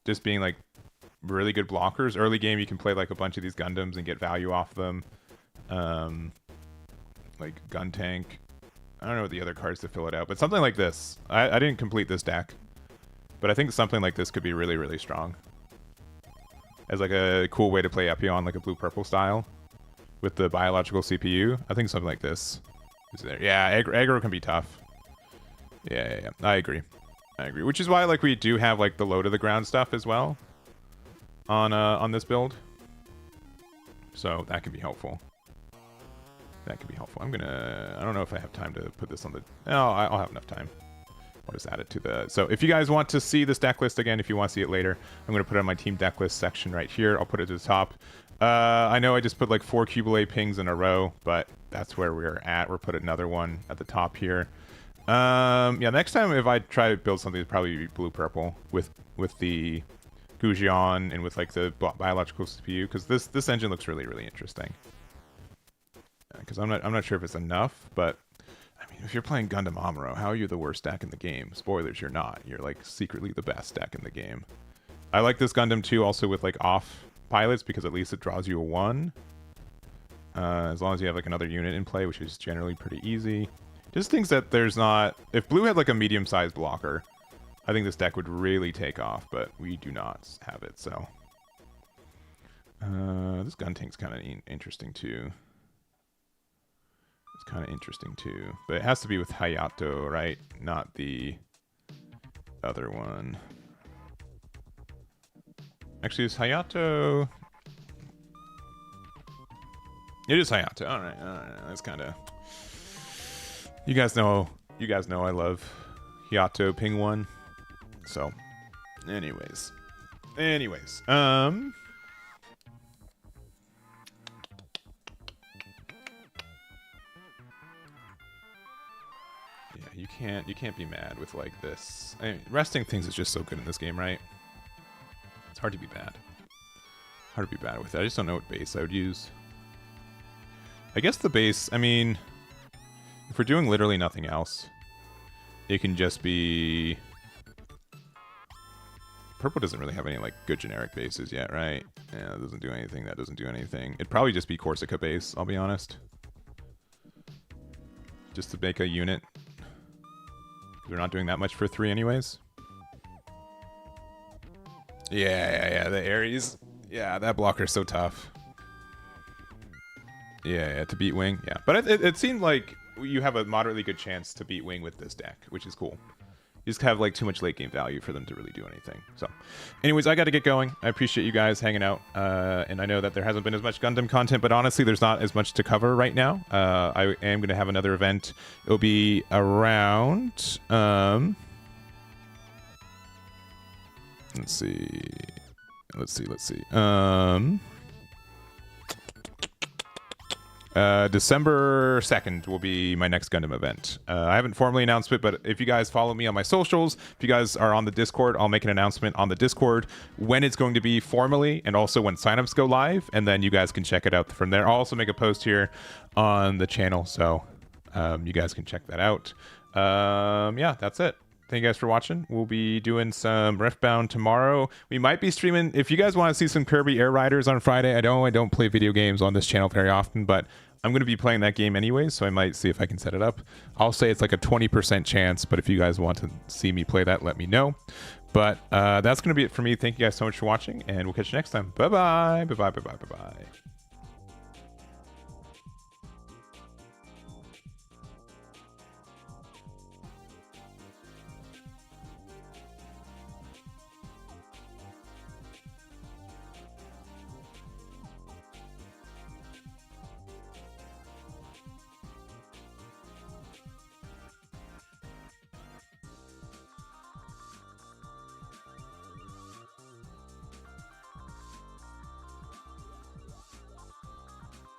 just being like really good blockers. Early game you can play like a bunch of these Gundams and get value off them. Like Gun Tank. I don't know what the other cards to fill it out, but something like this. I didn't complete this deck, but I think something like this could be really, really strong. As like a cool way to play Epion, like a blue-purple style with the biological CPU. I think something like this is there. Yeah, aggro can be tough. Yeah. I agree. Which is why like we do have like the low to the ground stuff as well on this build. So that can be helpful. I don't know if I have time to put this on the... No, I'll have enough time. I'll just add it to the... So if you guys want to see this deck list again, if you want to see it later, I'm going to put it on my team deck list section right here. I'll put it to the top. I know I just put like 4 Qubeley pings in a row, but that's where we're at. We're putting another one at the top here. Yeah, next time if I try to build something, it'd probably be blue-purple with the Gujion and with like the biological CPU, because this engine looks really, really interesting. Because I'm not sure if it's enough, but I mean, if you're playing Gundam Amuro, how are you the worst deck in the game? Spoilers, you're not. You're like secretly the best deck in the game. I like this Gundam too, also with like off pilots, because at least it draws you a 1. As long as you have like another unit in play, which is generally pretty easy. Just things that there's not... If blue had like a medium-sized blocker, I think this deck would really take off, but we do not have it, so... this gun tank's kind of interesting too. But it has to be with Hayato, right? Not the other one. Actually, is Hayato... It is Hayato. All right. That's kind of. You guys know I love Hayato Ping 1. So, anyways. Yeah, you can't be mad with like this. I mean, resting things is just so good in this game, right? It's hard to be bad. Hard to be bad with it. I just don't know what base I would use. I guess the base, I mean, if we're doing literally nothing else, it can just be... Purple doesn't really have any like good generic bases yet, right? Yeah, that doesn't do anything. That doesn't do anything. It'd probably just be Corsica base, I'll be honest. Just to make a unit. We're not doing that much for 3 anyways. Yeah, the Ares. Yeah, that blocker's so tough. Yeah, to beat Wing. Yeah, but it seemed like you have a moderately good chance to beat Wing with this deck, which is cool. You just have like too much late game value for them to really do anything. So, anyways, I got to get going. I appreciate you guys hanging out, and I know that there hasn't been as much Gundam content, but honestly, there's not as much to cover right now. I am going to have another event. It'll be around. Let's see. December 2nd will be my next Gundam event. I haven't formally announced it, but if you guys follow me on my socials, if you guys are on the Discord, I'll make an announcement on the Discord when it's going to be formally and also when signups go live, and then you guys can check it out from there. I'll also make a post here on the channel, so you guys can check that out. Yeah, that's it. Thank you guys for watching. We'll be doing some Riftbound tomorrow. We might be streaming. If you guys want to see some Kirby Air Riders on Friday, I don't play video games on this channel very often, but I'm going to be playing that game anyway, so I might see if I can set it up. I'll say it's like a 20% chance, but if you guys want to see me play that, let me know. But that's going to be it for me. Thank you guys so much for watching, and we'll catch you next time. Bye-bye. Bye-bye. Bye-bye. Bye-bye.